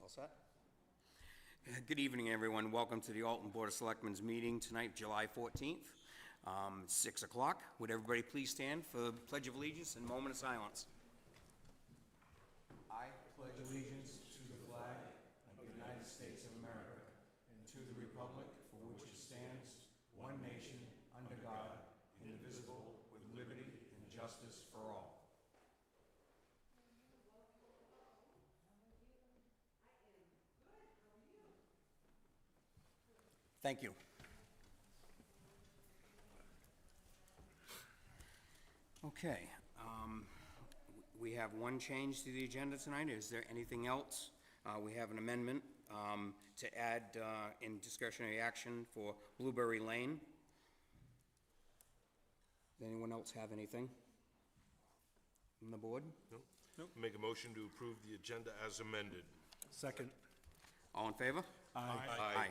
All set? Good evening, everyone. Welcome to the Alton Board of Selectmen's meeting tonight, July 14th, 6 o'clock. Would everybody please stand for the Pledge of Allegiance and moment of silence? I pledge allegiance to the flag of the United States of America and to the republic for which it stands, one nation, under God, indivisible, with liberty and justice for all. Thank you. Okay, we have one change to the agenda tonight. Is there anything else? We have an amendment to add in discretionary action for Blueberry Lane. Does anyone else have anything on the board? No. Nope. Make a motion to approve the agenda as amended. Second. All in favor? Aye. Aye.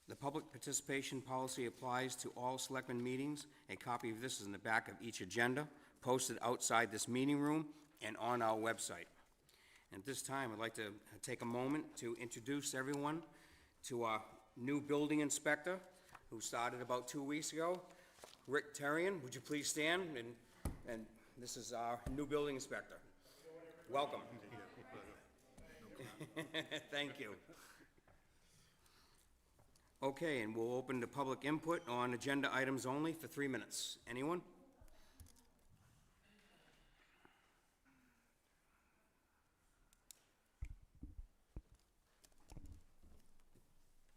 The public participation policy applies to all selectmen meetings. A copy of this is in the back of each agenda, posted outside this meeting room and on our website. And at this time, I'd like to take a moment to introduce everyone to our new building inspector, who started about 2 weeks ago. Rick Terrian, would you please stand? And this is our new building inspector. Welcome. Thank you. Okay, and we'll open to public input on agenda items only for 3 minutes. Anyone?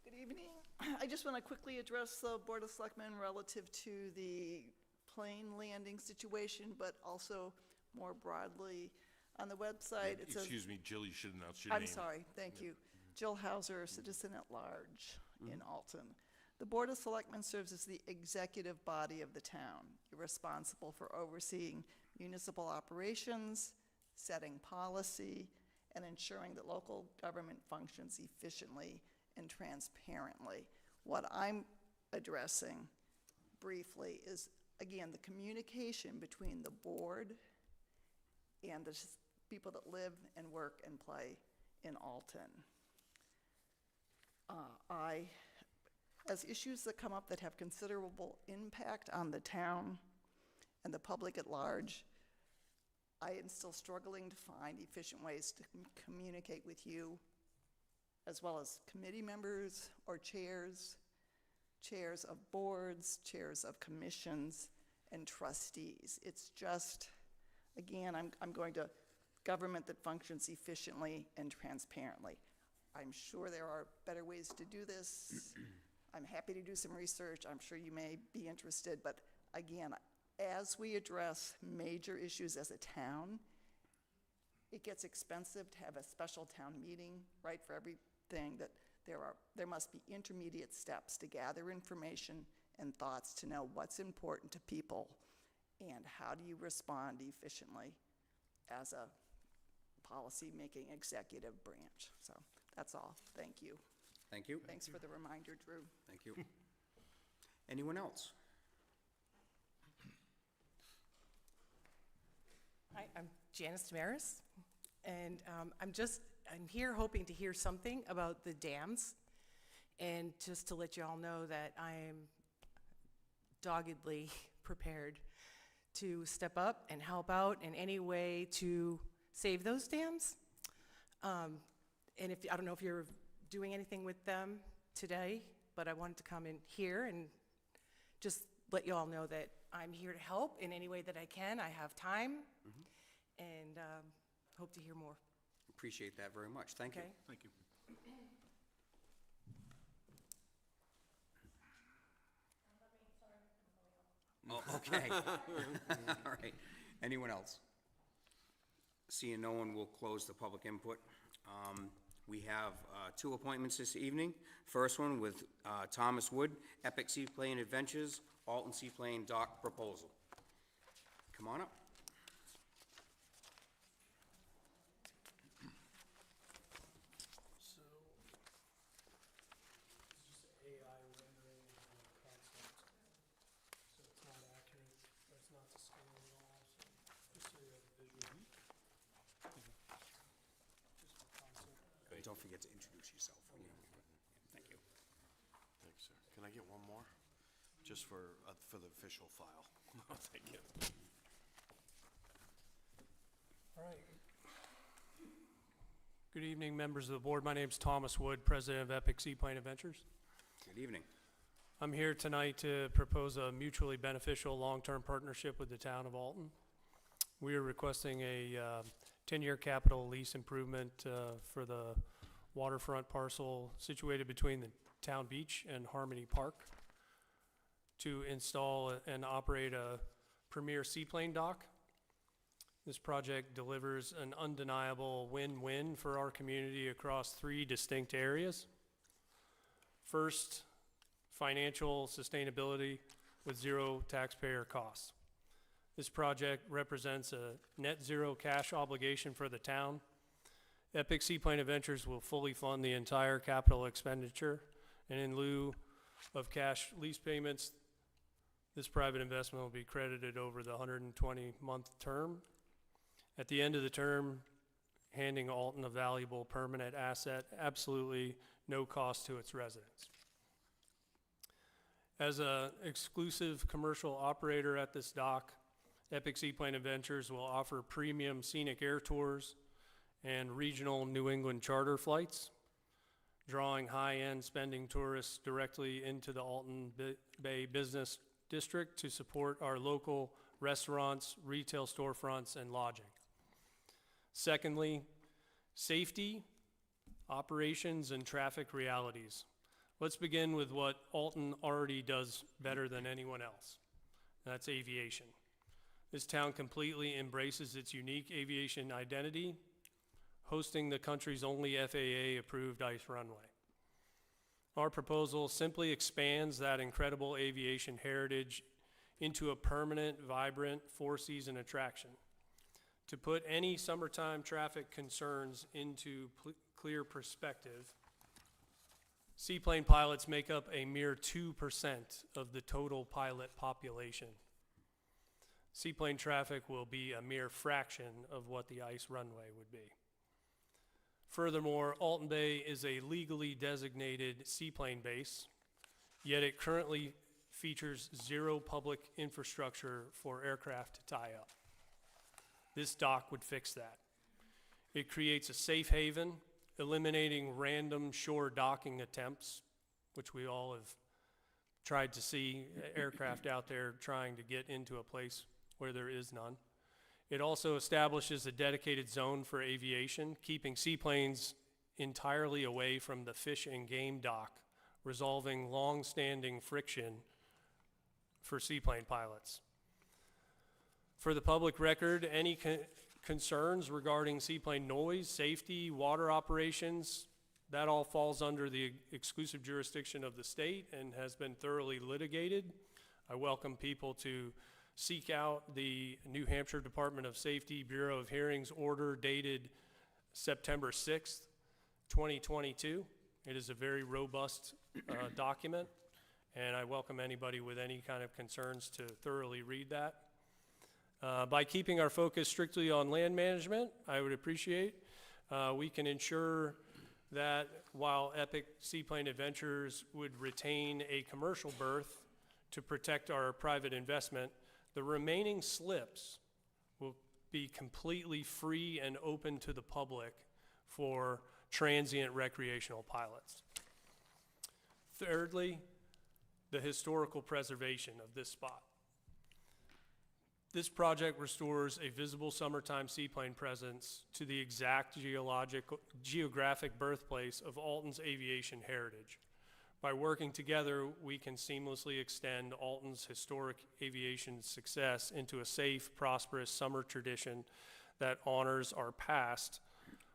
Good evening. I just want to quickly address the Board of Selectmen relative to the plane landing situation, but also more broadly on the website. It says, Excuse me, Jill, you should announce your name. I'm sorry, thank you. Jill Hauser, citizen at large in Alton. The Board of Selectmen serves as the executive body of the town. You're responsible for overseeing municipal operations, setting policy, and ensuring that local government functions efficiently and transparently. What I'm addressing briefly is, again, the communication between the board and the people that live and work and play in Alton. As issues that come up that have considerable impact on the town and the public at large, I am still struggling to find efficient ways to communicate with you, as well as committee members or chairs of boards, chairs of commissions, and trustees. It's just, again, I'm going to government that functions efficiently and transparently. I'm sure there are better ways to do this. I'm happy to do some research. I'm sure you may be interested, but again, as we address major issues as a town, it gets expensive to have a special town meeting, right, for everything. That there must be intermediate steps to gather information and thoughts to know what's important to people and how do you respond efficiently as a policy-making executive branch. So that's all. Thank you. Thank you. Thanks for the reminder, Drew. Thank you. Anyone else? Hi, I'm Janice Damaris, and I'm here hoping to hear something about the dams, and just to let you all know that I am doggedly prepared to step up and help out in any way to save those dams. And I don't know if you're doing anything with them today, but I wanted to come in here and just let you all know that I'm here to help in any way that I can. I have time, and hope to hear more. Appreciate that very much. Thank you. Okay. Thank you. Oh, okay. All right. Anyone else? Seeing no one, will close the public input. We have 2 appointments this evening. First one with Thomas Wood, Epic Seaplane Adventures, Alton Seaplane Dock Proposal. Come on up. So, it's just an AI rendering of the concept. So it's not accurate, but it's not to scale at all, so just so you have a visual. Just for concept. don't forget to introduce yourself. Thank you. Thanks, sir. Can I get one more? Just for the official file. Thank you. All right. Good evening, members of the board. My name's Thomas Wood, president of Epic Seaplane Adventures. Good evening. I'm here tonight to propose a mutually beneficial long-term partnership with the town of Alton. We are requesting a 10-year capital lease improvement for the waterfront parcel situated between the town beach and Harmony Park to install and operate a premier seaplane dock. This project delivers an undeniable win-win for our community across 3 distinct areas. First, financial sustainability with 0 taxpayer costs. This project represents a net zero cash obligation for the town. Epic Seaplane Adventures will fully fund the entire capital expenditure, and in lieu of cash lease payments, this private investment will be credited over the 120-month term. At the end of the term, handing Alton a valuable permanent asset, absolutely no cost to its residents. As an exclusive commercial operator at this dock, Epic Seaplane Adventures will offer premium scenic air tours and regional New England charter flights, drawing high-end spending tourists directly into the Alton Bay Business District to support our local restaurants, retail storefronts, and lodging. Secondly, safety, operations, and traffic realities. Let's begin with what Alton already does better than anyone else. That's aviation. This town completely embraces its unique aviation identity, hosting the country's only FAA-approved ice runway. Our proposal simply expands that incredible aviation heritage into a permanent, vibrant, 4-season attraction. To put any summertime traffic concerns into clear perspective, seaplane pilots make up a mere 2% of the total pilot population. Seaplane traffic will be a mere fraction of what the ice runway would be. Furthermore, Alton Bay is a legally designated seaplane base, yet it currently features 0 public infrastructure for aircraft to tie up. This dock would fix that. It creates a safe haven, eliminating random shore docking attempts, which we all have tried to see aircraft out there trying to get into a place where there is none. It also establishes a dedicated zone for aviation, keeping seaplanes entirely away from the fish and game dock, resolving long-standing friction for seaplane pilots. For the public record, any concerns regarding seaplane noise, safety, water operations, that all falls under the exclusive jurisdiction of the state and has been thoroughly litigated. I welcome people to seek out the New Hampshire Department of Safety Bureau of Hearings order dated September 6th, 2022. It is a very robust document, and I welcome anybody with any kind of concerns to thoroughly read that. By keeping our focus strictly on land management, I would appreciate, we can ensure that while Epic Seaplane Adventures would retain a commercial berth to protect our private investment, the remaining slips will be completely free and open to the public for transient recreational pilots. Thirdly, the historical preservation of this spot. This project restores a visible summertime seaplane presence to the exact geographic birthplace of Alton's aviation heritage. By working together, we can seamlessly extend Alton's historic aviation success into a safe, prosperous summer tradition that honors our past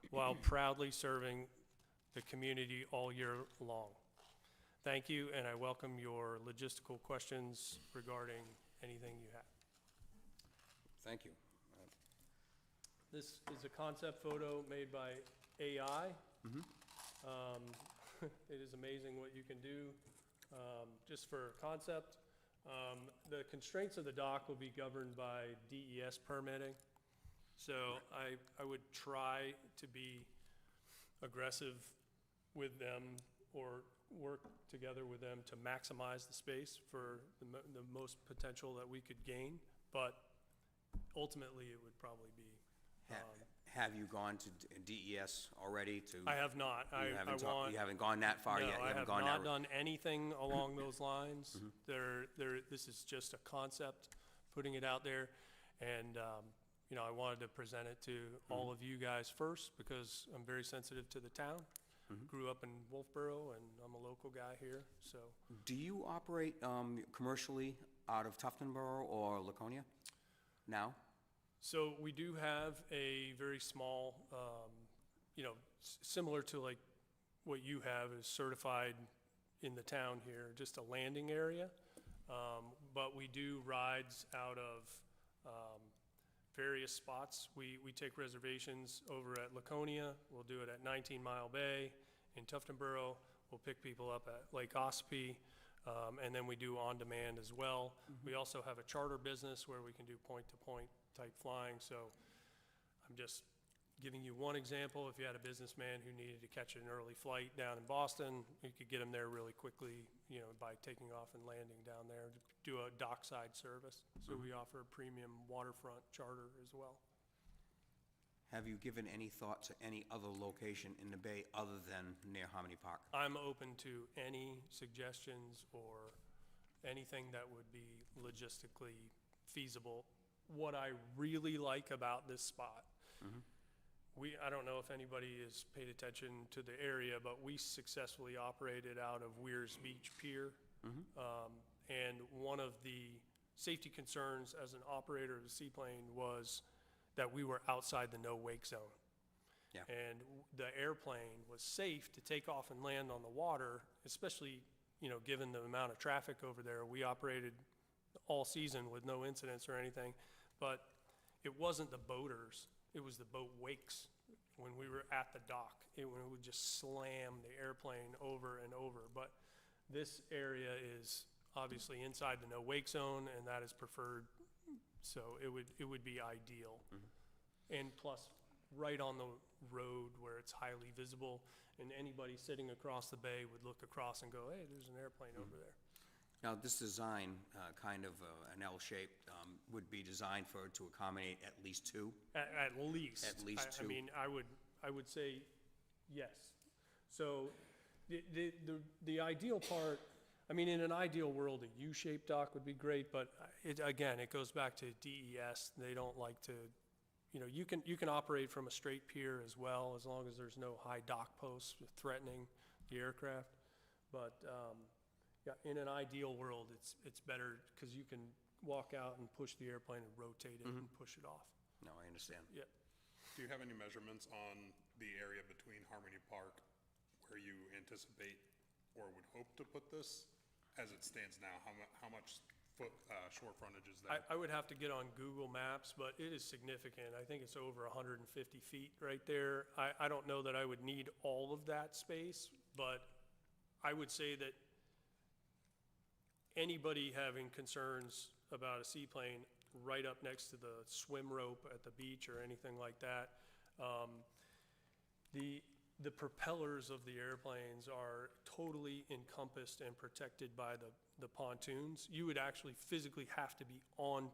while proudly serving the community all year long. Thank you, and I welcome your logistical questions regarding anything you have. Thank you. This is a concept photo made by AI. It is amazing what you can do just for concept. The constraints of the dock will be governed by DES permitting. So I would try to be aggressive with them or work together with them to maximize the space for the most potential that we could gain. But ultimately, it would probably be, Have you gone to DES already to? I have not. You haven't gone that far No, yet? You I haven't have gone not that- done anything along those lines. This is just a concept, putting it out there. And, you know, I wanted to present it to all of you guys first because I'm very sensitive to the town. Grew up in Wolfboro and I'm a local guy here, so. Do you operate commercially out of Tuftonboro or Laconia now? So we do have a very small, you know, similar to like what you have is certified in the town here, just a landing area. But we do rides out of various spots. We take reservations over at Laconia. We'll do it at 19 Mile Bay. In Tuftonboro, we'll pick people up at Lake Ossipee. And then we do on-demand as well. We also have a charter business where we can do point-to-point type flying. So I'm just giving you one example. If you had a businessman who needed to catch an early flight down in Boston, you could get him there really quickly, you know, by taking off and landing down there, do a dockside service. So we offer a premium waterfront charter as well. Have you given any thought to any other location in the bay other than near Harmony Park? I'm open to any suggestions or anything that would be logistically feasible. What I really like about this spot, I don't know if anybody has paid attention to the area, but we successfully operated out of Weirs Beach Pier. And one of the safety concerns as an operator of a seaplane was that we were outside the no-wake zone. Yeah. And the airplane was safe to take off and land on the water, especially, you know, given the amount of traffic over there. We operated all season with no incidents or anything, but it wasn't the boaters, it was the boat wakes. When we were at the dock, it would just slam the airplane over and over. But this area is obviously inside the no-wake zone, and that is preferred. So it would be ideal. And plus, right on the road where it's highly visible, and anybody sitting across the bay would look across and go, hey, there's an airplane over there. Now, this design, kind of an L shape, would be designed to accommodate at least two? At least. At least two. I mean, I would say yes. So the ideal part, I mean, in an ideal world, a U-shaped dock would be great, but again, it goes back to DES. They don't like to, you know, you can operate from a straight pier as well, as long as there's no high dock posts threatening the aircraft. But yeah, in an ideal world, it's better because you can walk out and push the airplane and rotate it and push it off. No, I understand. Yeah. Do you have any measurements on the area between Harmony Park where you anticipate or would hope to put this as it stands now? How much shore frontage is there? I would have to get on Google Maps, but it is significant. I think it's over 150 feet right there. I don't know that I would need all of that space, but I would say that anybody having concerns about a seaplane right up next to the swim rope at the beach or anything like that, the propellers of the airplanes are totally encompassed and protected by the pontoons. You would actually physically have to be on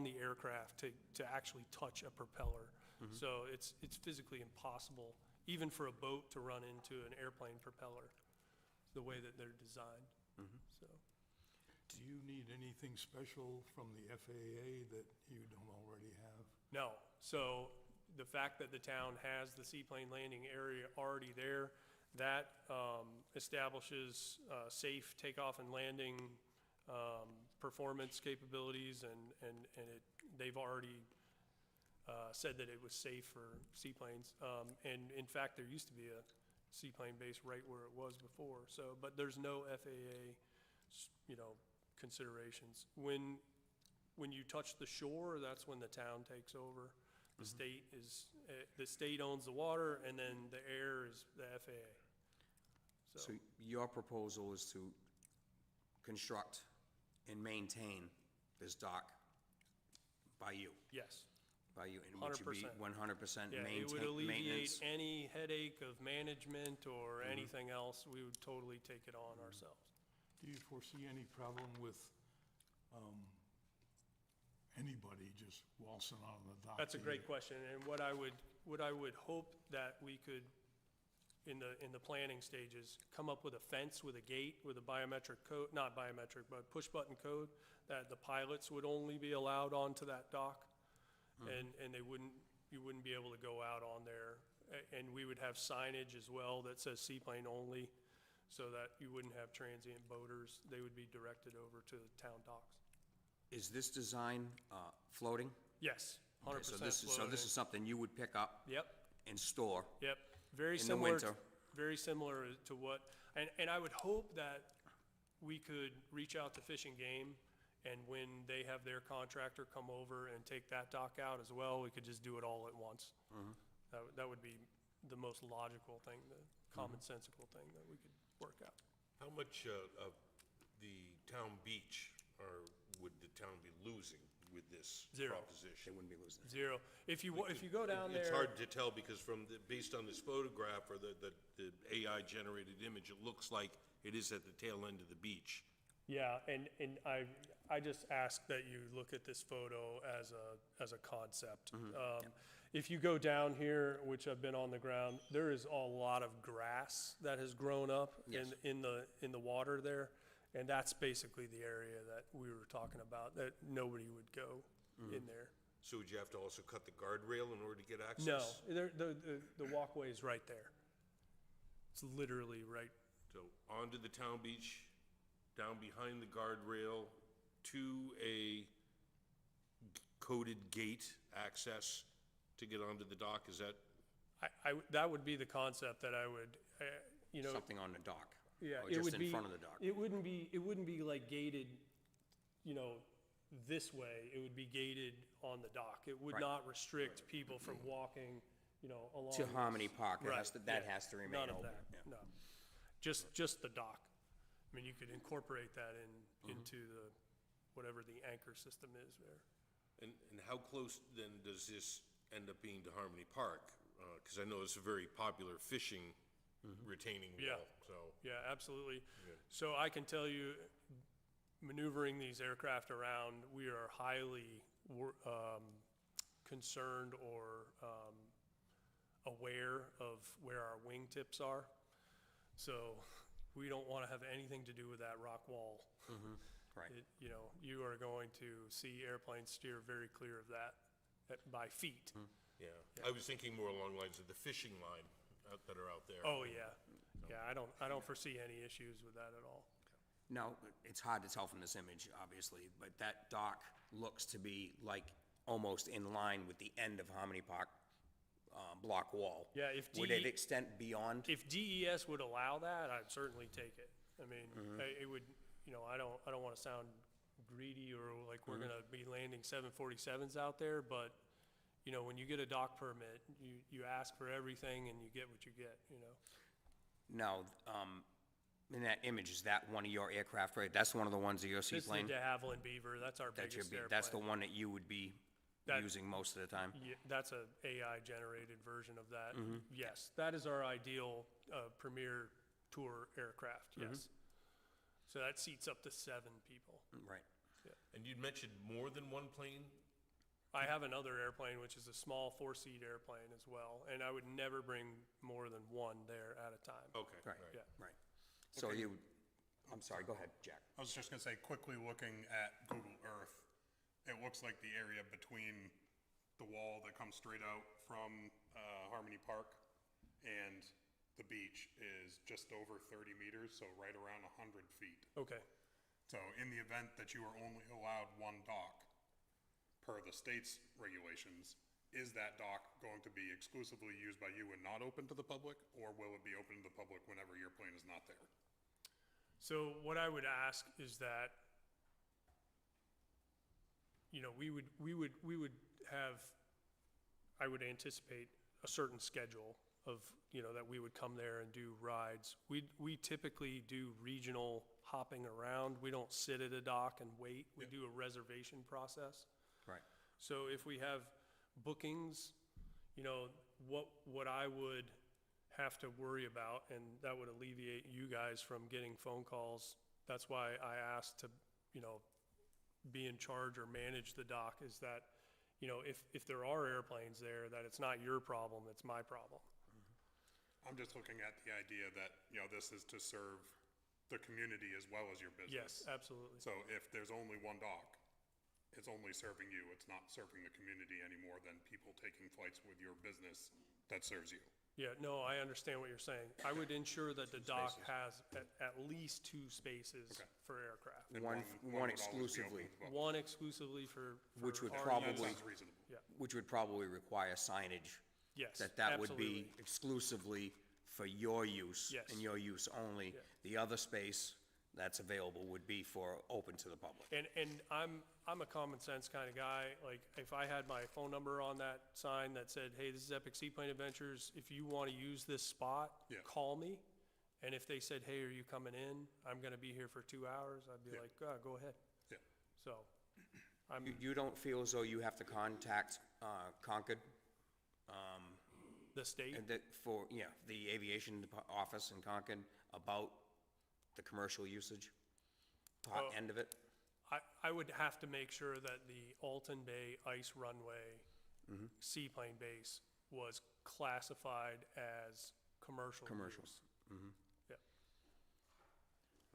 the aircraft to actually touch a propeller. So it's physically impossible, even for a boat to run into an airplane propeller, the way that they're designed. So. Do you need anything special from the FAA that you don't already have? No. So the fact that the town has the seaplane landing area already there, that establishes safe takeoff and landing performance capabilities, and they've already said that it was safe for seaplanes. And in fact, there used to be a seaplane base right where it was before. So, but there's no FAA, you know, considerations. When you touch the shore, that's when the town takes over. The state owns the water, and then the air is the FAA. So your proposal is to construct and maintain this dock by you? Yes. by you, and which would be 100%. 100% Yeah, it would alleviate maintenance. any headache of management or anything else. We would totally take it on ourselves. Do you foresee any problem with anybody just waltzing on the dock? That's a great question, and what I would hope that we could, in the planning stages, come up with a fence with a gate with a biometric code, not biometric, but push-button code, that the pilots would only be allowed onto that dock, and you wouldn't be able to go out on there. And we would have signage as well that says seaplane only, so that you wouldn't have transient boaters. They would be directed over to the town docks. Is this design floating? Yes, Okay, 100% so this is floating. something you would pick up Yep, and store? yep. Very In the similar, winter. very similar to what, and I would hope that we could reach out to Fish and Game, and when they have their contractor come over and take that dock out as well, we could just do it all at once. That would be the most logical thing, the commonsensical thing that we could work out. How much of the town beach would the town be losing with this Zero. They proposition? wouldn't be losing it. Zero. If you go down there. It's hard to tell because based on this photograph or the AI-generated image, it looks like it is at the tail end of the beach. Yeah, and I just ask that you look at this photo as a concept. If you go down here, which I've been on the ground, there is a lot of grass that has grown up in the water there, and that's basically the area that we were talking about, that nobody would go in there. So would you have to also cut the guardrail in order to get access? No, the walkway is right there. It's literally right. So onto the town beach, down behind the guardrail, to a coded gate access to get onto the dock, is that? That would be the concept that I would, Something on the dock? Yeah, Or it just would in be. front of the dock? It wouldn't be like gated, this way. It would be gated on the dock. It would Right. not restrict people from walking, along. To this- Harmony Park, Right, that yeah. has to remain None open. of that, yeah. no. Just the dock. I mean, you could incorporate that into whatever the anchor system is there. And how close then does this end up being to Harmony Park? Because I know it's a very popular fishing retaining Yeah. wall, so. Yeah, absolutely. So I can tell you, maneuvering these aircraft around, we are highly concerned or aware of where our wingtips are. So we don't want to have anything to do with that rock wall. Right. You are going to see airplanes steer very clear of that by feet. Yeah, I was thinking more along the lines of the fishing line that are out there. Oh, yeah. Yeah, I don't foresee any issues with that at all. Now, it's hard to tell from this image, obviously, but that dock looks to be like almost in line with the end of Harmony Park block wall. Yeah, if Would it extend beyond? If DES would allow that, I'd certainly take it. I mean, it would, I don't want to sound greedy or like we're gonna be landing 747s out there, but, when you get a dock permit, you ask for everything and you get what you get, Now, in that image, is that one of your aircraft, right? That's one of the ones of your This is the seaplane? de Havilland Beaver, that's our That's your biggest big- airplane. That's the one that you would be That- using most of the time? Yeah, that's a AI-generated version of that. Yes, that is our ideal premier tour aircraft, yes. So that seats up to 7 people. Right. And you'd mentioned more than one plane? I have another airplane, which is a small 4-seat airplane as well, and I would never bring more than one there at a time. Okay, Right. all right. Yeah. Right. So I'm sorry, go ahead, Jack. I was just gonna say, quickly looking at Google Earth, it looks like the area between the wall that comes straight out from Harmony Park and the beach is just over 30 meters, so right around 100 feet. Okay, So in the event that you are only allowed one dock per the state's regulations, is that dock going to be exclusively used by you and not open to the public? Or will it be open to the public whenever your plane is not there? so what I would ask is that, we would have, I would anticipate a certain schedule of, that we would come there and do rides. We typically do regional hopping around. We don't sit at a dock and wait. We do a reservation process. Right. So if we have bookings, what I would have to worry about, and that would alleviate you guys from getting phone calls. That's why I asked to, be in charge or manage the dock, is that, if there are airplanes there, that it's not your problem, it's my problem. I'm just looking at the idea that, this is to serve the community as well as your business. Yes, absolutely. So if there's only one dock, it's only serving you, it's not serving the community any more than people taking flights with your business that serves you. Yeah, no, I understand what you're saying. I would ensure that the dock has at least 2 spaces Okay. for aircraft. And One would always be exclusively, open as well. One exclusively for Which would our probably- That use. sounds reasonable. which would probably require signage. Yes, That would be absolutely. exclusively for your use. Yes. And your use only. Yeah. The other space that's available would be for, open to the public. And I'm a common sense kind of guy. Like, if I had my phone number on that sign that said, hey, this is Epic Seaplane Adventures, if you want to use this spot, Yeah. call me. And if they said, hey, are you coming in? I'm going to be here for 2 hours, I'd be Yeah. like, go ahead. Yeah. So, I'm, You don't feel as though you have to contact Concord? the state, And that for, the aviation office in Concord about the commercial usage part Oh. end of it? I would have to make sure that the Alton Bay Ice Runway seaplane base was classified as commercial Commercials. use. Yeah.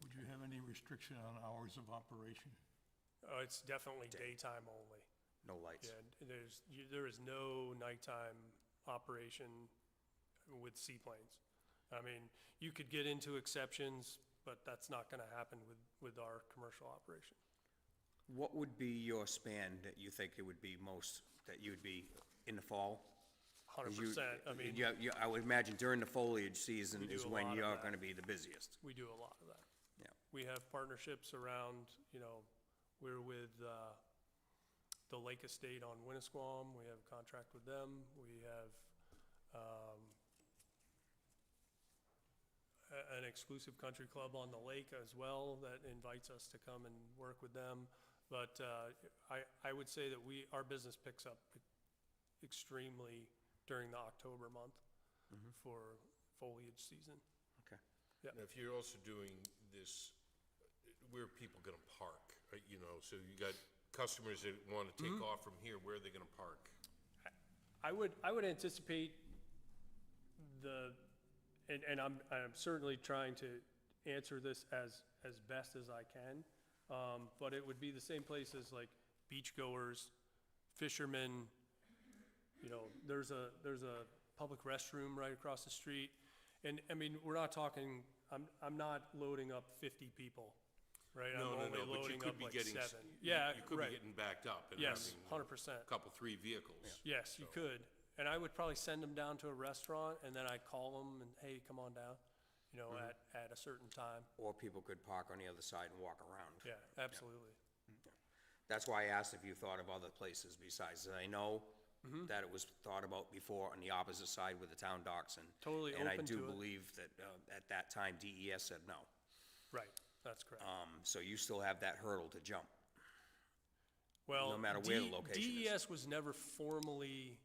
Would you have any restriction on hours of operation? It's definitely daytime only. No lights. Yeah, there is no nighttime operation with seaplanes. I mean, you could get into exceptions, but that's not gonna happen with our commercial operation. What would be your span that you think it would be most, that you would be in the fall? 100%, I mean, Yeah, I would imagine during the foliage season We do is a when lot of you're that. gonna be the busiest. we do a lot of that. Yeah. We have partnerships around, we're with, the Lake Estate on Winnisquam, we have a contract with them, we have, an exclusive country club on the lake as well that invites us to come and work with them. But, I would say that our business picks up extremely during the October month for foliage season. Okay. Now, if you're also doing this, where are people gonna park, right, so you got customers that wanna take off from here, where are they gonna park? I would anticipate and I'm certainly trying to answer this as best as I can, but it would be the same places like beachgoers, fishermen, there's a public restroom right across the street. And, I mean, we're not talking, I'm not loading up 50 people, right? No, I'm only but you loading could up be like getting, 7. Yeah, you could be right. getting backed up and Yes, having 100%. a couple, 3 vehicles. Yes, you could. And I would probably send them down to a restaurant, and then I'd call them and, hey, come on down, at a certain time. Or people could park on the other side and walk around. Yeah, absolutely. That's why I asked if you thought of other places besides. I know that it was thought about before on the opposite side with the town docks and. Totally And I open do to it. believe that, at that time, DES said no. Right, that's correct. So you still have that hurdle to jump. Well, no matter where the location is. DES was never formally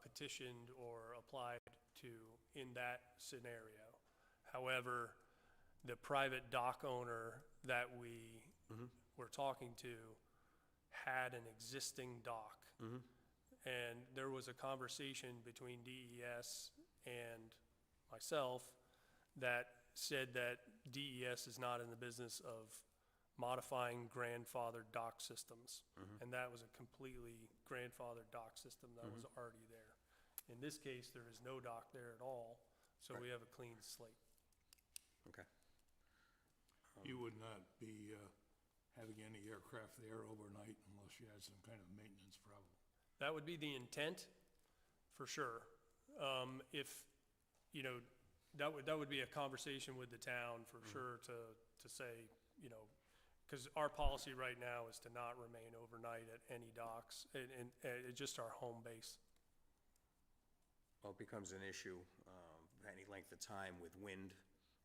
petitioned or applied to in that scenario. However, the private dock owner that we were talking to had an existing dock. And there was a conversation between DES and myself that said that DES is not in the business of modifying grandfathered dock systems. And that was a completely grandfathered dock system that was already there. In this case, there is no dock there at all, so we have a clean slate. Okay. You would not be having any aircraft there overnight unless you had some kind of maintenance problem. That would be the intent, for sure. If, that would be a conversation with the town, for sure, to say, because our policy right now is to not remain overnight at any docks, and it's just our home base. Well, it becomes an issue, any length of time with wind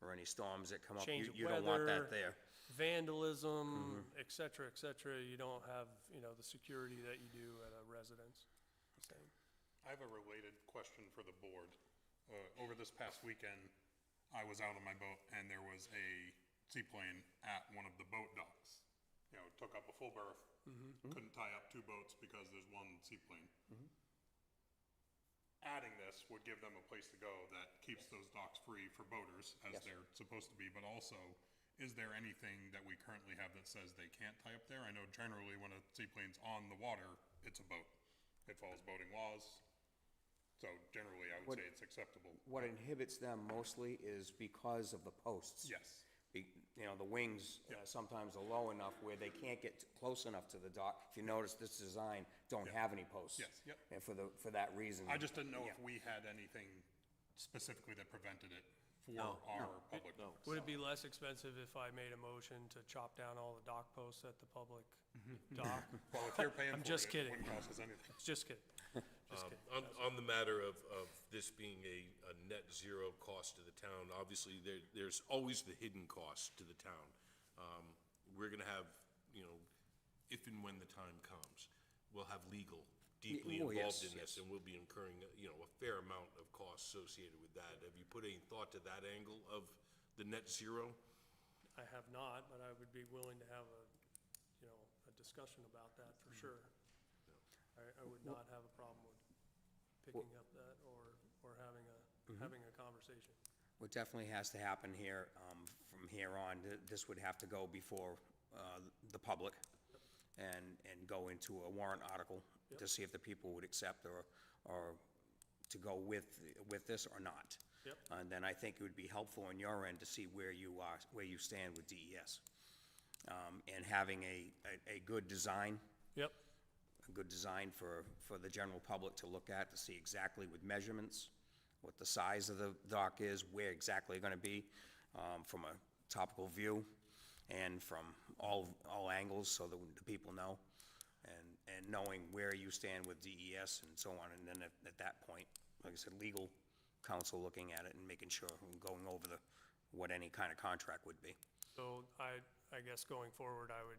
or any storms that come up. Change of You don't want weather. that there. Vandalism, et cetera, you don't have, the security that you do at a residence. I have a related question for the board. Over this past weekend, I was out on my boat and there was a seaplane at one of the boat docks. You know, took up a full berth, couldn't tie up two boats because there's one seaplane. Adding this would give them a place to go that keeps those docks free for boaters, as Yes. they're supposed to be, but also, is there anything that we currently have that says they can't tie up there? I know generally when a seaplane's on the water, it's a boat. It follows boating laws, so generally I would say it's acceptable. What inhibits them mostly is because of the posts. Yes. You know, the wings sometimes are low enough where they can't get close enough to the dock. If you notice, this design don't have any posts. Yes, yep. And for that reason. I just didn't know Yeah. if we had anything specifically that prevented it for our public. Would it be less expensive if I made a motion to chop down all the dock posts at the public dock? Well, if you're paying I'm for just it, it kidding. wouldn't cost us anything. Just kidding. Just kidding. On the matter of this being a net zero cost to the town, obviously, there's always the hidden cost to the town. We're gonna have, you know, if and when the time comes, we'll have legal deeply Oh, involved yes, in this, yes. and we'll be incurring, you know, a fair amount of costs associated with that. Have you put any thought to that angle of the net zero? I have not, but I would be willing to have a, you know, a discussion about that for sure. I would not have a problem with picking up that or having a conversation. What definitely has to happen here, from here on, this would have to go before the public and go into a warrant article to see if the people would accept or to go with this or not. Yep. And then I think it would be helpful on your end to see where you are, where you stand with DES. And having a good design, Yep, a good design for the general public to look at, to see exactly with measurements, what the size of the dock is, where exactly it's gonna be, from a topical view, and from all angles, so that the people know, and knowing where you stand with DES and so on, and then at that point, like I said, legal counsel looking at it and making sure, and going over what any kind of contract would be. so I guess going forward, I would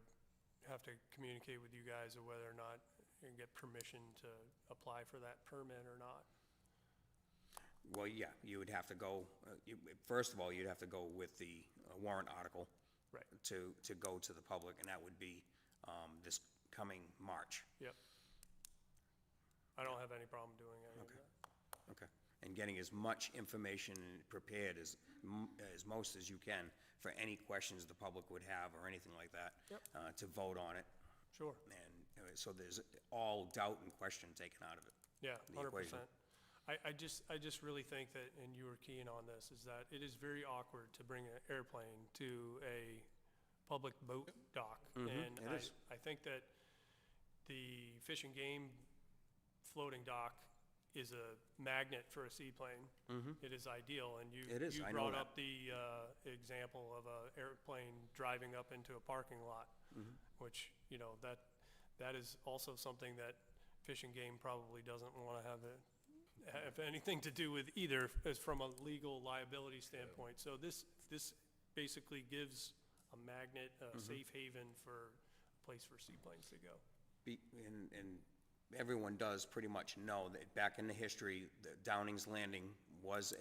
have to communicate with you guys of whether or not and get permission to apply for that permit or not. Well, yeah, you would have to go, first of all, you'd have to go with the warrant article. Right. To go to the public, and that would be, this coming March. Yep. I don't have any problem doing any of that. Okay. And getting as much information prepared as most as you can for any questions the public would have or anything like that. Yep. To vote on it, Sure, and so there's all doubt and question taken out of it. yeah, The equation. 100%. I just really think that, and you were keen on this, is that it is very awkward to bring an airplane to a public boat dock. And it is. I think that the Fish and Game floating dock is a magnet for a seaplane. It is ideal, and you It is, you I know brought that. up the example of an airplane driving up into a parking lot, which, you know, that is also something that Fish and Game probably doesn't want to have anything to do with either, as from a legal liability standpoint. So this basically gives a magnet, a safe haven for a place for seaplanes to go. And everyone does pretty much know that back in the history, the Downing's Landing was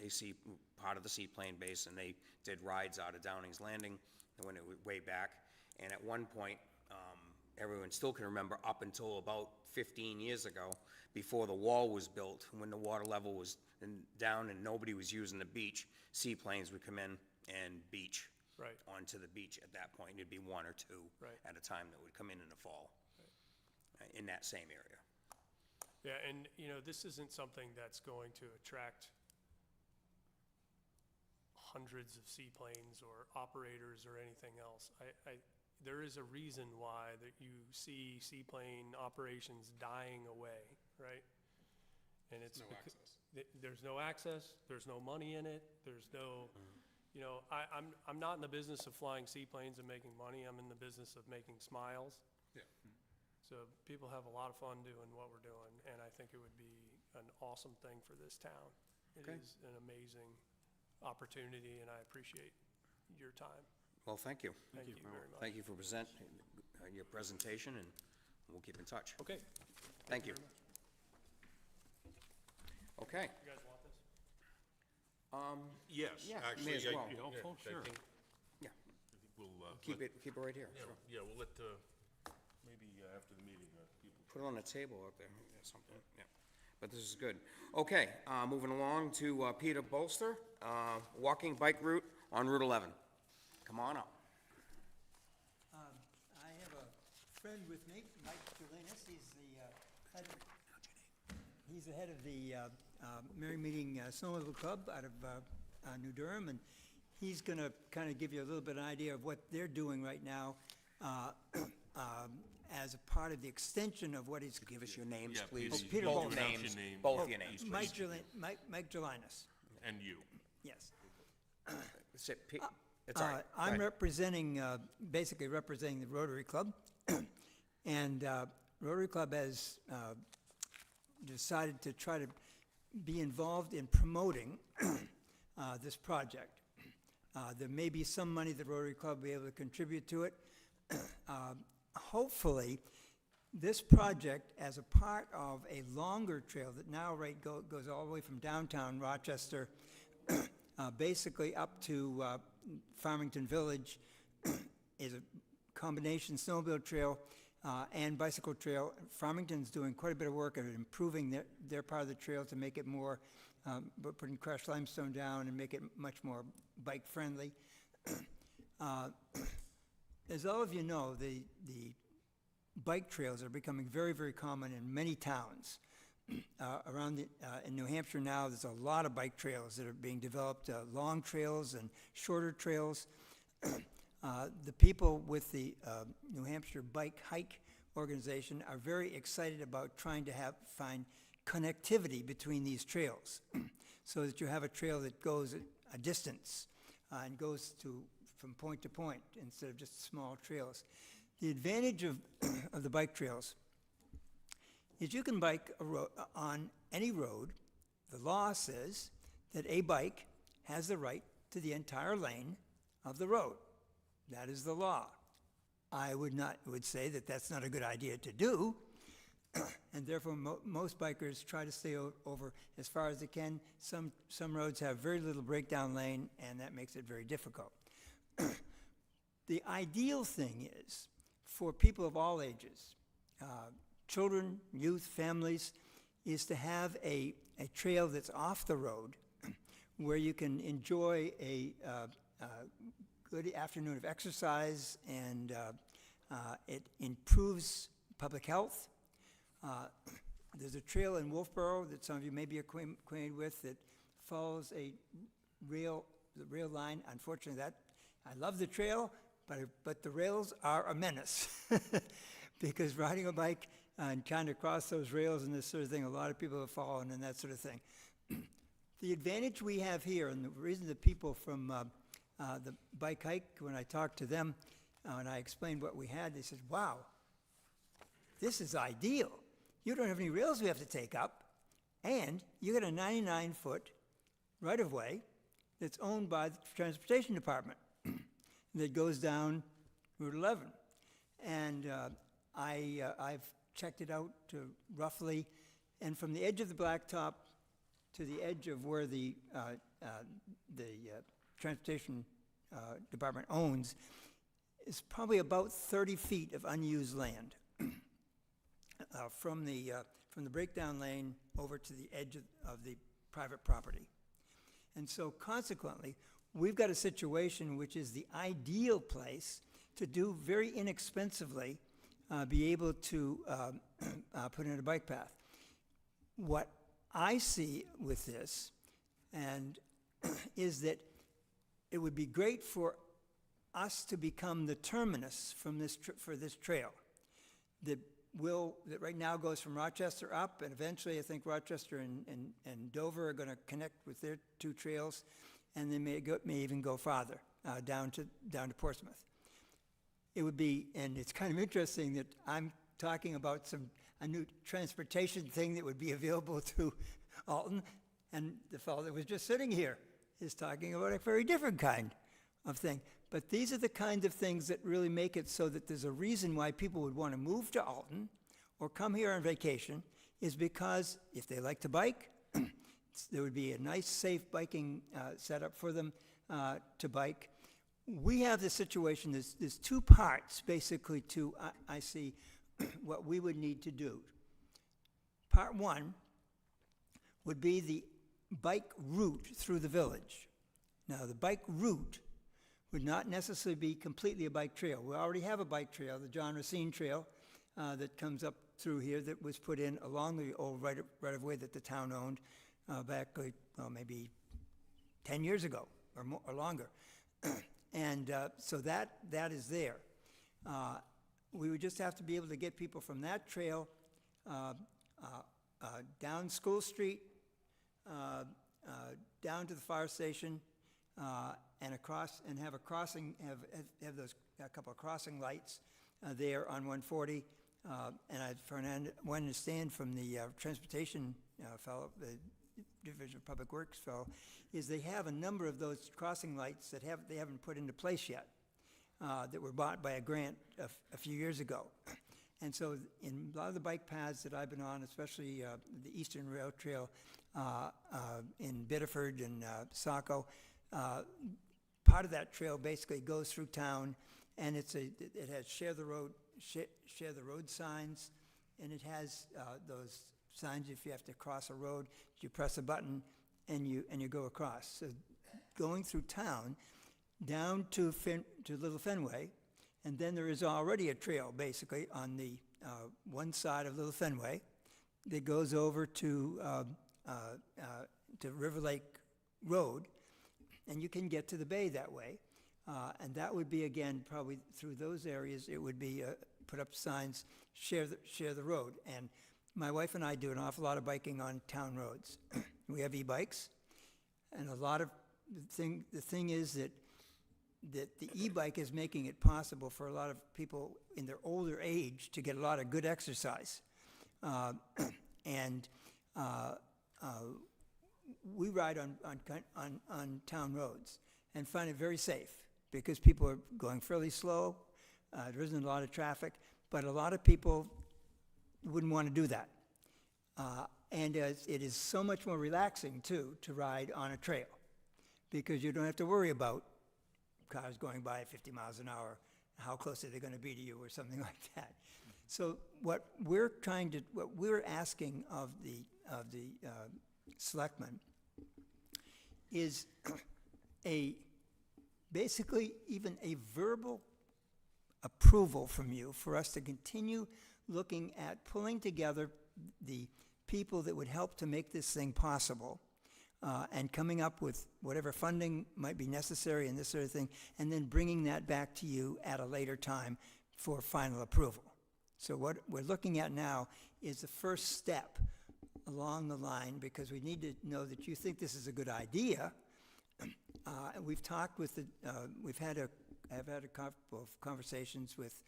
part of the seaplane base, and they did rides out of Downing's Landing when it was way back. And at one point, everyone still can remember, up until about 15 years ago, before the wall was built, when the water level was down and nobody was using the beach, seaplanes would come in and beach. Right. Onto the beach at that point. It'd be one or two Right. at a time that would come in the fall, in that same area. Yeah, and, you know, this isn't something that's going to attract hundreds of seaplanes or operators or anything else. There is a reason why that you see seaplane operations dying away, right? And it's No becau- access. There's no access, there's no money in it, there's no, you know, I'm not in the business of flying seaplanes and making money, I'm in the business of making smiles. Yeah. So people have a lot of fun doing what we're doing, and I think it would be an awesome thing for this town. It Okay. is an amazing opportunity, and I appreciate your time. Well, thank you. Thank you very much. Thank you for your presentation, and we'll keep in touch. Okay. Thank you. very much. Okay. You guys want this? Yes, Yeah, may actually, as well. Be helpful? I Sure. think Yeah, we'll, keep it right here. yeah, Sure. yeah, we'll let, maybe after the meeting, people. Put it on a table out there, or something, yeah. But this is good. Okay, moving along to Peter Bolster, walking bike route on Route 11. Come on up. I have a friend with me, Mike Julinas. He's the head of the Merry Meeting Snowmobile Club out of New Durham, and he's going to kind of give you a little bit of an idea of what they're doing right now as a part of the extension of what is. Give us your names, Yeah, please. please. Peter Both Bolster. names, Your name. both your names, please. Mike Julinas, And you. yes. It's all right. Go I'm ahead. representing, basically representing the Rotary Club. And Rotary Club has decided to try to be involved in promoting this project. There may be some money the Rotary Club will be able to contribute to it. Hopefully, this project, as a part of a longer trail that now goes all the way from downtown Rochester, basically up to Farmington Village, is a combination snowmobile trail and bicycle trail. Farmington's doing quite a bit of work at improving their part of the trail to make it more, putting crushed limestone down and make it much more bike-friendly. As all of you know, the bike trails are becoming very, very common in many towns. In New Hampshire now, there's a lot of bike trails that are being developed, long trails and shorter trails. The people with the New Hampshire Bike Hike Organization are very excited about trying to find connectivity between these trails so that you have a trail that goes a distance and goes from point to point instead of just small trails. The advantage of the bike trails is you can bike on any road. The law says that a bike has the right to the entire lane of the road. That is the law. I would say that that's not a good idea to do, and therefore most bikers try to stay over as far as they can. Some roads have very little breakdown lane, and that makes it very difficult. The ideal thing is for people of all ages, children, youth, families, is to have a trail that's off the road where you can enjoy a good afternoon of exercise, and it improves public health. There's a trail in Wolfboro that some of you may be acquainted with that follows the rail line. Unfortunately, I love the trail, but the rails are a menace because riding a bike and trying to cross those rails and this sort of thing, a lot of people have fallen and that sort of thing. The advantage we have here, and the reason the people from the bike hike, when I talked to them and I explained what we had, they said, wow, this is ideal. You don't have any rails we have to take up, and you get a 99-foot right-of-way that's owned by the Transportation Department that goes down Route 11. And I've checked it out to roughly, and from the edge of the blacktop to the edge of where the Transportation Department owns is probably about 30 feet of unused land from the breakdown lane over to the edge of the private property. And so consequently, we've got a situation which is the ideal place to do very inexpensively, be able to put in a bike path. What I see with this and is that it would be great for us to become the terminus for this trail that right now goes from Rochester up, and eventually I think Rochester and Dover are going to connect with their two trails, and they may even go farther down to Portsmouth. It would be, and it's kind of interesting that I'm talking about a new transportation thing that would be available to Alton, and the fellow that was just sitting here is talking about a very different kind of thing. But these are the kinds of things that really make it so that there's a reason why people would want to move to Alton or come here on vacation, is because if they like to bike, there would be a nice, safe biking setup for them to bike. We have this situation, there's two parts, basically, to, I see, what we would need to do. Part one would be the bike route through the village. Now, the bike route would not necessarily be completely a bike trail. We already have a bike trail, the John Racine Trail, that comes up through here, that was put in along the old right-of-way that the town owned back, maybe 10 years ago or more, or longer. And so that is there. We would just have to be able to get people from that trail down School Street, down to the fire station, and across, and have a crossing, have those, a couple of crossing lights there on 140. And I understand from the transportation fellow, the Division of Public Works fellow, is they have a number of those crossing lights that they haven't put into place yet, that were bought by a grant a few years ago. And so in a lot of the bike paths that I've been on, especially the Eastern Rail Trail in Biddeford and Saco, part of that trail basically goes through town, and it has share the road signs, and it has those signs if you have to cross a road, you press a button and you go across. So going through town down to Little Fenway, and then there is already a trail basically on the one side of Little Fenway that goes over to River Lake Road, and you can get to the bay that way. And that would be, again, probably through those areas, it would be put up signs, share the road. And my wife and I do an awful lot of biking on town roads. We have e-bikes, and a lot of the thing is that the e-bike is making it possible for a lot of people in their older age to get a lot of good exercise. And we ride on town roads and find it very safe because people are going fairly slow. There isn't a lot of traffic, but a lot of people wouldn't want to do that. And it is so much more relaxing, too, to ride on a trail because you don't have to worry about cars going by at 50 miles an hour, how close are they going to be to you or something like that. So what we're asking of the selectmen is basically even a verbal approval from you for us to continue looking at pulling together the people that would help to make this thing possible, and coming up with whatever funding might be necessary and this sort of thing, and then bringing that back to you at a later time for final approval. So what we're looking at now is the first step along the line, because we need to know that you think this is a good idea. We've talked with I've had a couple of conversations with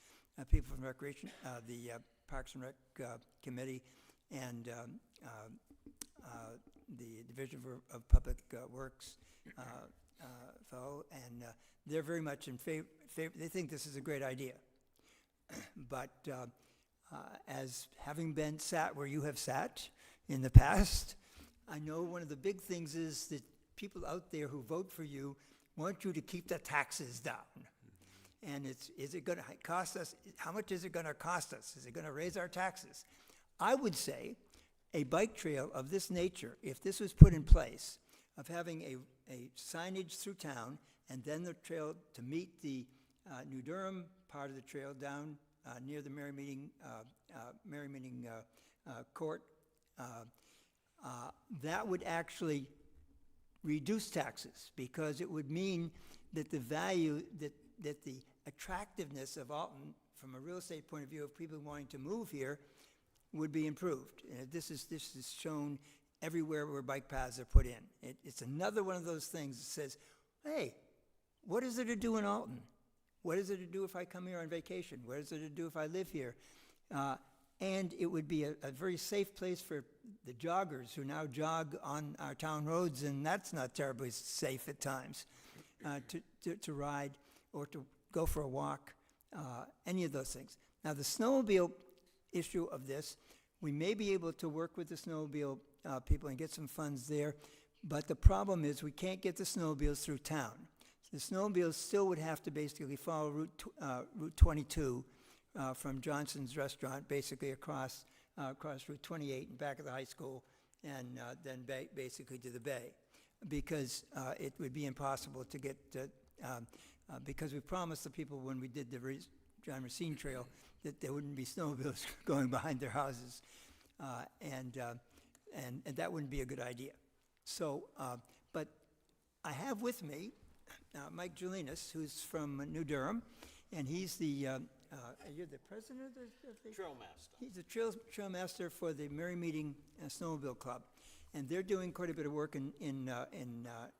people from Recreation, the Parks and Rec Committee, and the Division of Public Works fellow, and they're very much in favor. They think this is a great idea. But as having been sat where you have sat in the past, I know one of the big things is that people out there who vote for you want you to keep the taxes down. And is it going to cost us? How much is it going to cost us? Is it going to raise our taxes? I would say a bike trail of this nature, if this was put in place, of having a signage through town, and then the trail to meet the New Durham part of the trail down near the Merry Meeting Court, that would actually reduce taxes, because it would mean that the value, that the attractiveness of Alton from a real estate point of view of people wanting to move here would be improved. This is shown everywhere where bike paths are put in. It's another one of those things that says, hey, what is there to do in Alton? What is it to do if I come here on vacation? What is it to do if I live here? And it would be a very safe place for the joggers who now jog on our town roads, and that's not terribly safe at times, to ride or to go for a walk, any of those things. Now, the snowmobile issue of this, we may be able to work with the snowmobile people and get some funds there. But the problem is, we can't get the snowmobiles through town. The snowmobiles still would have to basically follow Route 22 from Johnson's Restaurant, basically across Route 28 and back of the high school, and then basically to the bay, because it would be impossible to get, because we promised the people when we did the John Racine Trail that there wouldn't be snowmobiles going behind their houses, and that wouldn't be a good idea. So, but I have with me Mike Julinas, who's from New Durham, and he's the, you're the president of the? Trail master. He's the trail master for the Merry Meeting Snowmobile Club. And they're doing quite a bit of work in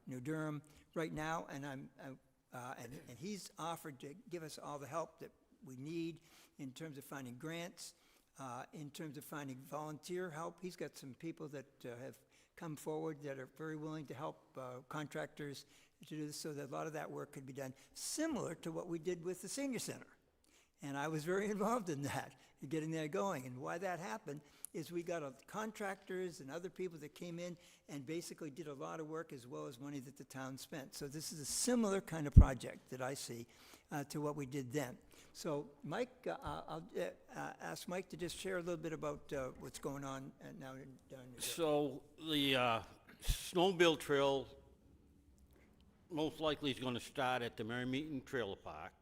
New Durham right now, and and he's offered to give us all the help that we need in terms of finding grants, in terms of finding volunteer help. He's got some people that have come forward that are very willing to help contractors to do this, so that a lot of that work could be done, similar to what we did with the senior center. And I was very involved in that, in getting that going. And why that happened is we got contractors and other people that came in and basically did a lot of work as well as money that the town spent. So this is a similar kind of project that I see to what we did then. So Mike, I'll ask Mike to just share a little bit about what's going on now in New York. So the snowmobile trail most likely is going to start at the Merry Meeting Trailer Park,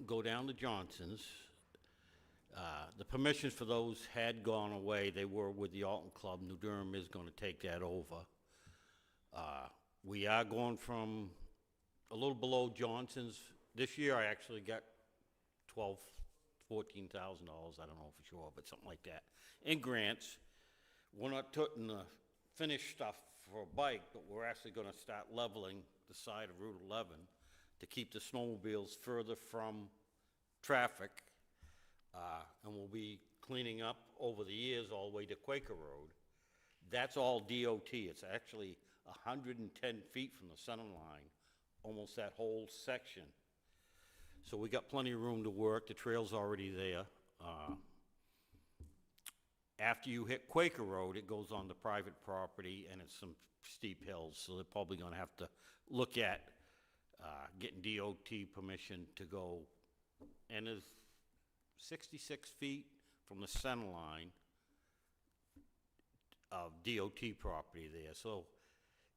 go down to Johnson's. The permissions for those had gone away. They were with the Alton Club. New Durham is going to take that over. We are going from a little below Johnson's. This year I actually got $12,000, $14,000, I don't know for sure, but something like that, in grants. We're not putting the finished stuff for a bike, but we're actually going to start leveling the side of Route 11 to keep the snowmobiles further from traffic, and we'll be cleaning up over the years all the way to Quaker Road. That's all DOT. It's actually 110 feet from the center line, almost that whole section. So we got plenty of room to work. The trail's already there. After you hit Quaker Road, it goes on to private property, and it's some steep hills, so they're probably gonna have to look at getting DOT permission to go, and there's 66 feet from the center line of DOT property there, so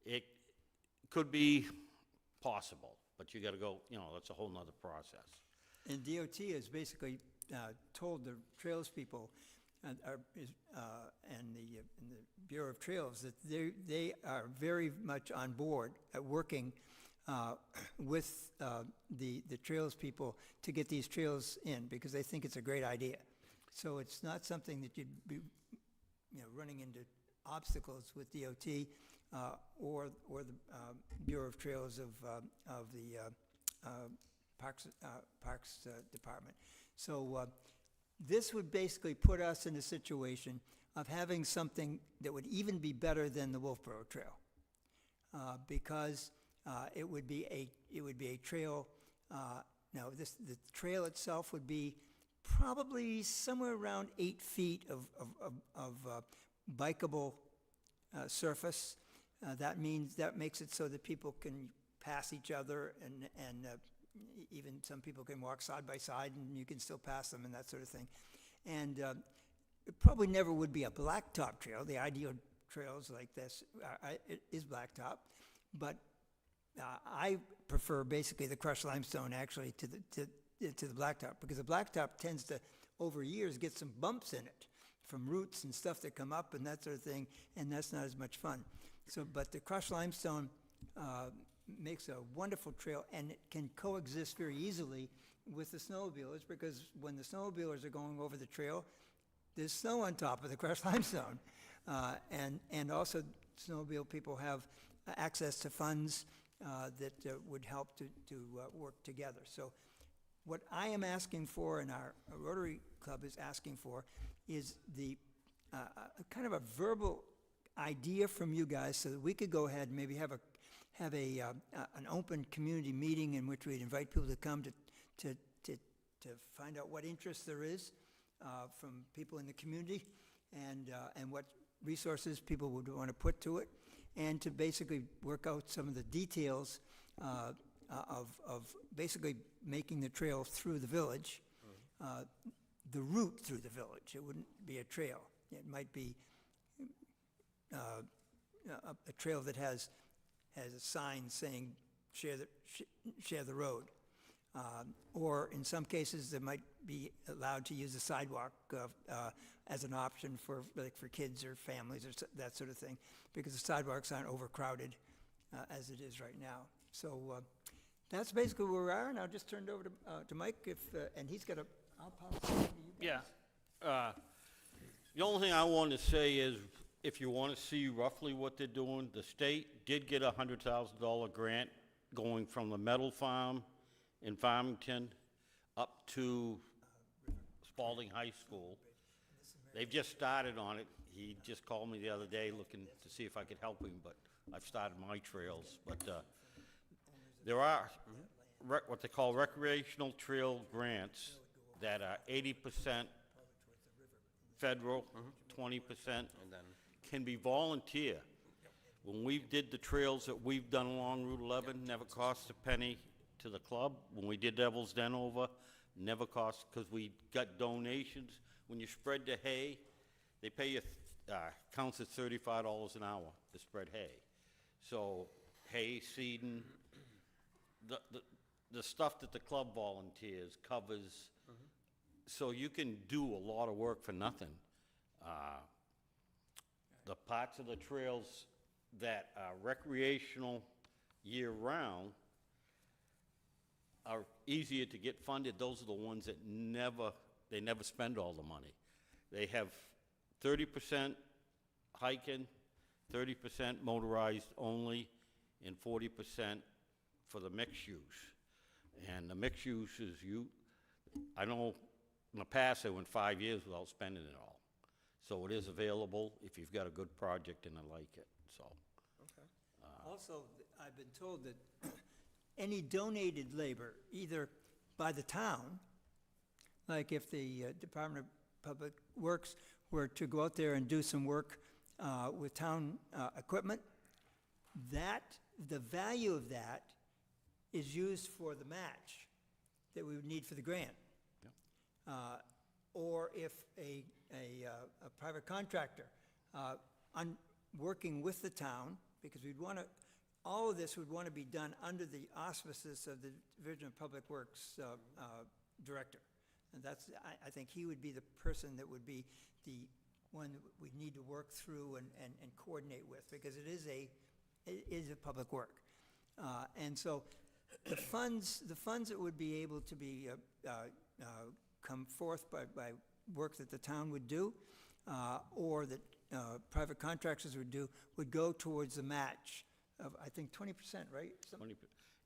it could be possible, but you gotta go, you know, that's a whole nother process. And DOT has basically told the trails people and the Bureau of Trails that they are very much on board at working with the trails people to get these trails in, because they think it's a great idea. So it's not something that you'd be, running into obstacles with DOT or the Bureau of Trails of the Parks Department. So this would basically put us in a situation of having something that would even be better than the Wolfboro Trail, because it would be a trail. The trail itself would be probably somewhere around 8 feet of bikeable surface. That makes it so that people can pass each other, and even some people can walk side by side, and you can still pass them and that sort of thing. And it probably never would be a blacktop trail. The ideal trails like this is blacktop, but I prefer basically the crushed limestone actually to the blacktop, because the blacktop tends to, over years, get some bumps in it from roots and stuff that come up and that sort of thing, and that's not as much fun. So, but the crushed limestone makes a wonderful trail, and it can coexist very easily with the snowmobilers, because when the snowmobilers are going over the trail, there's snow on top of the crushed limestone. And also snowmobile people have access to funds that would help to work together. So what I am asking for, and our Rotary Club is asking for, is the kind of a verbal idea from you guys, so that we could go ahead and maybe have an open community meeting in which we'd invite people to come to find out what interest there is from people in the community, and what resources people would want to put to it, and to basically work out some of the details of basically making the trail through the village, the route through the village. It wouldn't be a trail. It might be a trail that has a sign saying, share the road. Or in some cases, they might be allowed to use a sidewalk as an option for, like, for kids or families or that sort of thing, because the sidewalks aren't overcrowded as it is right now. So that's basically where we are, and I'll just turn it over to Mike, and he's got I'll pass it on to you guys. Yeah. The only thing I want to say is, if you want to see roughly what they're doing, the state did get a $100,000 grant going from the metal farm in Farmington up to Spalding High School. They've just started on it. He just called me the other day looking to see if I could help him, but I've started my trails. But there are what they call recreational trail grants that are 80% federal, 20% can be volunteer. When we did the trails that we've done along Route 11, never cost a penny to the club. When we did Devil's Den over, never cost, because we got donations. When you spread the hay, they pay you, counts at $35 an hour to spread hay. So hay, seeding, the stuff that the club volunteers covers, so you can do a lot of work for nothing. The parts of the trails that are recreational year-round are easier to get funded. Those are the ones that they never spend all the money. They have 30% hiking, 30% motorized only, and 40% for the mixed use. And the mixed use is I know in the past, I went 5 years without spending it all. So it is available if you've got a good project and I like it, so. Also, I've been told that any donated labor, either by the town, like if the Department of Public Works were to go out there and do some work with town equipment, the value of that is used for the match that we would need for the grant. Or if a private contractor, working with the town, because all of this would want to be done under the auspices of the Division of Public Works Director. And I think he would be the person that would be the one that we need to work through and coordinate with, because it is a public work. And so the funds that would be able to be come forth by work that the town would do, or that private contractors would do, would go towards the match of, I think, 20%, right?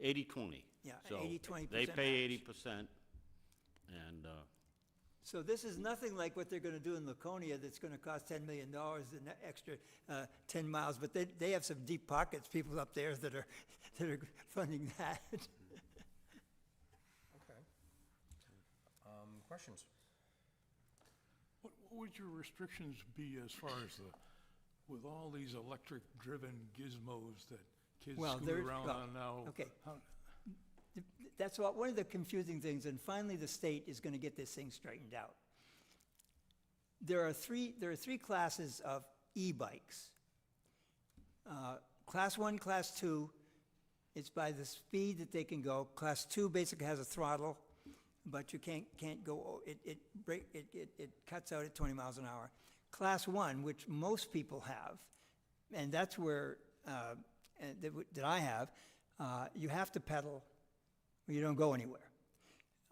80-20. Yeah, So 80-20% they pay match. 80%, and So this is nothing like what they're gonna do in Laconia that's gonna cost $10 million, an extra 10 miles, but they have some deep pockets, people up there that are funding that. Okay. Questions? What would your restrictions be as far as with all these electric-driven gizmos that kids Well, scoot around on now? okay. how- That's one of the confusing things, and finally the state is gonna get this thing straightened out. There are three classes of e-bikes. Class 1, Class 2, it's by the speed that they can go. Class 2 basically has a throttle, but you can't go, it cuts out at 20 miles an hour. Class 1, which most people have, and that's where, that I have, you have to pedal, or you don't go anywhere.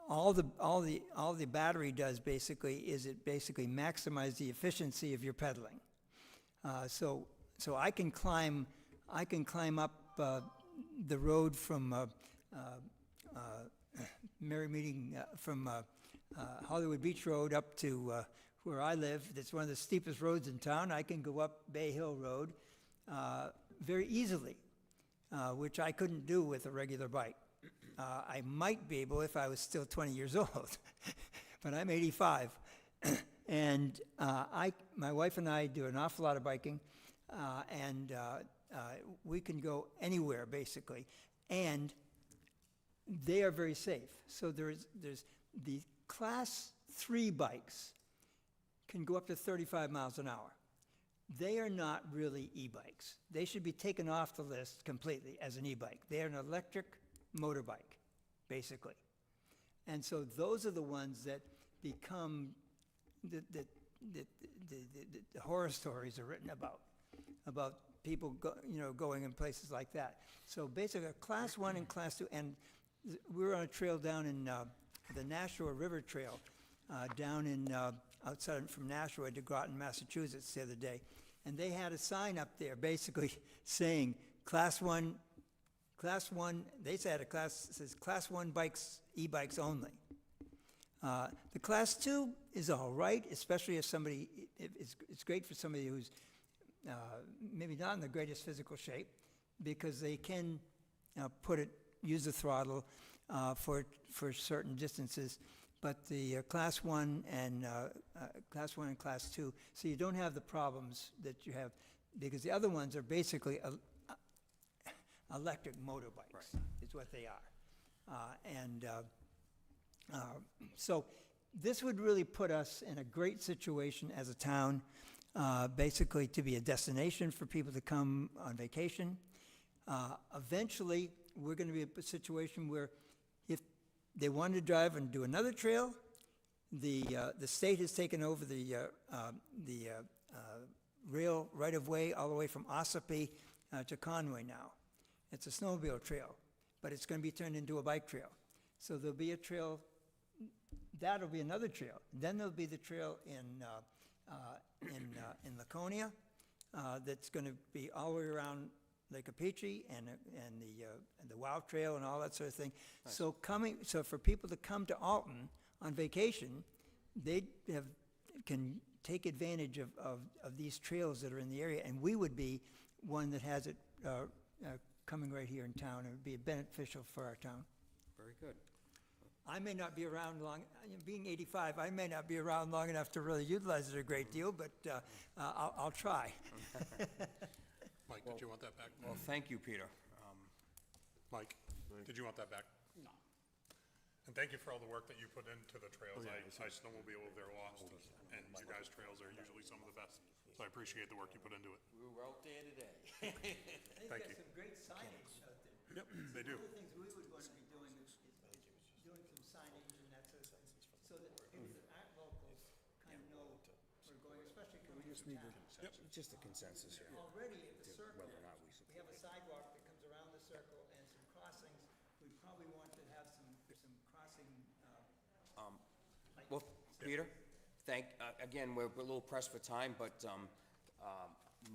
All the battery does basically is it basically maximizes the efficiency of your pedaling. So I can climb up the road from Merry Meeting, from Hollywood Beach Road up to where I live. That's one of the steepest roads in town. I can go up Bay Hill Road very easily, which I couldn't do with a regular bike. I might be able if I was still 20 years old, but I'm 85. And my wife and I do an awful lot of biking, and we can go anywhere, basically. And they are very safe. So there's the Class 3 bikes can go up to 35 miles an hour. They are not really e-bikes. They should be taken off the list completely as an e-bike. They are an electric motorbike, basically. And so those are the ones that become, the horror stories are written about people going in places like that. So basically, a Class 1 and Class 2, and we were on a trail down in the Nashua River Trail, down in, outside from Nashua to Groton, Massachusetts the other day. And they had a sign up there basically saying, Class 1, they said it says Class 1 bikes, e-bikes only. The Class 2 is all right, especially if somebody, it's great for somebody who's maybe not in the greatest physical shape, because they can use the throttle for certain distances. But the Class 1 and Class 2, so you don't have the problems that you have, because the other ones are basically electric motorbikes, is what they are. So this would really put us in a great situation as a town, basically to be a destination for people to come on vacation. Eventually, we're going to be in a situation where if they want to drive and do another trail, the state has taken over the rail right-of-way all the way from Ossipee to Conway now. It's a snowmobile trail, but it's going to be turned into a bike trail. So there'll be a trail, that'll be another trail. Then there'll be the trail in Laconia that's going to be all the way around Lake Apiche and the Wow Trail and all that sort of thing. Nice. So for people to come to Alton on vacation, they can take advantage of these trails that are in the area, and we would be one that has it coming right here in town. It would be beneficial for our town. Very good. I may not be around long, being 85, I may not be around long enough to really utilize it a great deal, but I'll try. Mike, did you want that back? Well, thank you, Peter. Mike, did you want that back? No. And thank you for all the work that you put into the trails. I snowmobile over there lost, and your guys' trails are usually some of the best. So I appreciate the work you put into it. We were out there today. They've Thank got you. some great signage out there. Yep, they do. One of the things we would want to be doing is doing some signage and that sort of thing, so that people that aren't locals kind of know we're going, especially coming into town. Just a consensus here. Already at the circle, whether or not we we have a sidewalk that comes around the circle and some crossings. We probably want to have some crossing, Well, Peter, again, we're a little pressed for time, but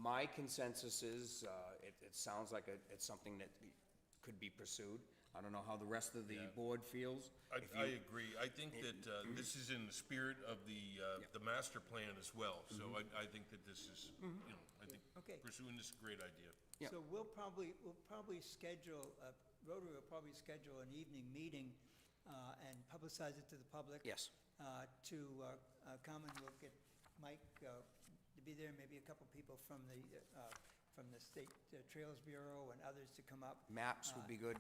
my consensus is, it sounds like it's something that could be pursued. I don't know how the rest of the board feels. If I you- agree. I think that this is in the spirit of the master plan as well. So I think that this is, I think Okay. pursuing this is a great idea. Yeah. So we'll probably schedule, Rotary will probably schedule an evening meeting and publicize it to the public. Yes. To come, and we'll get Mike to be there, maybe a couple people from the State Trails Bureau and others to come up. Maps would be good.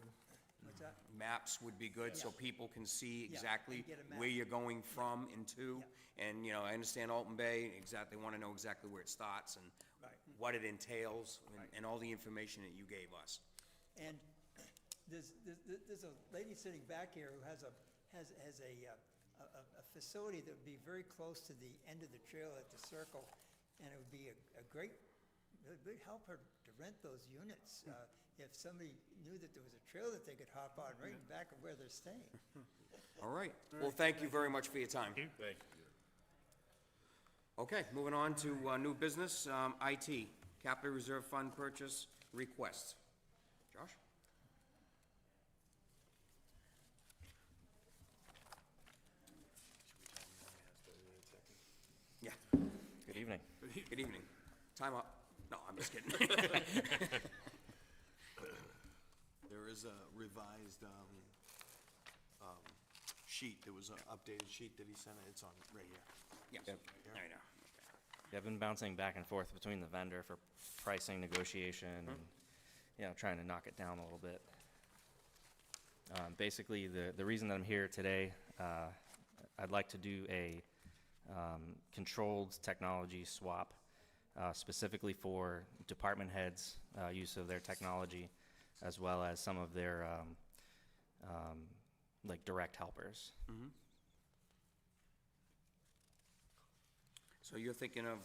What's that? Maps would be good, so people can see exactly and get a map. where you're going from and to. Yeah. And, I understand Alton Bay, exactly, want to know exactly where it starts and Right. what it entails, and all the information that you gave us. And there's a lady sitting back here who has a facility that would be very close to the end of the trail at the circle, and it would be a great, it would help her to rent those units, if somebody knew that there was a trail that they could hop on right in back of where they're staying. All right. Well, thank you very much for your time. Thank you. Okay, moving on to new business, IT, Capital Reserve Fund Purchase Request. Josh? Yeah. Good evening. Good evening. Time up. No, I'm just kidding. There is a revised sheet, there was an updated sheet that he sent, it's on, right here. Yes, Yep. I know. Yeah, I've been bouncing back and forth between the vendor for pricing negotiation and, you know, trying to knock it down a little bit. Basically, the reason that I'm here today, I'd like to do a controlled technology swap, specifically for department heads' use of their technology, as well as some of their like direct helpers. So you're thinking of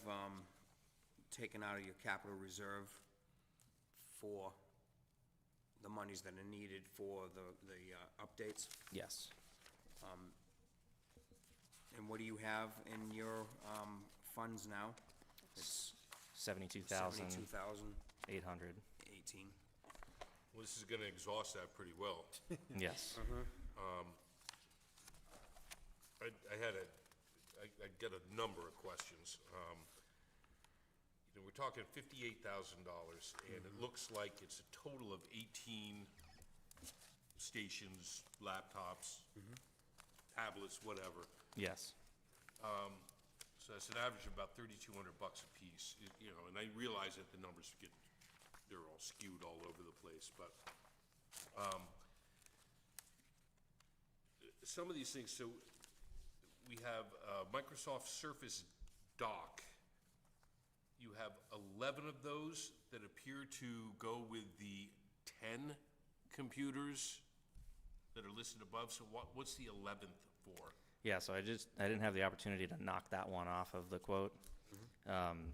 taking out of your capital reserve for the monies that are needed for the updates? Yes. And what do you have in your funds now? It's 72,000, 72,000, 800. 18. Well, this is gonna exhaust that pretty well. Yes. I got a number of questions. You know, we're talking $58,000, and it looks like it's a total of 18 stations, laptops, tablets, whatever. Yes. So that's an average of about $3,200 a piece, you know, and I realize that the numbers they're all skewed all over the place, but, some of these things, so we have Microsoft Surface Dock. You have 11 of those that appear to go with the 10 computers that are listed above, so what's the 11th for? Yeah, so I didn't have the opportunity to knock that one off of the quote.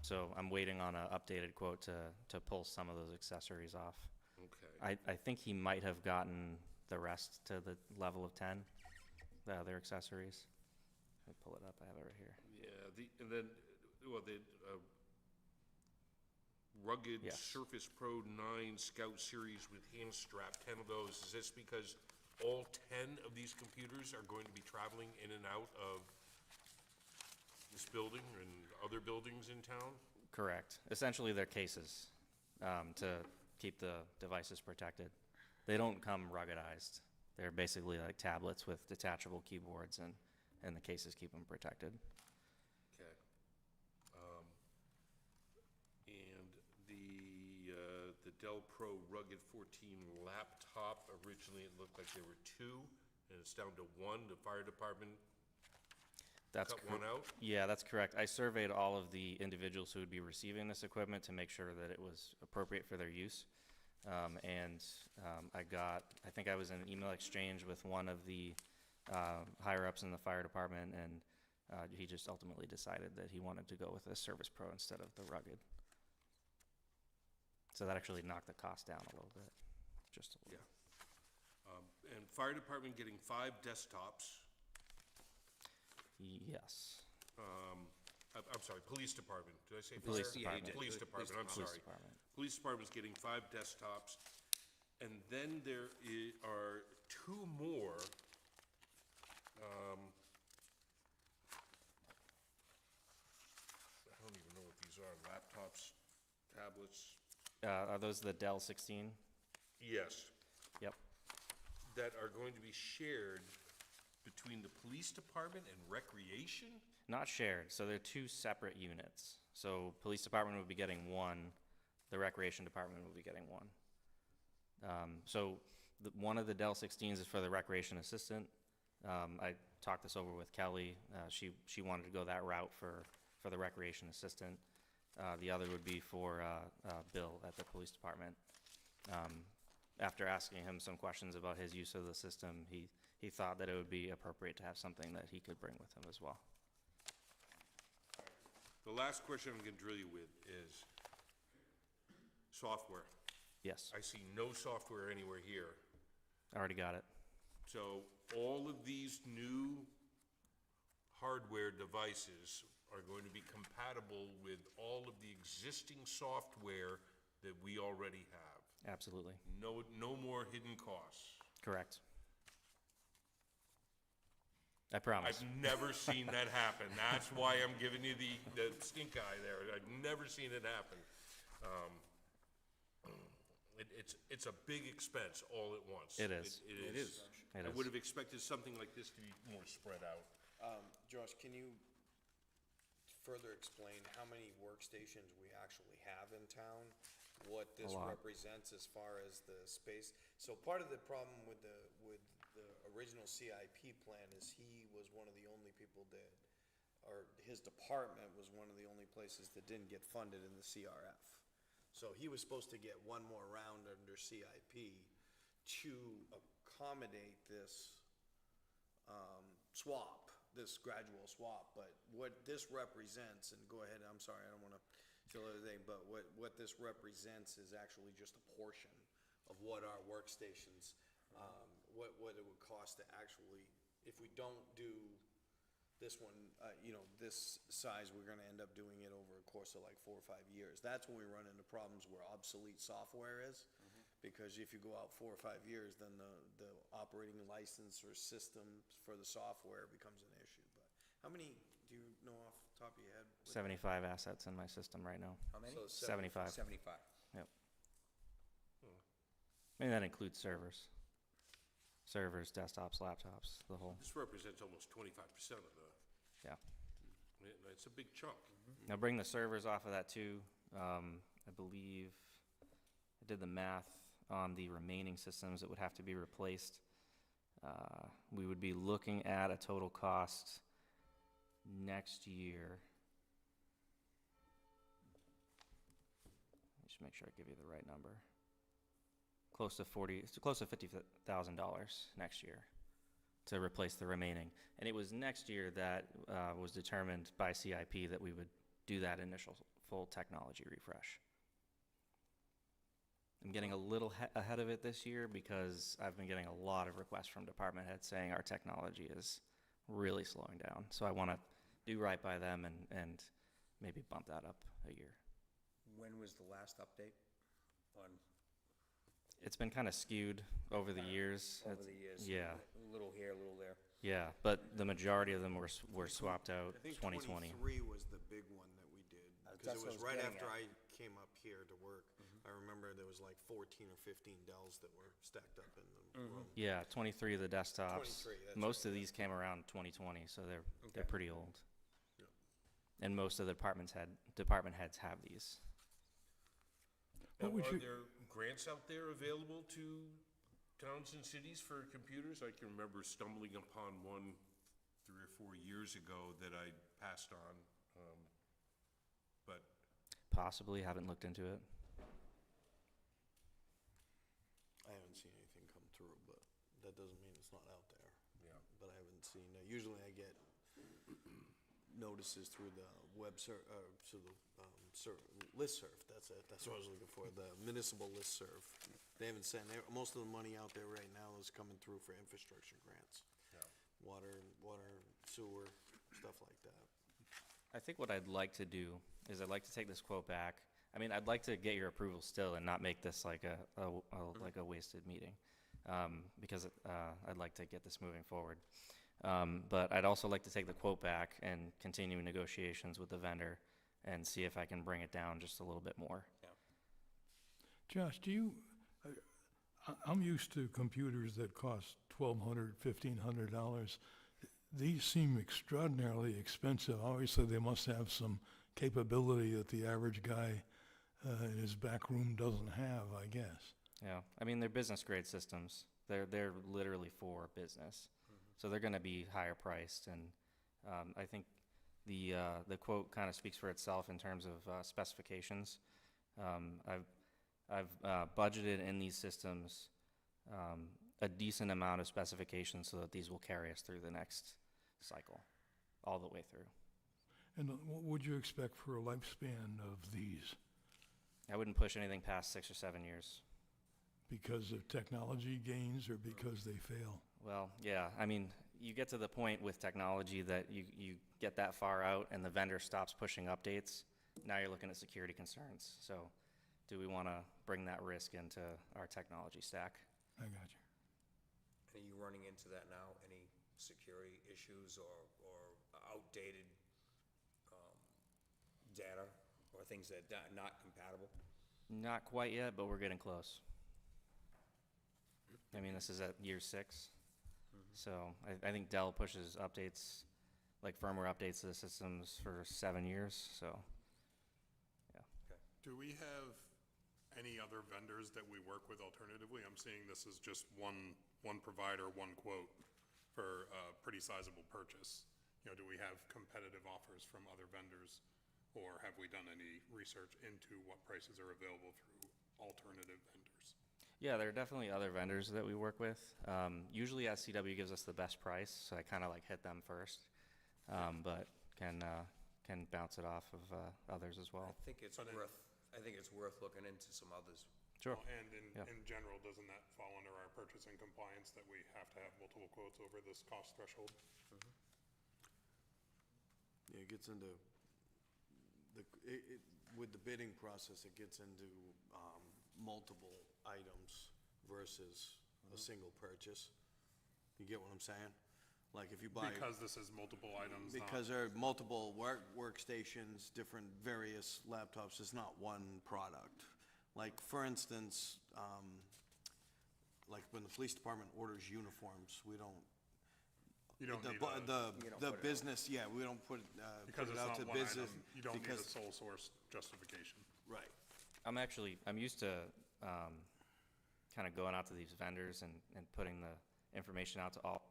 So I'm waiting on an updated quote to pull some of those accessories off. Okay. I think he might have gotten the rest to the level of 10, the other accessories. Let me pull it up, I have it right here. Yeah, and then, well, the rugged Yes. Surface Pro 9 Scout Series with hand strap, 10 of those. Is this because all 10 of these computers are going to be traveling in and out of this building and other buildings in town? Correct. Essentially, they're cases to keep the devices protected. They don't come ruggedized. They're basically like tablets with detachable keyboards, and the cases keep them protected. Okay. And the Dell Pro Rugged 14 laptop, originally it looked like there were 2, and it's down to 1. The fire department That's cut one out? Yeah, that's correct. I surveyed all of the individuals who would be receiving this equipment to make sure that it was appropriate for their use. I think I was in an email exchange with one of the higher-ups in the fire department, and he just ultimately decided that he wanted to go with a Service Pro instead of the Rugged. So that actually knocked the cost down a little bit, just a little. And fire department getting 5 desktops. Yes. I'm sorry, police department. Did I say fire? Police Yeah, you department. did. Police department, I'm Police sorry. department. Police department's getting 5 desktops. And then there are 2 more. I don't even know what these are, laptops, tablets. Are those the Dell 16? Yes, Yep. that are going to be shared between the police department and recreation? Not shared, so they're 2 separate units. So police department would be getting 1, the recreation department would be getting 1. One of the Dell 16s is for the recreation assistant. I talked this over with Kelly. She wanted to go that route for the recreation assistant. The other would be for Bill at the police department. After asking him some questions about his use of the system, he thought that it would be appropriate to have something that he could bring with him as well. The last question I'm gonna drill you with is software. Yes, I see no software anywhere here. I already got it. So all of these new hardware devices are going to be compatible with all of the existing software that we already have. Absolutely. No more hidden costs. Correct. I promise. I've never seen that happen. That's why I'm giving you the stink eye there. I've never seen it happen. It's a big expense all at once. It is. It is. It I is. would have expected something like this to be more spread out. Josh, can you further explain how many workstations we actually have in town? What this lot. represents as far as the space? So part of the problem with the original CIP plan is he was one of the only people that, or his department was one of the only places that didn't get funded in the CRF. So he was supposed to get one more round under CIP to accommodate this swap, this gradual swap. But what this represents, and go ahead, I'm sorry, I don't want to fill everything, but what this represents is actually just a portion of what our workstations, what it would cost to actually, if we don't do this one, this size, we're gonna end up doing it over a course of like 4 or 5 years. That's when we run into problems where obsolete software is. Because if you go out 4 or 5 years, then the operating license or system for the software becomes an issue. But how many, do you know off the top of your head? 75 assets in my system right now. How many? So 75. 75. Yep. And that includes servers. Servers, desktops, laptops, the whole, This represents almost 25% of the, yeah. it's a big chunk. Now bring the servers off of that too. I believe I did the math on the remaining systems that would have to be replaced. We would be looking at a total cost next year. Just make sure I give you the right number. Close to $50,000 next year to replace the remaining. And it was next year that was determined by CIP that we would do that initial full technology refresh. I'm getting a little ahead of it this year because I've been getting a lot of requests from department heads saying our technology is really slowing down. So I want to do right by them and maybe bump that up a year. When was the last update on, It's been kind of skewed over the years. over the years? Yeah, A little here, a little there. yeah, but the majority of them were swapped out I think 2020. 23 was the big one that we did. Because That's it what was I was right getting after at. I came up here to work. I remember there was like 14 or 15 Dells that were stacked up in the room. Yeah, 23 of the desktops. 23, that's Most of these came around 2020, so they're Okay. pretty old. Yeah. And most of the department heads have these. Now, What would are you- there grants out there available to towns and cities for computers? I can remember stumbling upon one 3 or 4 years ago that I passed on, but Possibly, haven't looked into it. I haven't seen anything come through, but that doesn't mean it's not out there. yeah. But I haven't seen, usually I get notices through the listserv, that's it, that's what I was looking for, the municipal listserv. They haven't sent, most of the money out there right now is coming through for infrastructure grants. Yeah. Water, sewer, stuff like that. I think what I'd like to do is I'd like to take this quote back. I mean, I'd like to get your approval still and not make this like a wasted meeting, because I'd like to get this moving forward. But I'd also like to take the quote back and continue negotiations with the vendor and see if I can bring it down just a little bit more. Josh, I'm used to computers that cost $1,200, $1,500. These seem extraordinarily expensive. Obviously, they must have some capability that the average guy in his back room doesn't have, I guess. Yeah, I mean, they're business grade systems. They're literally for business. So they're gonna be higher priced, and I think the quote kind of speaks for itself in terms of specifications. I've budgeted in these systems a decent amount of specifications so that these will carry us through the next cycle, all the way through. And what would you expect for a lifespan of these? I wouldn't push anything past 6 or 7 years. Because of technology gains or because they fail? Well, yeah, I mean, you get to the point with technology that you get that far out and the vendor stops pushing updates. Now you're looking at security concerns. So do we want to bring that risk into our technology stack? I got you. Are you running into that now? Any security issues or outdated data or things that are not compatible? Not quite yet, but we're getting close. I mean, this is at year 6. So I think Dell pushes updates like firmware updates to the systems for 7 years, so, yeah. Do we have any other vendors that we work with alternatively? I'm seeing this as just one provider, one quote for a pretty sizable purchase. You know, do we have competitive offers from other vendors? Or have we done any research into what prices are available through alternative vendors? Yeah, there are definitely other vendors that we work with. Usually SCW gives us the best price, so I kind of like hit them first, but can bounce it off of others as well. I think it's worth looking into some others. Sure. Well, and Yeah. in general, doesn't that fall under our purchasing compliance that we have to have multiple quotes over this cost threshold? Yeah, it gets into, with the bidding process, it gets into multiple items versus a single purchase. You get what I'm saying? Like if you buy. Because this is multiple items, not. Because there are multiple workstations, different various laptops, it's not one product. Like, for instance, like when the police department orders uniforms, we don't. You don't need The business, yeah, we don't put because it it's out not to one business. item, you don't need a because- sole source justification. Right. I'm used to kind of going out to these vendors and putting the information out to all,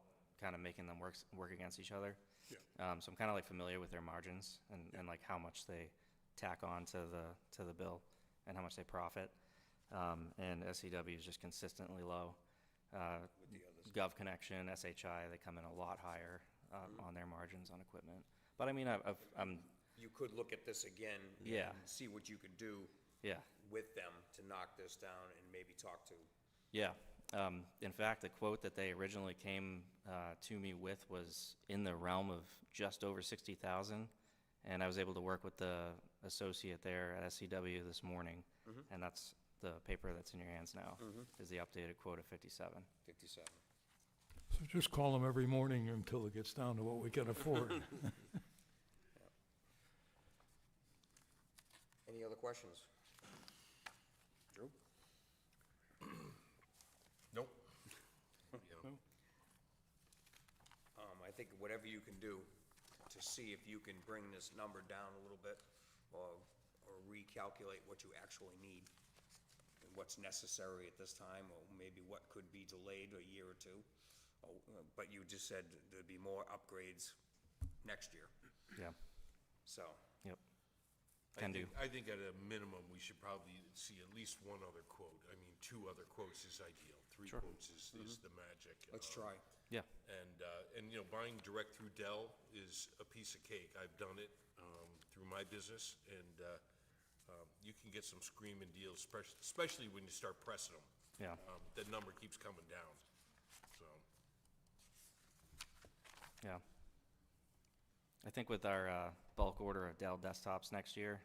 kind of making them work against each other. Yeah. So I'm kind of like familiar with their margins and like how much they tack on to the bill and how much they profit. And SCW is just consistently low. Gov Connection, SHI, they come in a lot higher on their margins on equipment. But I mean, I'm You could look at this again. Yeah. And see what you could do yeah. with them to knock this down and maybe talk to. Yeah. In fact, the quote that they originally came to me with was in the realm of just over 60,000, and I was able to work with the associate there at SCW this morning, and that's the paper that's in your hands now, is the updated quote of 57. 57. So just call them every morning until it gets down to what we can afford. Any other questions? Drew? Nope. I think whatever you can do to see if you can bring this number down a little bit, or recalculate what you actually need, and what's necessary at this time, or maybe what could be delayed a year or two. But you just said there'd be more upgrades next year, Yeah. so. Yep. Can do. I think at a minimum, we should probably see at least one other quote. I mean, 2 other quotes is ideal. 3 Sure. quotes is the magic. Let's try. Yeah. And, you know, buying direct through Dell is a piece of cake. I've done it through my business, and you can get some screaming deals, especially when you start pressing them. Yeah. The number keeps coming down, so. Yeah. I think with our bulk order of Dell desktops next year,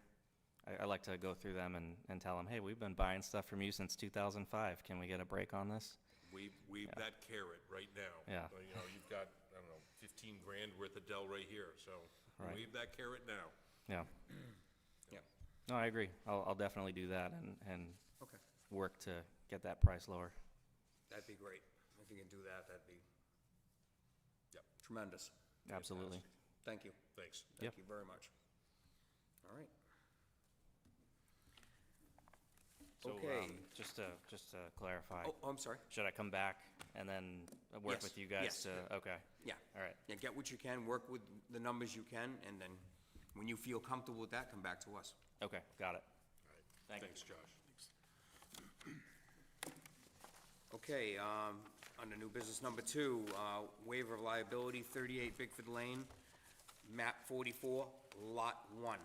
I like to go through them and tell them, hey, we've been buying stuff from you since 2005. Can we get a break on this? Wave that carrot right now. Yeah. You know, you've got, I don't know, 15 grand worth of Dell right here, so Right. wave that carrot now. Yeah. Yeah. No, I agree. I'll definitely do that and Okay. work to get that price lower. That'd be great. If you can do that, that'd be tremendous. Absolutely. Thank you. Thanks. Yep. Thank you very much. All right. So, Okay. just to clarify, Oh, I'm sorry. should I come back and then work Yes, with you guys yes. to, okay, Yeah. all right. Yeah, get what you can, work with the numbers you can, and then when you feel comfortable with that, come back to us. Okay, got it. All right. Thank you. Thanks, Josh. Okay, under new business number 2, waiver of liability, 38 Bickford Lane, map 44, lot 1.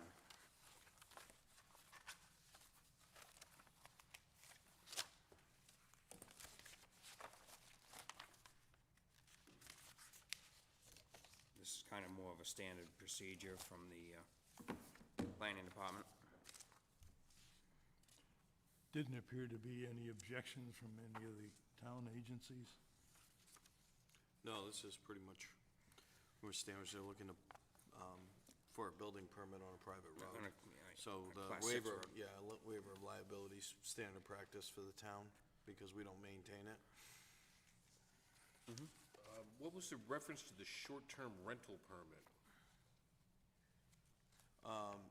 This is kind of more of a standard procedure from the planning department. Didn't appear to be any objections from any of the town agencies. No, this is pretty much, we're standards, they're looking to, for a building permit on a private On road. a- yeah, So a the Class 6 waiver, road. yeah, waiver of liabilities, standard practice for the town, because we don't maintain it. What was the reference to the short-term rental permit?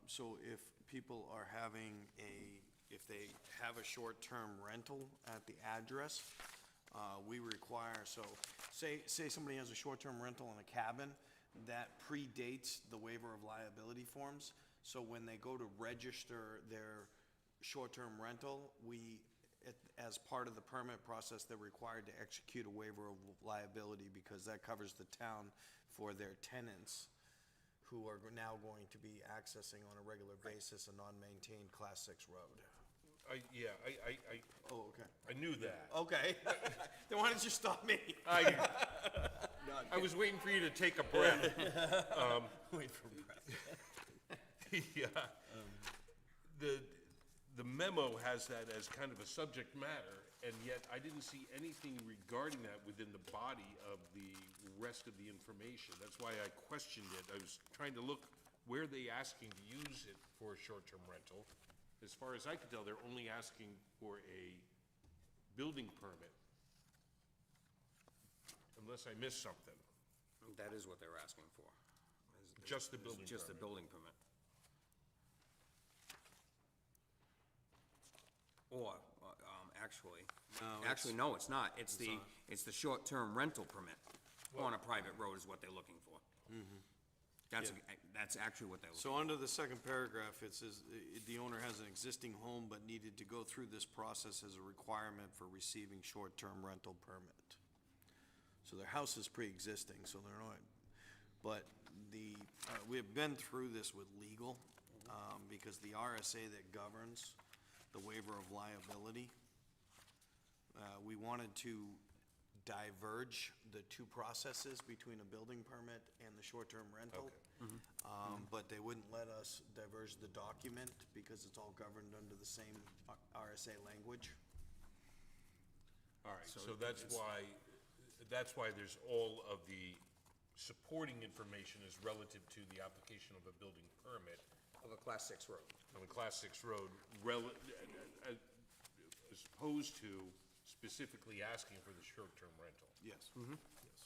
So if people are having if they have a short-term rental at the address, we require, so say somebody has a short-term rental in a cabin, that predates the waiver of liability forms. So when they go to register their short-term rental, as part of the permit process, they're required to execute a waiver of liability because that covers the town for their tenants who are now going to be accessing on a regular basis a non-maintained Class 6 road. Oh, okay. I knew that. Okay. Then why didn't you stop me? I was waiting for you to take a breath. Wait for breath. The memo has that as kind of a subject matter, and yet I didn't see anything regarding that within the body of the rest of the information. That's why I questioned it. I was trying to look, where are they asking to use it for a short-term rental? As far as I could tell, they're only asking for a building permit. Unless I missed something. That is what they're asking for. Just the building Just the permit. building permit. Or, actually, no, it's not. It's the short-term rental permit on a private road is what they're looking for. That's actually what they're looking for. So under the second paragraph, it says, the owner has an existing home but needed to go through this process as a requirement for receiving short-term rental permit. So their house is pre-existing, so they're not, but we have been through this with legal, because the RSA that governs the waiver of liability, we wanted to diverge the two processes between a building permit and the short-term rental. But they wouldn't let us diverge the document because it's all governed under the same RSA language. All right, so that's why there's all of the supporting information is relative to the application of a building permit Of a Class 6 road. on a Class 6 road, as opposed to specifically asking for the short-term rental. Yes. Yes.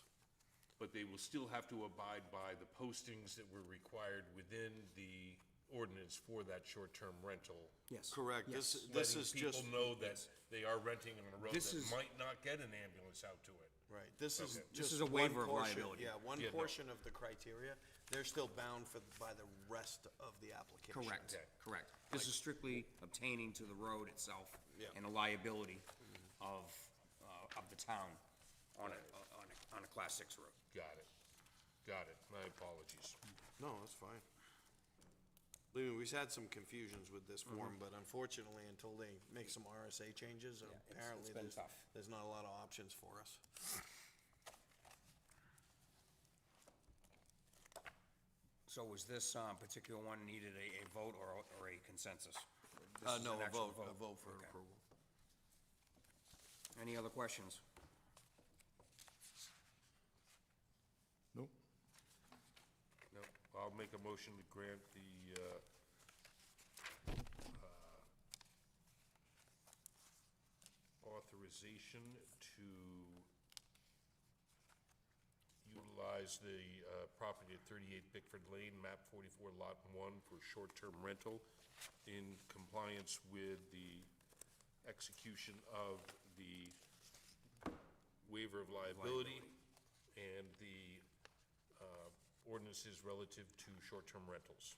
But they will still have to abide by the postings that were required within the ordinance for that short-term rental. Yes. Correct. This is Letting just, people know that they are renting on a road This that is- might not get an ambulance out to it. right, this is Okay. just This is a one waiver of portion- liability. Yeah, one Yeah, no. portion of the criteria. They're still bound by the rest of the application. Correct, Okay. correct. This is strictly obtaining to the road itself Yeah. and a liability of the town on a Class 6 road. Got it. My apologies. No, that's fine. Believe me, we've had some confusions with this form, but unfortunately, until they make some RSA changes, apparently been tough. there's not a lot of options for us. So was this particular one needed a vote or a consensus? This is No, an a actual vote for Okay. approval. Any other questions? Nope. No, I'll make a motion to grant the, authorization to utilize the, property at 38 Bickford Lane, map 44, lot 1, for short-term rental in compliance with the execution of the waiver of liability and the ordinances relative to short-term rentals.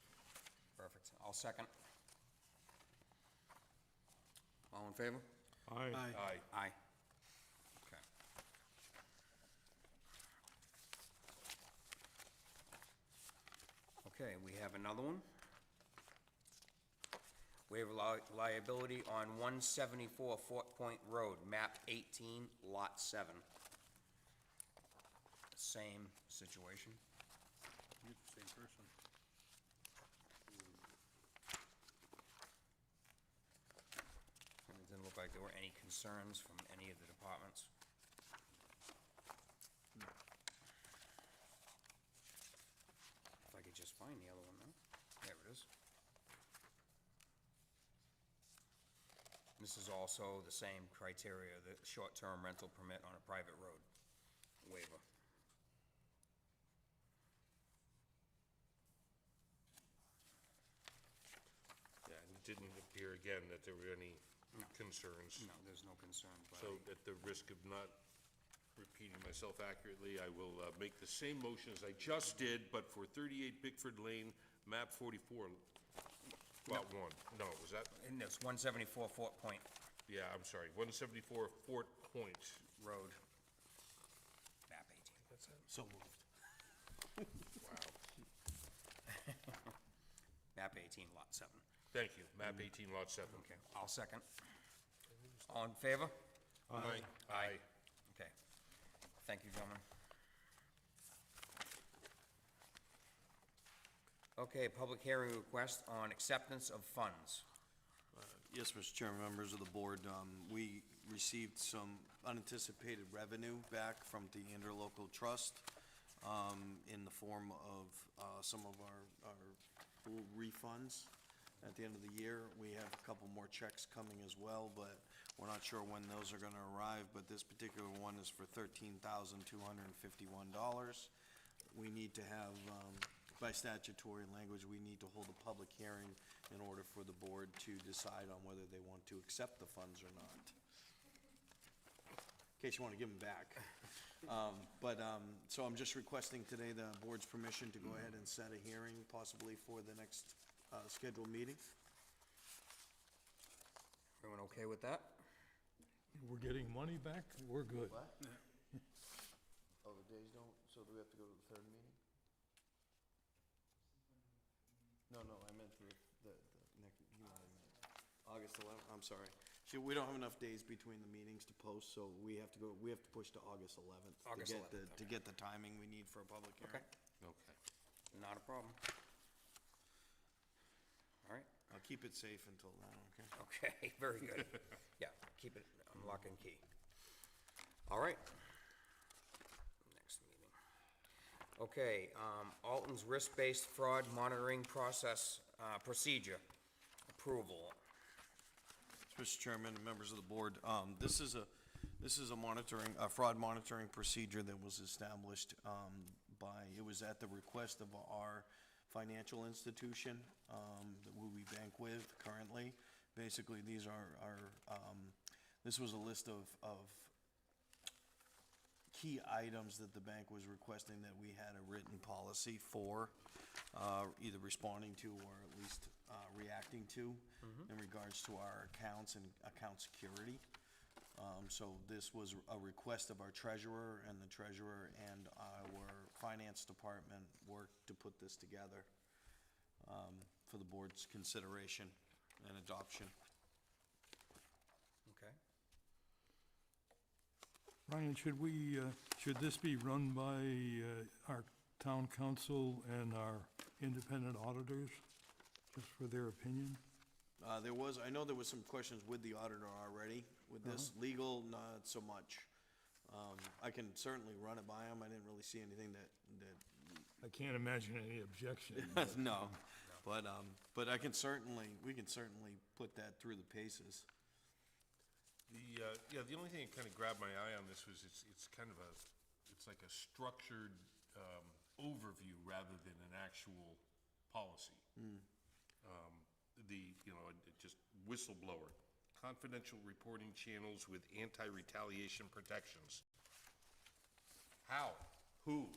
Perfect. I'll second. All in favor? Aye. Aye. Aye. Okay. Okay, we have another one. Waiver liability on 174 Fort Point Road, map 18, lot 7. Same situation. Same person. And it didn't look like there were any concerns from any of the departments. If I could just find the other one now. There it is. This is also the same criteria, the short-term rental permit on a private road waiver. again, that there were any concerns. No, there's no concern, but So at the risk of not repeating myself accurately, I will make the same motion as I just did, but for 38 Bickford Lane, map 44, lot 1. No, was that? and it's 174 Fort Point Yeah, I'm sorry, 174 Fort Point. Road. Map 18. So moved. Wow. Map 18, Lot 7. Thank you, map 18, lot 7. Okay, I'll second. All in favor? Aye. Aye. Okay. Thank you, gentlemen. Okay, public hearing request on acceptance of funds. Yes, Mr. Chairman, members of the board, we received some unanticipated revenue back from the interlocal trust in the form of some of our little refunds at the end of the year. We have a couple more checks coming as well, but we're not sure when those are gonna arrive, but this particular one is for $13,251. We need to have, by statutory language, we need to hold a public hearing in order for the board to decide on whether they want to accept the funds or not. In case you want to give them back. So I'm just requesting today the board's permission to go ahead and set a hearing possibly for the next scheduled meeting. Everyone okay with that? We're getting money back, we're good. What? Oh, the days don't, so do we have to go to the third meeting? No, I meant the next, you know what I meant. August 11th, I'm sorry. See, we don't have enough days between the meetings to post, so we have to push to August 11th. August 11th, To get the timing we need for a public hearing. Okay. Not a problem. All right, I'll keep it safe until then, okay? okay, very good. Yeah, keep it on lock and key. All right. Next meeting. Okay, Alton's risk-based fraud monitoring process, procedure, approval. Mr. Chairman and members of the board, this is a fraud monitoring procedure that was established it was at the request of our financial institution that we bank with currently. Basically, these this was a list of key items that the bank was requesting that we had a written policy for, either responding to or at least reacting to in regards to our accounts and account security. So this was a request of our treasurer, and the treasurer and our finance department worked to put this together for the board's consideration and adoption. Okay. Ryan, should this be run by our town council and our independent auditors, just for their opinion? I know there was some questions with the auditor already. With this, legal, not so much. I can certainly run it by them. I didn't really see anything that I can't imagine any objection. no. But we can certainly put that through the paces. The only thing that kind of grabbed my eye on this was it's like a structured overview rather than an actual policy. Just whistleblower, confidential reporting channels with anti-retaliation protections. How? Who?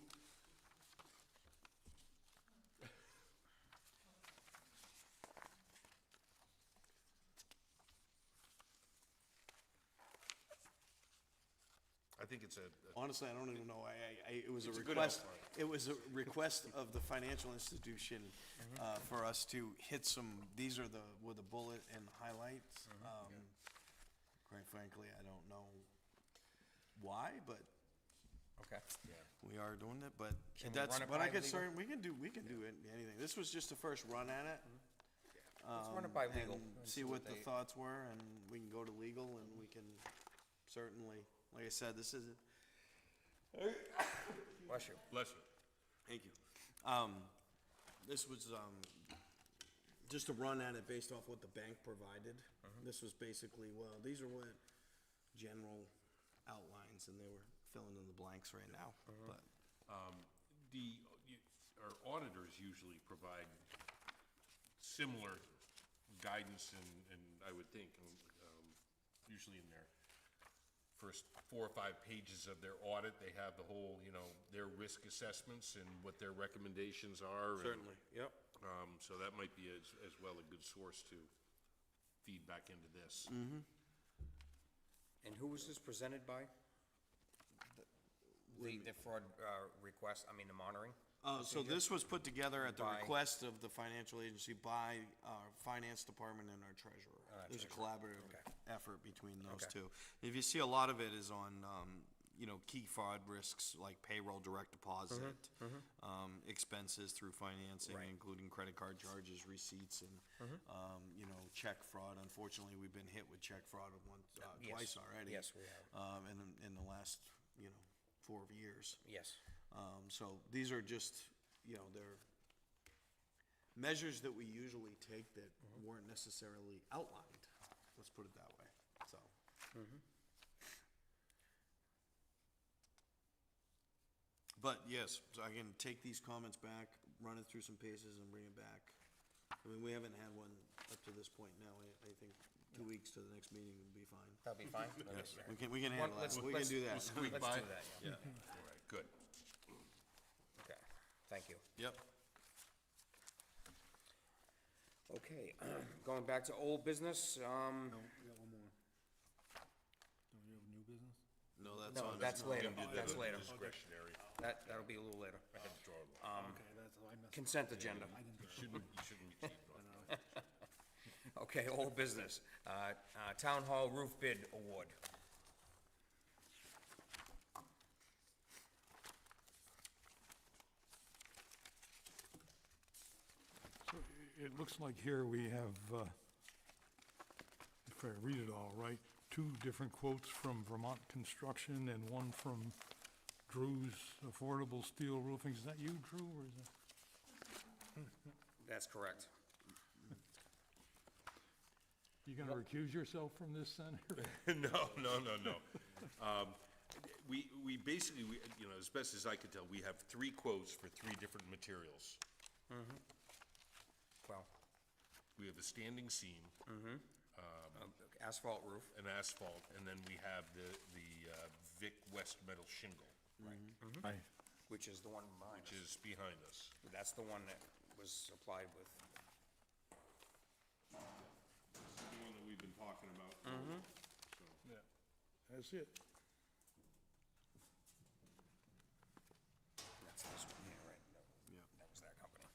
I think it's Honestly, I don't even know. It was a It's a good request. outline. It was a request of the financial institution for us to hit some. These are the bullet and highlights. Quite frankly, I don't know why, but Okay. we are doing it. But Can we that's. run it But by I can legal? we can do anything. This was just the first run at it. Let's run it by legal. And and see what the they- thoughts were, and we can go to legal, and we can certainly, like I said, this is. Bless you. bless you. Thank you. This was, just a run at it based off what the bank provided. This was basically, well, these are what general outlines, and they were filling in the blanks right now, but. Our auditors usually provide similar guidance and I would think, usually in their first 4 or 5 pages of their audit, they have the whole, their risk assessments and what their recommendations are. Certainly, yep. So that might be as well a good source to feed back into this. And who was this presented by? The fraud request, the monitoring? So this was put together at the By- request of the financial agency by our finance department and our treasurer. There's a collaborative effort between those Okay. two. If you see, a lot of it is on, key fraud risks like payroll direct deposit, expenses through financing, Right. including credit card charges, receipts, and, check fraud. Unfortunately, we've been hit with check fraud Yes. twice already. Yes, we have. In the last, 4 years. Yes. So these are just, they're measures that we usually take that weren't necessarily outlined, let's put it that way, so. But yes, so I can take these comments back, run it through some paces and bring it back. We haven't had one up to this point now, I think 2 weeks to the next meeting would be fine. That'll be fine? Yes, we can handle that, we can do that. Let's do that, yeah. All right, good. Okay, thank you. Yep. Okay, going back to old business, We got one more. Don't we have new business? No, that's no, on. that's later, Do that that's later. Discretionary. That'll be a little later. Okay, that's, I messed up. Consent agenda. I didn't. You shouldn't be cheating on it. Okay, old business. Town Hall roof bid award. So it looks like here we have, if I read it all right, 2 different quotes from Vermont Construction and one from Drew's Affordable Steel Roofing. Is that you, Drew, or is that? That's correct. You gonna recuse yourself from this, Senator? No. We basically, as best as I could tell, we have 3 quotes for 3 different materials. Well, We have a standing seam, asphalt roof. an asphalt, and then we have the Vic West metal shingle, Aye. Which is the one behind which us. is behind us. That's the one that was applied with. The one that we've been talking about. So, Yeah, that's it. That's this one here, right? That was that company.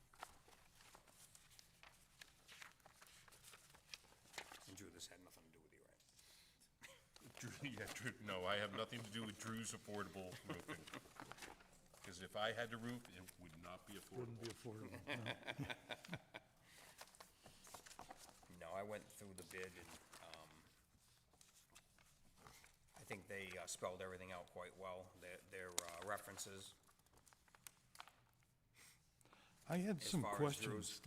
And Drew, this had nothing to do with you, right? Drew, no, I have nothing to do with Drew's Affordable Roofing. Because if I had to roof, it would not be Wouldn't be affordable. affordable. No. No, I went through the bid and, I think they spelled everything out quite well, their references. I had As some far as questions.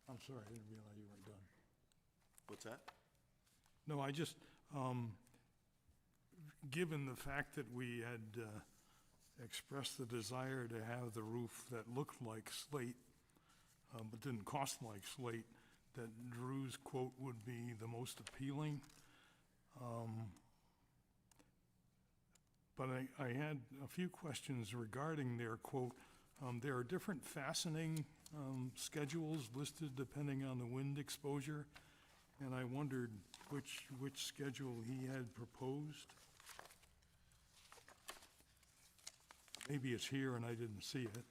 I'm sorry, I didn't realize you weren't done. What's that? No, I just, given the fact that we had expressed the desire to have the roof that looked like slate, but didn't cost like slate, that Drew's quote would be the most appealing. But I had a few questions regarding their quote. There are different fastening schedules listed depending on the wind exposure, and I wondered which schedule he had proposed. Maybe it's here and I didn't see it.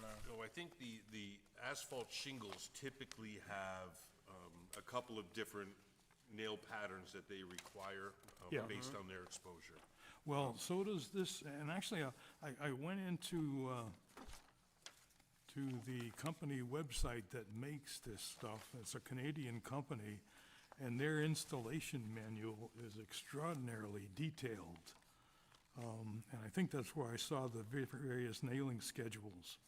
No, I think the asphalt shingles typically have a couple of different nail patterns that they require Yeah. based on their exposure. Well, so does this, and actually, I went into to the company website that makes this stuff. It's a Canadian company, and their installation manual is extraordinarily detailed. And I think that's where I saw the various nailing schedules.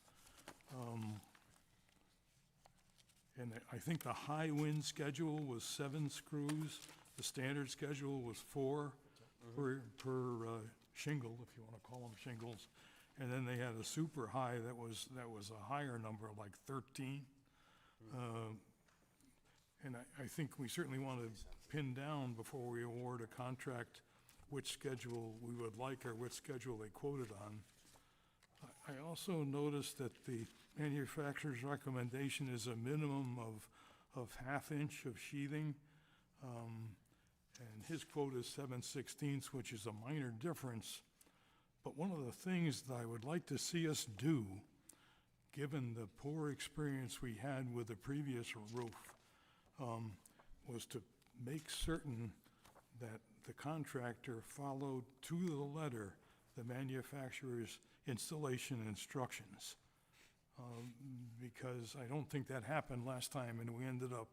And I think the high wind schedule was 7 screws, the standard schedule was 4 per shingle, if you want to call them shingles. And then they had a super high that was a higher number, like 13. And I think we certainly want to pin down before we award a contract which schedule we would like or which schedule they quoted on. I also noticed that the manufacturer's recommendation is a minimum of half-inch of sheathing. And his quote is 7/16, which is a minor difference. But one of the things that I would like to see us do, given the poor experience we had with the previous roof, was to make certain that the contractor followed to the letter the manufacturer's installation instructions. Because I don't think that happened last time, and we ended up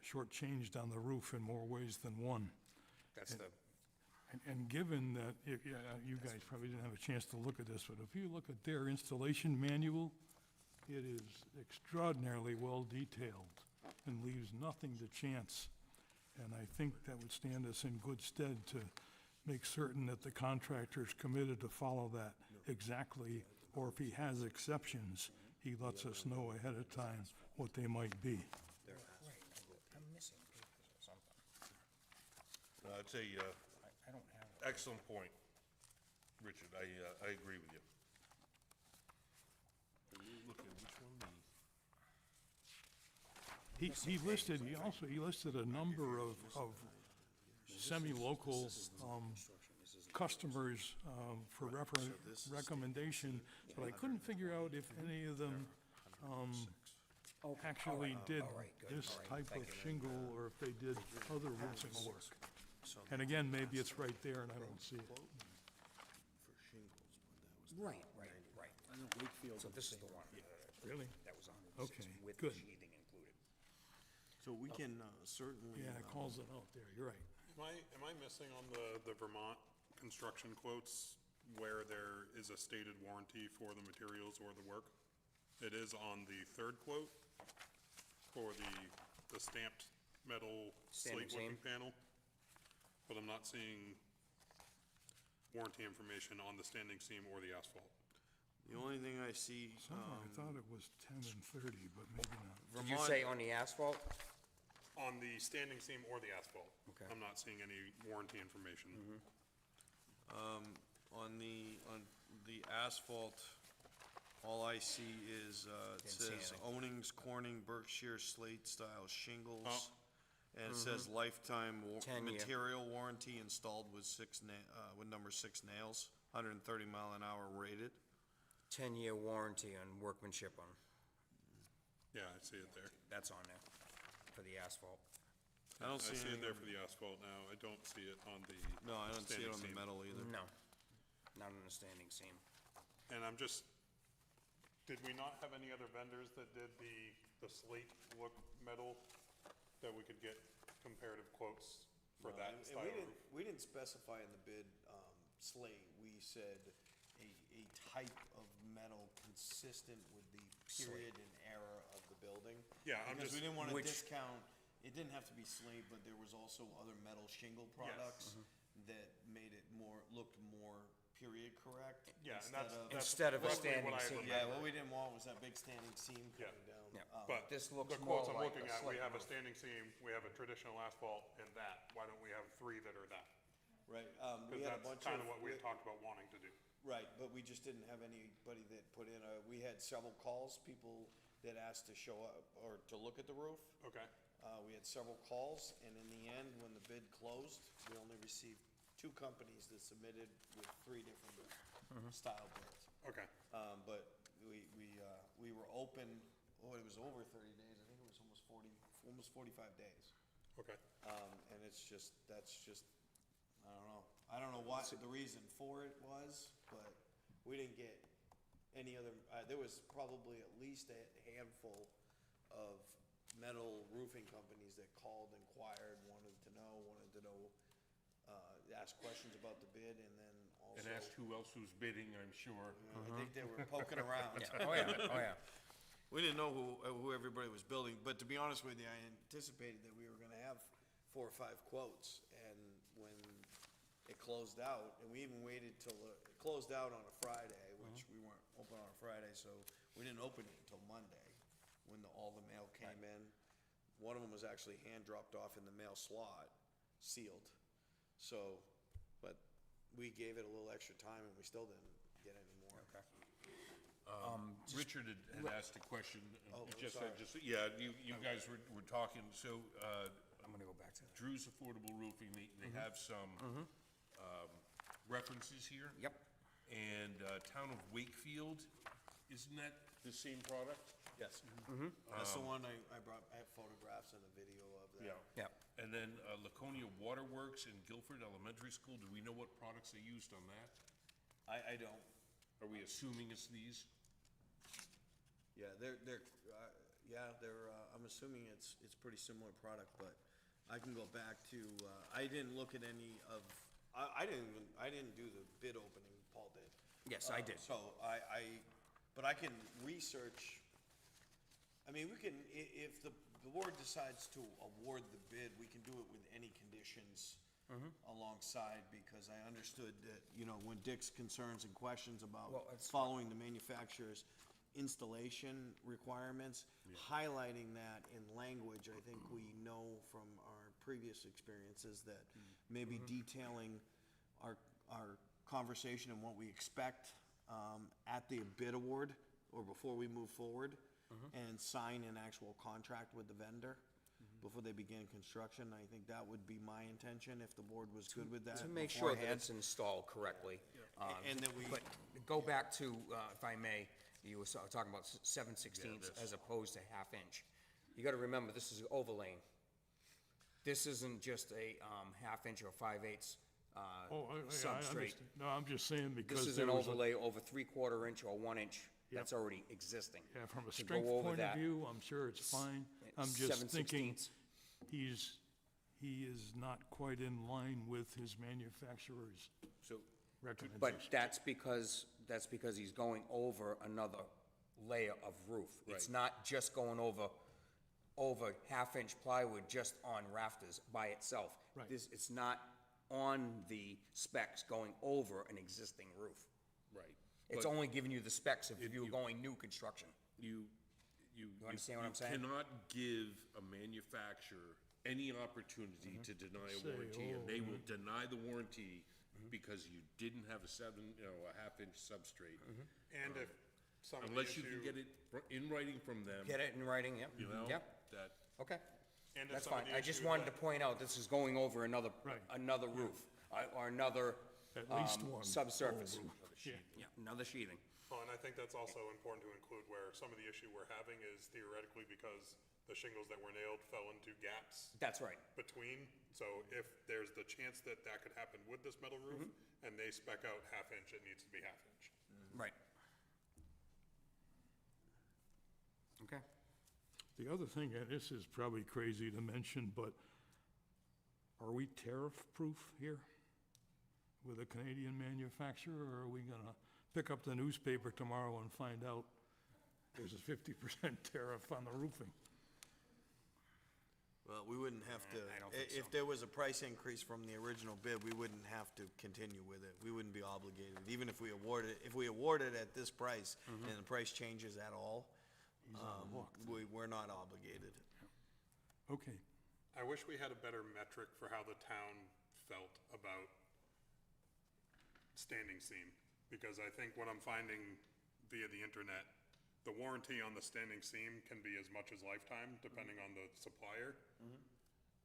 shortchanged on the roof in more ways than one. That's the, And given that, you guys probably didn't have a chance to look at this, but if you look at their installation manual, it is extraordinarily well detailed and leaves nothing to chance. And I think that would stand us in good stead to make certain that the contractor's committed to follow that exactly, or if he has exceptions, he lets us know ahead of time what they might be. It's a, excellent point, Richard, I agree with you. Look at which one, He listed a number of semi-local, customers, for recommendation, but I couldn't figure out if any of them, actually did this type of shingle, or if they did other roofing work. And again, maybe it's right there and I don't see it. right. So this is the one. Really? That was on. Okay, With good. sheathing included. So we can certainly. Yeah, it calls it out there, you're right. Am I missing on the Vermont construction quotes where there is a stated warranty for the materials or the work? It is on the third quote for the stamped metal Standing slate working seam. panel, but I'm not seeing warranty information on the standing seam or the asphalt. The only thing I see, Somewhere I thought it was 10 and 30, but maybe not. Did you say on the asphalt? On the standing seam or the asphalt. Okay. I'm not seeing any warranty information. on the asphalt, all I see is, it Didn't see says anything. Ownings Corning Berkshire Slate Style Shingles. Oh. And it says lifetime 10-year. material warranty installed with with number 6 nails, 130 mile an hour rated. 10-year warranty on workmanship on, Yeah, I see it there. that's on there for the asphalt. I don't I see see it anything. there for the asphalt now. I don't see it on the No, I don't see it standing on the seam. metal either. No, not on the standing seam. And I'm just, did we not have any other vendors that did the slate look metal that we could get comparative quotes for that And style roof? we didn't specify in the bid, slate, we said a type of metal consistent with the period and era of the building. Yeah, I'm Because just- we didn't wanna Which- discount, it didn't have to be slate, but there was also other metal shingle products that made it looked more period correct. Yeah, and Instead of a roughly standing what I seam. Yeah, remember. what we didn't want was that big standing seam Yeah. coming down. Yeah. But This looks the more quotes I'm like looking a at, we slate have a roof. standing seam, we have a traditional asphalt and that. Why don't we have 3 that are that? Right, we Because had a that's bunch kind of what we had we- talked about wanting to do. Right, but we just didn't have anybody that put in we had several calls, people that asked to show up or to look at the roof. Okay, We had several calls, and in the end, when the bid closed, we only received 2 companies that submitted with 3 different style bids. okay. But we were open, it was over 30 days, I think it was almost 45 days. Okay. And that's just, I don't know what the reason for it was, but we didn't get any other, there was probably at least a handful of metal roofing companies that called, inquired, wanted to know, ask questions about the bid, and then also. And asked who else was bidding, I'm sure. I think they were poking around. Oh, yeah. We didn't know who everybody was building, but to be honest with you, I anticipated that we were gonna have 4 or 5 quotes, and when it closed out, and we even waited till, it closed out on a Friday, which we weren't open on a Friday, so we didn't open it until Monday, when all the mail came in. One of them was actually hand dropped off in the mail slot, sealed. So, but we gave it a little extra time and we still didn't get any more. Okay. Richard had asked a question. Oh, Just, sorry. yeah, you guys were talking, so, I'm gonna go back to that. Drew's Affordable Roofing, they have some, references here. Yep. And, Town of Wakefield, isn't that the same product? Yes. That's the one I brought, I have photographs and a video of that. Yep. And then, Laconia Waterworks and Guilford Elementary School, do we know what products they used on that? I don't, Are we assuming it's these? yeah, I'm assuming it's pretty similar product, but I can go back to, I didn't look at any of, I didn't do the bid opening, Paul did. Yes, I did. So but I can research, I mean, we can, if the board decides to award the bid, we can do it with any conditions alongside, because I understood that, you know, when Dick's concerns and questions about Well, it's- following the manufacturer's installation requirements, highlighting that in language, I think we know from our previous experiences that maybe detailing our conversation and what we expect at the bid award or before we move forward, and sign an actual contract with the vendor before they begin construction. I think that would be my intention, if the board was good with that. To make sure that beforehand. it's installed correctly. And that we- But go back to, if I may, you were talking about 7/16 as opposed to half-inch. You gotta remember, this is overlaying. This isn't just a half-inch or 5/8 Oh, I substrate. understand. No, I'm just saying This because is there an was a, overlay over 3/4 inch or 1 inch that's already existing. yeah, from a To go strength over point of that, view, I'm sure it's fine. I'm just thinking 7/16. he is not quite in line with his manufacturer's So, recommendation. But that's because he's going over another layer of roof. It's Right. not just going over half-inch plywood just on rafters by itself. Right. It's not on the specs going over an existing roof. right. It's But only giving you the specs if you're going new construction. You understand what I'm saying? cannot give a manufacturer any opportunity to deny a Say, warranty, and they oh, will deny the warranty because you didn't have a half-inch substrate. And if some of the Unless you can issue, get it in writing from them, Get it in writing, yep. you know, Yep, that, okay. and if That's some of fine. the I just issue wanted to that- point out, this is going over another roof, or another At least one subsurface. old roof. Yeah. Yeah, another sheathing. Well, and I think that's also important to include where some of the issue we're having is theoretically because the shingles that were nailed fell into gaps That's right. between. So if there's the chance that that could happen with this metal roof, and they spec out half-inch, it needs to be half-inch. Right. Okay. The other thing, and this is probably crazy to mention, but are we tariff-proof here with a Canadian manufacturer, or are we gonna pick up the newspaper tomorrow and find out there's a 50% tariff on the roofing? Well, we wouldn't have to, I don't think if there was a price increase from the original bid, we wouldn't have to continue with it. We wouldn't be obligated, even if we award it at this price and the price changes at all, we're not obligated. Okay, I wish we had a better metric for how the town felt about standing seam, because I think what I'm finding via the internet, the warranty on the standing seam can be as much as lifetime, depending on the supplier.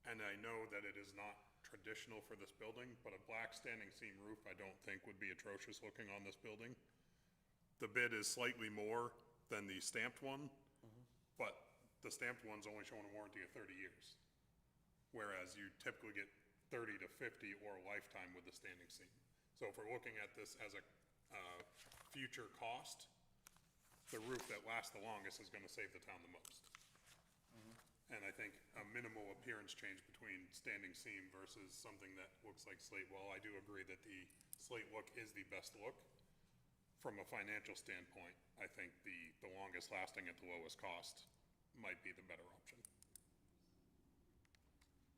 And I know that it is not traditional for this building, but a black standing seam roof, I don't think would be atrocious looking on this building. The bid is slightly more than the stamped one, but the stamped one's only showing a warranty of 30 years. Whereas you typically get 30 to 50 or a lifetime with the standing seam. So if we're looking at this as a future cost, the roof that lasts the longest is gonna save the town the most. And I think a minimal appearance change between standing seam versus something that looks like slate, well, I do agree that the slate look is the best look. From a financial standpoint, I think the longest lasting at the lowest cost might be the better option.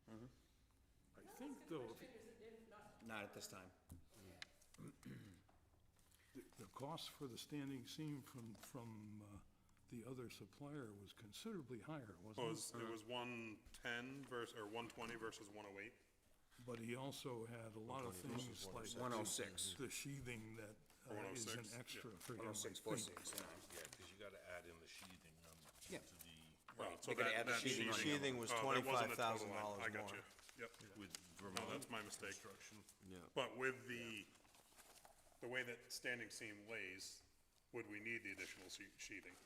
I think though, Not at this time. the cost for the standing seam from the other supplier was considerably higher, It wasn't it? was 110 versus, or 120 versus 108. But he also had a lot of things like 106. the sheathing that is an 106, extra yeah. for him, I 106, think. 46, yeah. Yeah, because you gotta add in the sheathing Yeah. to the, Well, They gotta add the that sheathing on the Sheathing was oh, that wasn't a total $25,000 line. I got more. you. Yep. with No, Vermont that's my mistake. construction. But with the way that standing seam lays, would we need the additional sheathing?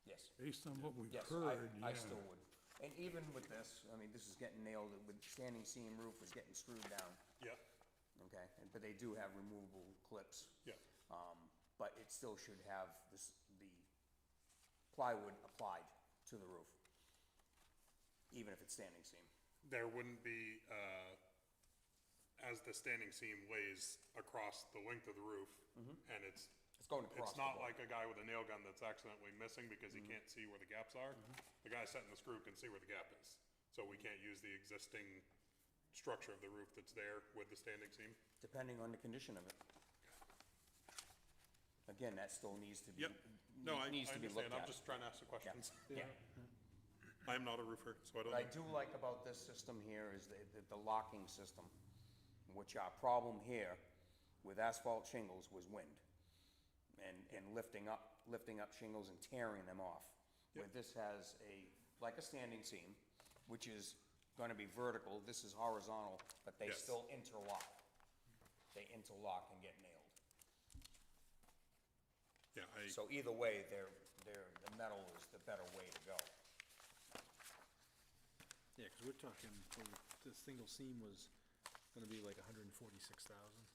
Yes. Based on what we've Yes, heard, I yeah. still would. And even with this, I mean, this is getting nailed, with standing seam roof is getting screwed down, Yep, okay? But they do have removable clips. yep. But it still should have the plywood applied to the roof, even if it's standing seam. There wouldn't be, as the standing seam lays across the length of the roof, and It's going across it's the not board. like a guy with a nail gun that's accidentally missing because he can't see where the gaps are. The guy setting the screw can see where the gap is. So we can't use the existing structure of the roof that's there with the standing seam. Depending on the condition of it. Again, that still needs to be, Yep. No, I needs to be understand. looked I'm at. just trying to ask the questions. Yeah. I am not a roofer, so I don't What I know. do like about this system here is the locking system, which our problem here with asphalt shingles was wind. And lifting up shingles and tearing them off. Where this has like a standing seam, which is gonna be vertical, this is horizontal, but they Yes. still interlock. They interlock and get nailed. Yeah, So either way, the metal is the better way to go. Yeah, because we're talking, the single seam was gonna be like 146,000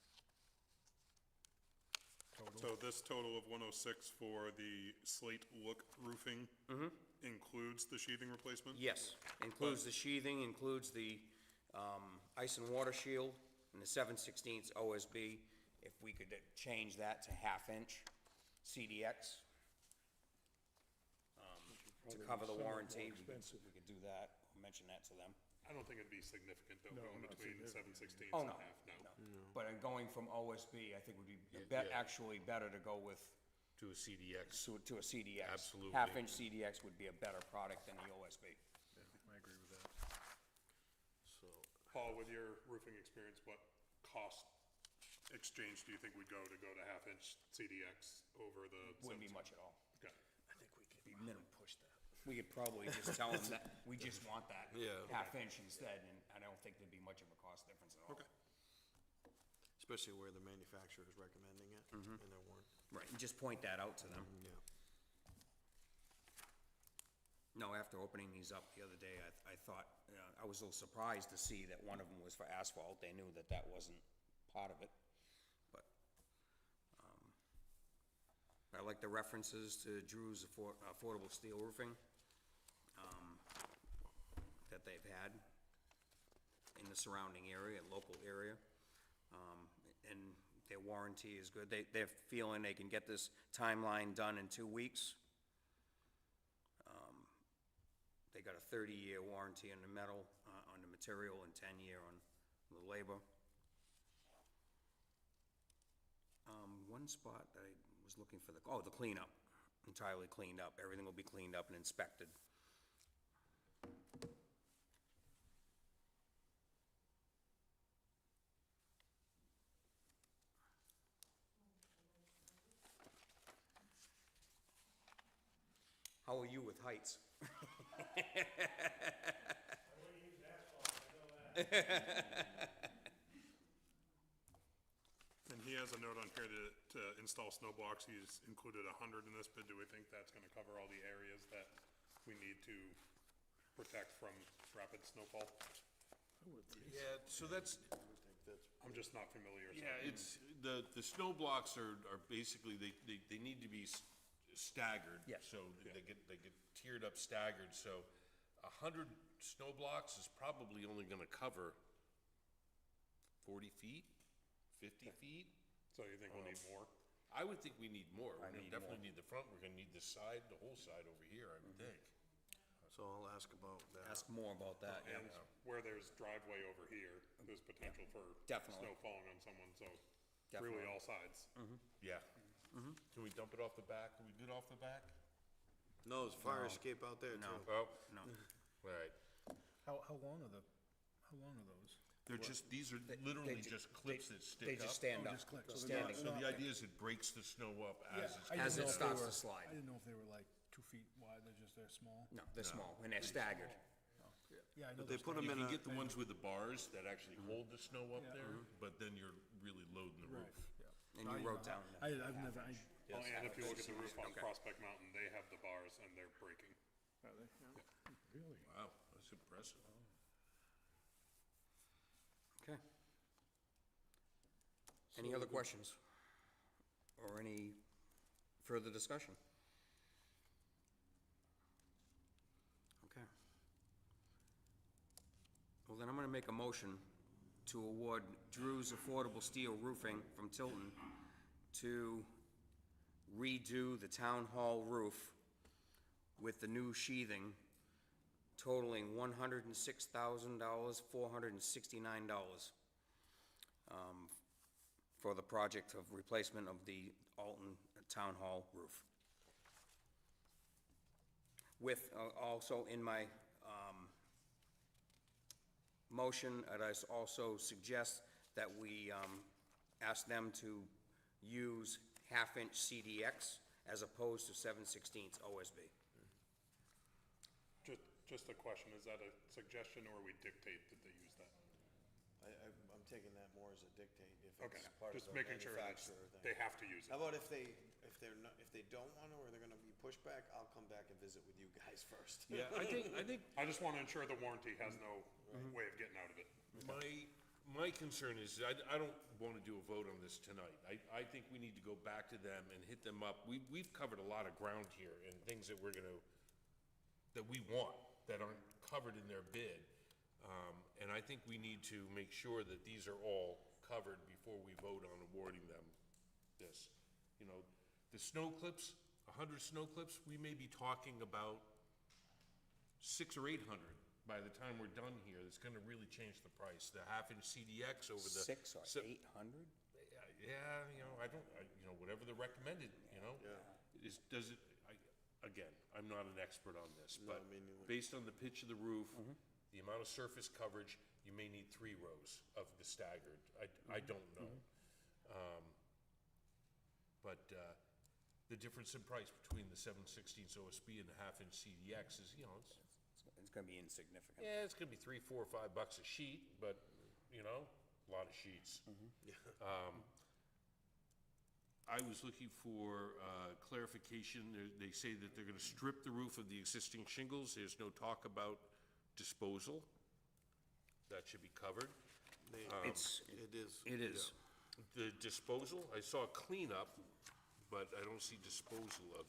total. so this total of 106 for the slate look roofing includes the sheathing replacement? Yes, includes the sheathing, includes the ice and water shield, and the 7/16 OSB, if we could change that to half-inch CDX to cover the Somewhat more warranty, expensive. we could do that, or mention that to them. I don't think it'd be significant though, No, going not between significant. 7/16 Oh, and no, half, no. But going from OSB, I think would be Yeah. actually better to go with, To a CDX. to a CDX. Absolutely. Half-inch CDX would be a better product than the OSB. I agree with that. So, Paul, with your roofing experience, what cost exchange do you think would go to half-inch CDX over the? Wouldn't be 17? much at all. Okay. Be minimum. Push that. We could probably just tell them that, we just want that Yeah. half-inch instead, and I don't think there'd be much of a cost difference at all. Okay. Especially where the manufacturer is recommending it in their warranty. Right, and just point that out to them. Yeah. No, after opening these up the other day, I thought, I was a little surprised to see that one of them was for asphalt. They knew that that wasn't part of it, but, I like the references to Drew's affordable steel roofing, that they've had in the surrounding area, local area. And their warranty is good. They're feeling they can get this timeline done in 2 weeks. They got a 30-year warranty on the metal, on the material, and 10-year on the labor. One spot that I was looking for the cleanup, entirely cleaned up. Everything will be cleaned up and inspected. How are you with heights? And he has a note on here to install snow blocks. He's included 100 in this bid. Do we think that's gonna cover all the areas that we need to protect from rapid snowfall? yeah, so that's, I'm just not familiar, so. yeah, it's, the snow blocks are basically, they need to be staggered. Yes. So they get tiered up staggered, so 100 snow blocks is probably only gonna cover 40 feet, 50 feet. So you think we'll need more? I would think we need more. We're gonna need definitely need the front, we're gonna need the side, the whole side over here, I would think. So I'll ask about that. Ask more about that, yeah. And where there's driveway over here, there's potential for Definitely. snow falling on someone, so really Definitely. all sides. Yeah. Can we dump it off the back? Are we good off the back? No, there's fire escape out there No. too. Oh, No. all right. How long are those? They're just, these are literally just clips that stick up. They just stand Oh, up. just clips. So Standing. So the idea is it breaks the snow up as it's. As it starts to slide. I didn't know if they were like 2 feet wide, they're small. No, they're small, and they're staggered. Yeah, I know. But they those put 'em You in can a- get the ones with the bars that actually hold the snow up Yeah. there, but then you're really loading the Right, roof. yeah. And No, you I wrote know. down. I've never, Oh, and if you look at the roof on Prospect Mountain, they have the bars and they're breaking. are they? Yeah. Really? Wow, that's impressive. Okay. Any other questions? Or any further discussion? Okay. Well, then I'm gonna make a motion to award Drew's Affordable Steel Roofing from Tilton to redo the town hall roof with the new sheathing totaling $106,000, $469, for the project of replacement of the Alton Town Hall roof. With, also in my, motion, I'd also suggest that we, ask them to use half-inch CDX as opposed to 7/16 OSB. Just a question, is that a suggestion or we dictate that they use that? I'm taking that more as a dictate, if Okay, it's part of just the making sure that manufacturer thing. they have to use it. How about if they're not, if they don't want to, or they're gonna be pushback, I'll come back and visit with you guys first. Yeah, I think I just want to ensure the warranty has no way of getting out of it. my concern is, I don't want to do a vote on this tonight. I think we need to go back to them and hit them up. We've covered a lot of ground here and things that that we want, that aren't covered in their bid. And I think we need to make sure that these are all covered before we vote on awarding them this. You know, the snow clips, 100 snow clips, we may be talking about 600 or 800 by the time we're done here. It's gonna really change the price. The half-inch CDX over the. 6 or se- 800? Yeah, you know, whatever the recommended, you know? Does it, again, I'm not an expert on this, but me neither. based on the pitch of the roof, the amount of surface coverage, you may need 3 rows of the staggered. I don't know. But the difference in price between the 7/16 OSB and the half-inch CDX is, you know, It's gonna be insignificant. yeah, it's gonna be $3, $4, or $5 a sheet, but, you know, a lot of sheets. I was looking for clarification. They say that they're gonna strip the roof of the existing shingles. There's no talk about disposal. That should be covered. It is. It is. The disposal, I saw cleanup, but I don't see disposal of.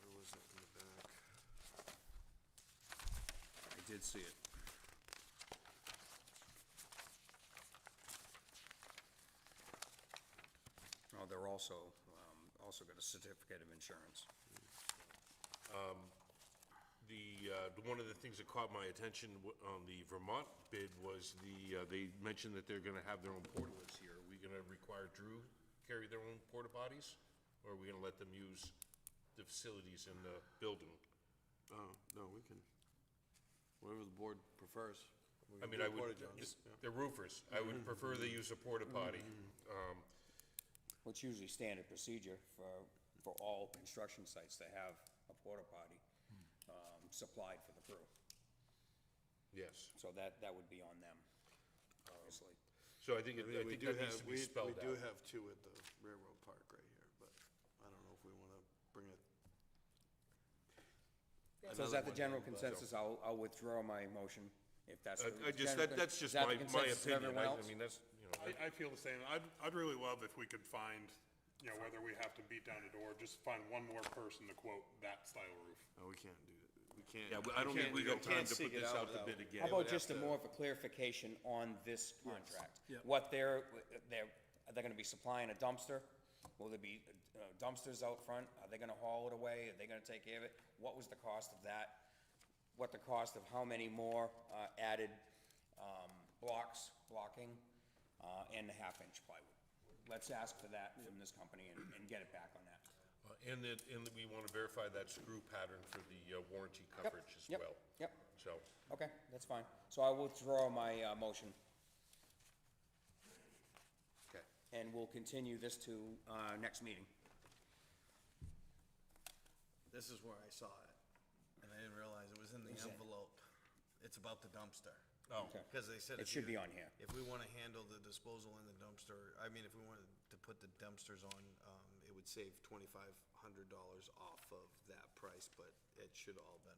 Where was it in the back? I did see it. Oh, they're also got a certificate of insurance. One of the things that caught my attention on the Vermont bid was they mentioned that they're gonna have their own porta-lets here. Are we gonna require Drew carry their own porta potties? Or are we gonna let them use the facilities in the building? Oh, no, we can, whatever the board prefers. We I can mean, do I would, porta-johns, yeah. they're roofers. I would prefer they use a porta potty. Which usually standard procedure for all construction sites to have a porta potty supplied for the crew. Yes. So that would be on them, obviously. So I think, I I mean, we think do that needs have, to be spelled we do out. have 2 at the railroad park right here, but I don't know if we wanna bring it. So is that the general consensus? I'll withdraw my motion if that's. the general That's just is that my the consensus of opinion. everyone I else? mean, that's, you know. I feel the same. I'd really love if we could find, you know, whether we have to beat down a door, just find one more person to quote that style roof. No, we can't do that. We can't. Yeah, I don't think we got time to put seek it this out out to bid without- again. How about just more of a clarification on this contract? Yeah. What are they gonna be supplying a dumpster? Will there be dumpsters out front? Are they gonna haul it away? Are they gonna take care of it? What was the cost of that? What the cost of how many more added blocking, and the half-inch plywood? Let's ask for that from this company and get it back on that. And we want to verify that screw pattern for the warranty coverage as well. Yep, So, okay, that's fine. So I will withdraw my motion, okay. and we'll continue this to next meeting. This is where I saw it, and I didn't realize it was in the envelope. It's about the dumpster. Oh, Okay. Because they said. It should be on here. If we want to handle the disposal in the dumpster, I mean, if we wanted to put the dumpsters on, it would save $2,500 off of that price, but it should all been.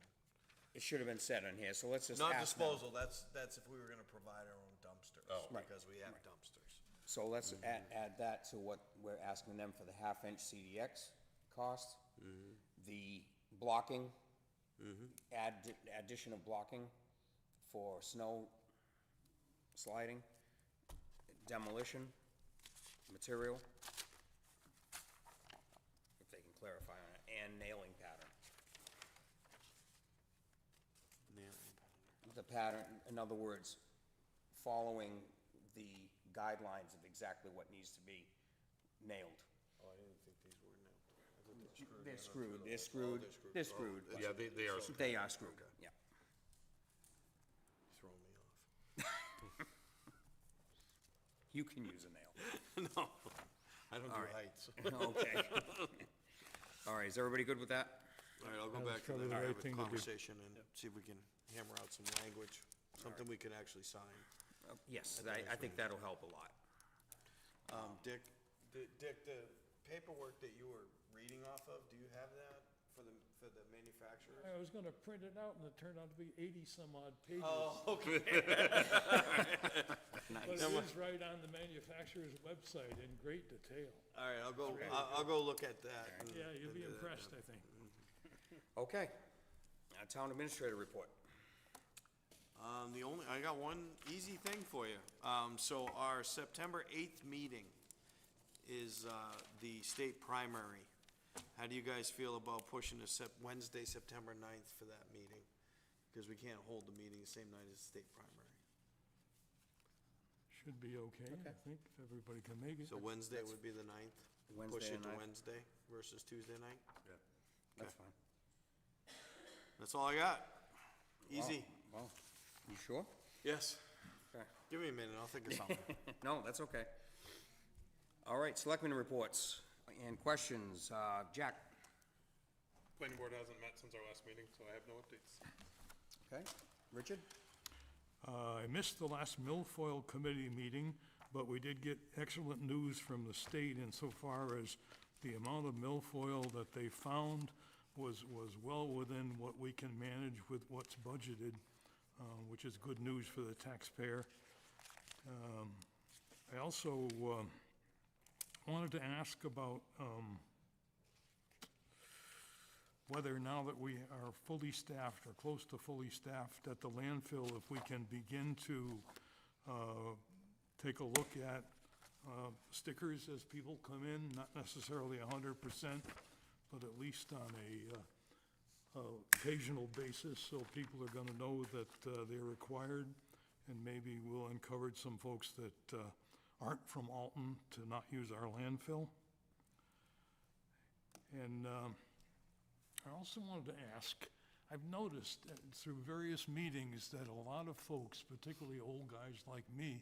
It should have been said on here, so let's just Not ask them. disposal, that's if we were gonna provide our own dumpsters. Oh. Right. Because we have dumpsters. So let's add that to what we're asking them for the half-inch CDX cost. The blocking, addition of blocking for snow sliding, demolition, material, if they can clarify on it, and nailing pattern. The pattern, in other words, following the guidelines of exactly what needs to be nailed. Oh, I didn't think these were nailed. I thought they were screwed. They're in screwed, through the- they're screwed, Oh, they're screwed. it's- Yeah, they are. They are screwed, yeah. Throwing me off. You can use a nail. No, I don't do All right. heights. Okay. All right, is everybody good with that? All right, I'll go That was back to probably them the and right have a thing to do. conversation and see if we can hammer out some language, something we can actually sign. Yes, I think that'll help a lot. Dick, the paperwork that you were reading off of, do you have that for the manufacturers? I was gonna print it out and it turned out to be 80-some-odd pages. Oh, okay. But it is right on the manufacturer's website in great detail. All right, I'll go look at that. and- Yeah, you'll be and do that impressed, then. I think. Okay. Town administrator report. I got one easy thing for you. So our September 8th meeting is, the state primary. How do you guys feel about pushing to Wednesday, September 9th for that meeting? Because we can't hold the meeting the same night as the state primary. Should be okay, I think, if everybody can make it. So Wednesday would be the 9th? Wednesday Push the it to 9th. Wednesday versus Tuesday night? That's fine. That's all I got. Easy. Well, you sure? Yes. Okay. Give me a minute, I'll think of something. No, that's okay. All right, selectmen reports and questions. Jack? Planning board hasn't met since our last meeting, so I have no updates. Okay. Richard? I missed the last milfoil committee meeting, but we did get excellent news from the state insofar as the amount of milfoil that they found was well within what we can manage with what's budgeted, which is good news for the taxpayer. I also wanted to ask about whether now that we are fully staffed or close to fully staffed at the landfill, if we can begin to take a look at stickers as people come in, not necessarily 100%, but at least on a occasional basis, so people are gonna know that they're required, and maybe we'll encourage some folks that aren't from Alton to not use our landfill. And I also wanted to ask, I've noticed through various meetings that a lot of folks, particularly old guys like me,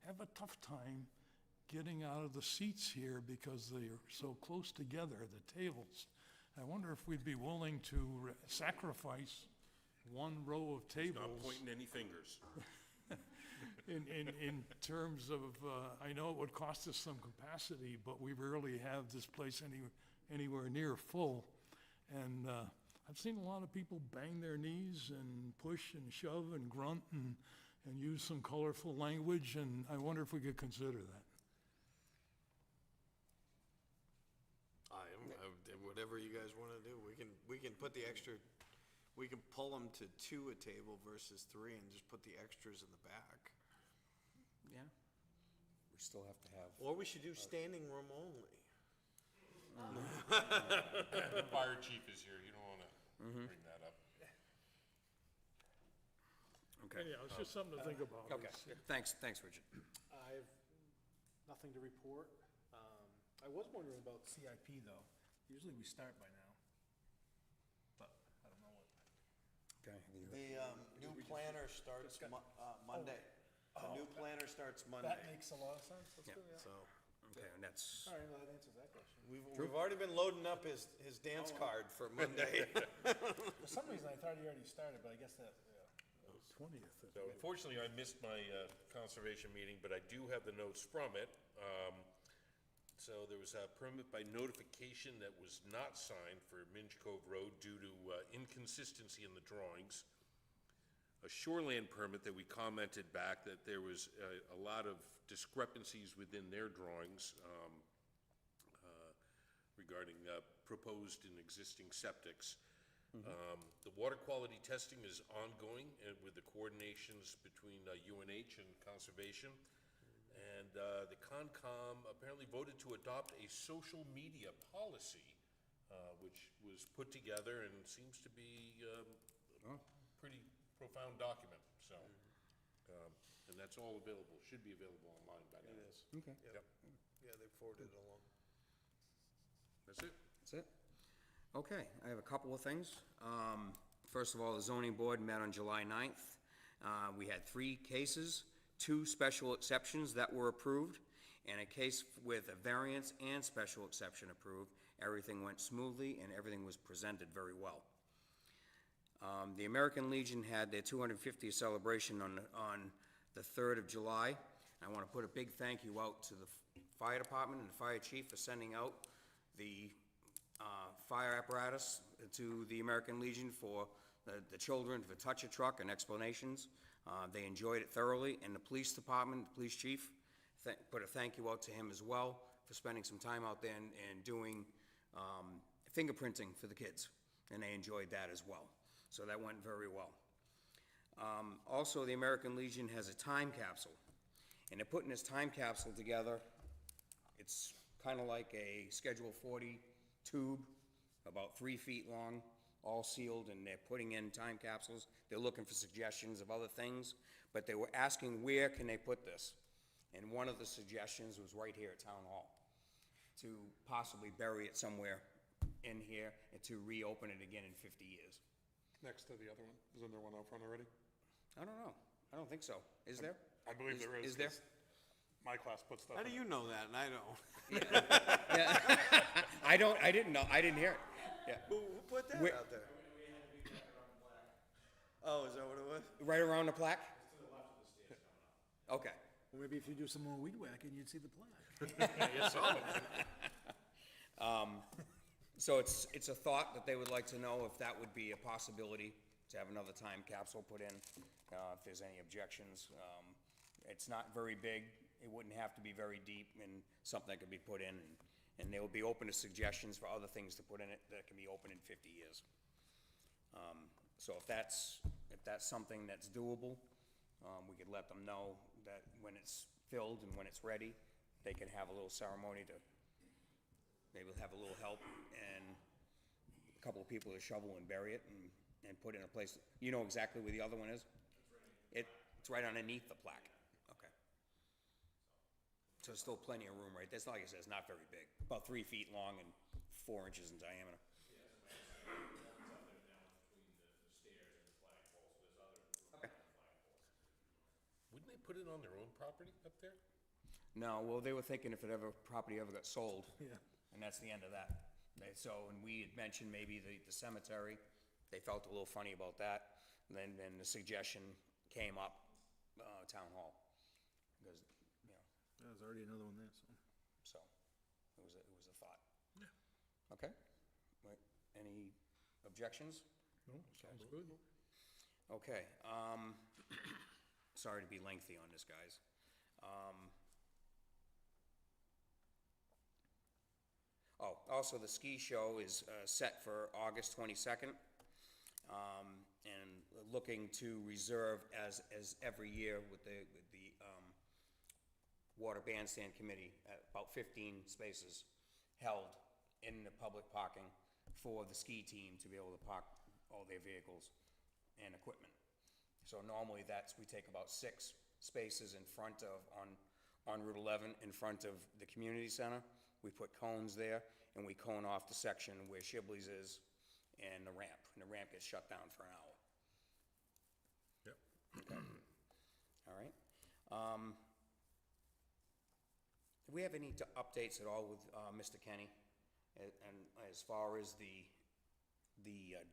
have a tough time getting out of the seats here because they are so close together, the tables. I wonder if we'd be willing to sacrifice one row of tables. Not pointing any fingers. In terms of, I know it would cost us some capacity, but we rarely have this place anywhere near full. And I've seen a lot of people bang their knees and push and shove and grunt and use some colorful language, and I wonder if we could consider that. Whatever you guys wanna do, we can put the extra, we can pull them to 2 a table versus 3 and just put the extras in the back. Yeah. We still have to have. Or we should do standing room only. The fire chief is here, you don't wanna bring that up. Okay. Yeah, it's just something to think about. Okay, thanks, Richard. I've nothing to report. I was wondering about CIP though, Usually we start by now. But I don't know what. Okay. The new planner starts Monday. The new planner starts Monday, That makes a lot of sense. That's Yeah. good, yeah. so. Okay, and that's, All right, well, that answers that question. We've already been loading up his dance card for Monday. For some reason, I thought he already started, but I guess that, yeah. 20th. So unfortunately, I missed my conservation meeting, but I do have the notes from it. So there was a permit by notification that was not signed for Minge Cove Road due to inconsistency in the drawings. A shoreland permit that we commented back that there was a lot of discrepancies within their drawings regarding proposed and existing septics. The water quality testing is ongoing with the coordinations between UNH and Conservation. And the Concom apparently voted to adopt a social media policy, which was put together and seems to be a pretty profound document, so. And that's all available, should be available online by now. It is. okay, Yep, Yeah, they forwarded it along. that's it. that's it. Okay, I have a couple of things. First of all, the zoning board met on July 9th. We had 3 cases, 2 special exceptions that were approved, and a case with a variance and special exception approved. Everything went smoothly, and everything was presented very well. The American Legion had their 250th celebration on the 3rd of July. I want to put a big thank you out to the fire department and the fire chief for sending out the fire apparatus to the American Legion for the children to touch a truck and explanations. They enjoyed it thoroughly, and the police department, the police chief, put a thank you out to him as well for spending some time out there and doing fingerprinting for the kids, and they enjoyed that as well. So that went very well. Also, the American Legion has a time capsule, and they're putting this time capsule together. It's kind of like a Schedule 40 tube, about 3 feet long, all sealed, and they're putting in time capsules. They're looking for suggestions of other things, but they were asking where can they put this? And one of the suggestions was right here at Town Hall, to possibly bury it somewhere in here and to reopen it again in 50 years. Next to the other one. Isn't there one out front already? I don't know. I don't think so. Is there? I believe there is. Is there? 'cause My class puts stuff How in do it. you know that and I don't? I didn't know. I didn't hear it. Yeah. Who put that Where- out there? Oh, is that what it was? Right around the plaque? Okay. Well, maybe if you do some more weed whacking, you'd see the plaque. So it's a thought that they would like to know if that would be a possibility to have another time capsule put in, if there's any objections. It's not very big, it wouldn't have to be very deep, and something that could be put in, and they will be open to suggestions for other things to put in it that can be open in 50 years. So if that's something that's doable, we could let them know that when it's filled and when it's ready, they can have a little ceremony to, maybe have a little help and a couple of people to shovel and bury it and put it in a place. You know exactly where the other one is? It's right underneath the plaque. Okay. So there's still plenty of room, right? That's, like I said, it's not very big. About 3 feet long and 4 inches in diameter. Wouldn't they put it on their own property up there? No, well, they were thinking if property ever got sold. Yeah. And that's the end of that. And we had mentioned maybe the cemetery, they felt a little funny about that. And then the suggestion came up, Town Hall, because, you know, There's already another one there, so. so, it was a thought. Yeah. Okay, right, any objections? No, sounds good. Okay, sorry to be lengthy on this, guys. Oh, also, the ski show is set for August 22nd, and looking to reserve as every year with the Water Bandstand Committee, about 15 spaces held in the public parking for the ski team to be able to park all their vehicles and equipment. So normally we take about 6 spaces in front of, on Route 11, in front of the community center, we put cones there, and we cone off the section where Shibley's is and the ramp gets shut down for an hour. Yep. All right. Do we have any updates at all with Mr. Kenny, and as far as the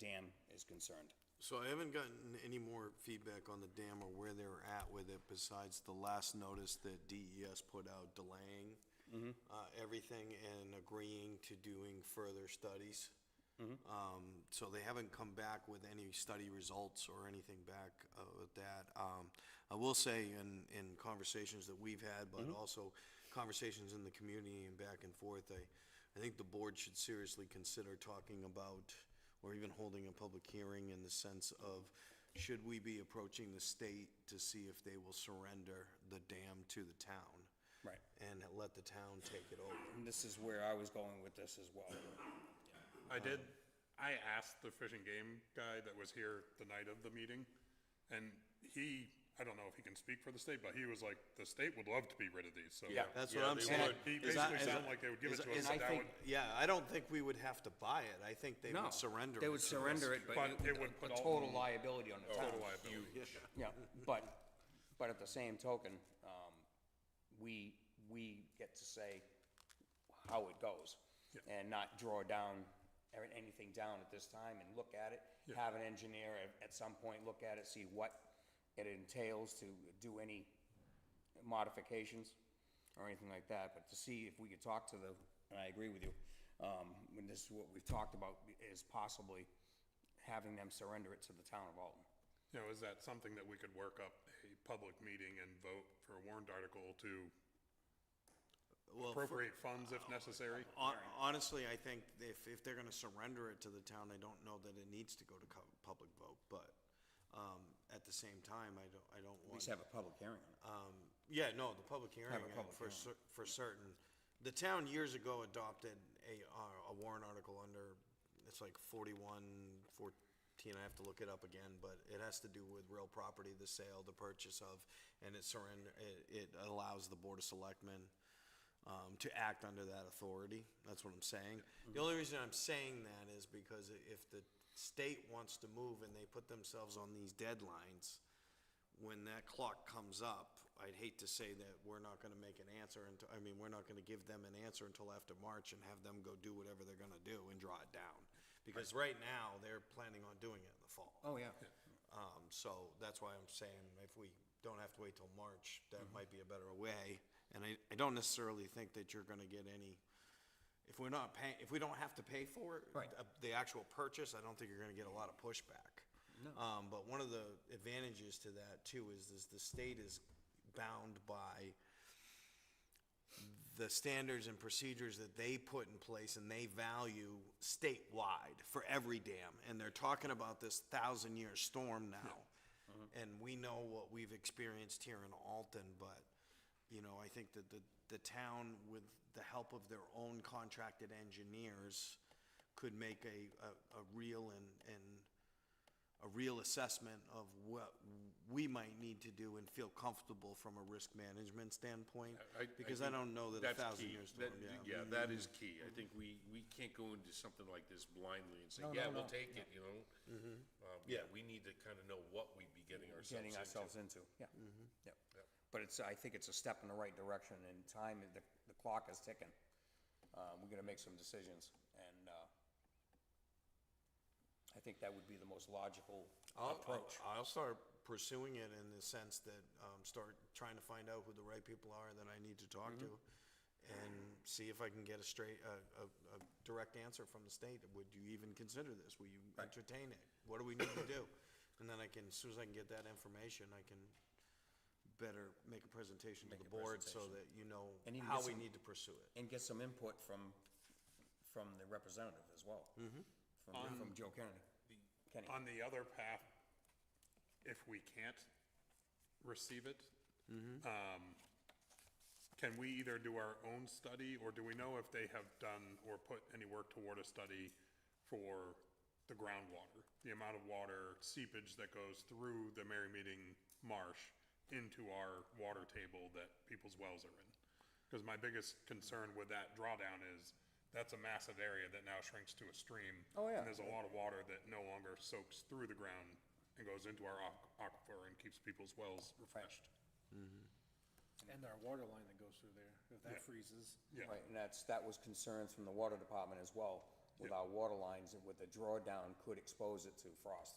dam is concerned? So I haven't gotten any more feedback on the dam or where they're at with it besides the last notice that DES put out delaying everything and agreeing to doing further studies. So they haven't come back with any study results or anything back with that. I will say in conversations that we've had, but also conversations in the community and back and forth, I think the board should seriously consider talking about or even holding a public hearing in the sense of, should we be approaching the state to see if they will surrender the dam to the town? Right. And let the town take it over. And this is where I was going with this as well. I asked the Fish and Game guy that was here the night of the meeting, and I don't know if he can speak for the state, but he was like, the state would love to be rid of these, so. Yeah. That's what I'm they saying. would. He Is that- basically is sounded that- like they would give it to is- us, and but I that think- would, Yeah, I don't think we would have to buy it. I think they No, would surrender it. they would to us. surrender it, but But it it would would put put total all- liability on the town. total liability. Yeah, but at the same token, we get to say how it goes, and not draw down, anything down at this time, and look at it. Have an engineer at some point look at it, see what it entails to do any modifications or anything like that, but to see if we could talk to and I agree with you, when this is what we've talked about, is possibly having them surrender it to the town of Alton. You know, is that something that we could work up a public meeting and vote for a warrant article to Well, appropriate funds if necessary? Honestly, I think if they're gonna surrender it to the town, I don't know that it needs to go to public vote, but, at the same time, I don't At want. least have a public hearing on it. Yeah, no, the public hearing, Have a public for hearing. for certain. The town years ago adopted a warrant article under, it's like 4114, I have to look it up again, but it has to do with real property, the sale, the purchase of, and it allows the Board of Selectmen to act under that authority. That's what I'm saying. The only reason I'm saying that is because if the state wants to move and they put themselves on these deadlines, when that clock comes up, I'd hate to say that we're not gonna make an answer we're not gonna give them an answer until after March and have them go do whatever they're gonna do and draw it down. Because right now, they're planning on doing it in the fall. Oh, yeah. So that's why I'm saying if we don't have to wait till March, that might be a better way. And I don't necessarily think that you're gonna get any, if we don't have to pay for it, Right. the actual purchase, I don't think you're gonna get a lot of pushback. No. But one of the advantages to that too is the state is bound by the standards and procedures that they put in place and they value statewide for every dam. And they're talking about this 1,000-year storm now. And we know what we've experienced here in Alton, but, I think that the town, with the help of their own contracted engineers, could make a real a real assessment of what we might need to do and feel comfortable from a risk management standpoint. Because I think don't know that that's 1,000-year key. storm, Yeah, that is key. I think we can't go into something like this blindly and say, yeah, we'll take it, Yeah, we need to kind of know what we'd be getting ourselves into. Yeah. Yep. But I think it's a step in the right direction, and time, the clock is ticking. We're gonna make some decisions, and, I think that would be the most logical approach. I'll start pursuing it in the sense that, start trying to find out who the right people are that I need to talk to, and see if I can get a direct answer from the state. Would you even consider this? Will you entertain it? What do we need to do? And then as soon as I can get that information, I can better make a presentation to the board so that you know And even how get we some- need to pursue it. And get some input from the representative as well. From Joe Kennedy. On the other path, if we can't receive it, can we either do our own study, or do we know if they have done or put any work toward a study for the groundwater? The amount of water seepage that goes through the Merry Meeting marsh into our water table that people's wells are in? Because my biggest concern with that drawdown is, that's a massive area that now shrinks to a stream. Oh, yeah. And there's a lot of water that no longer soaks through the ground and goes into our aquifer and keeps people's wells refreshed. And our water line that goes through there, if that Yeah. freezes. Yeah. Right, and that was concerns from the water department as well, with our water lines, and with the drawdown could expose it to frost.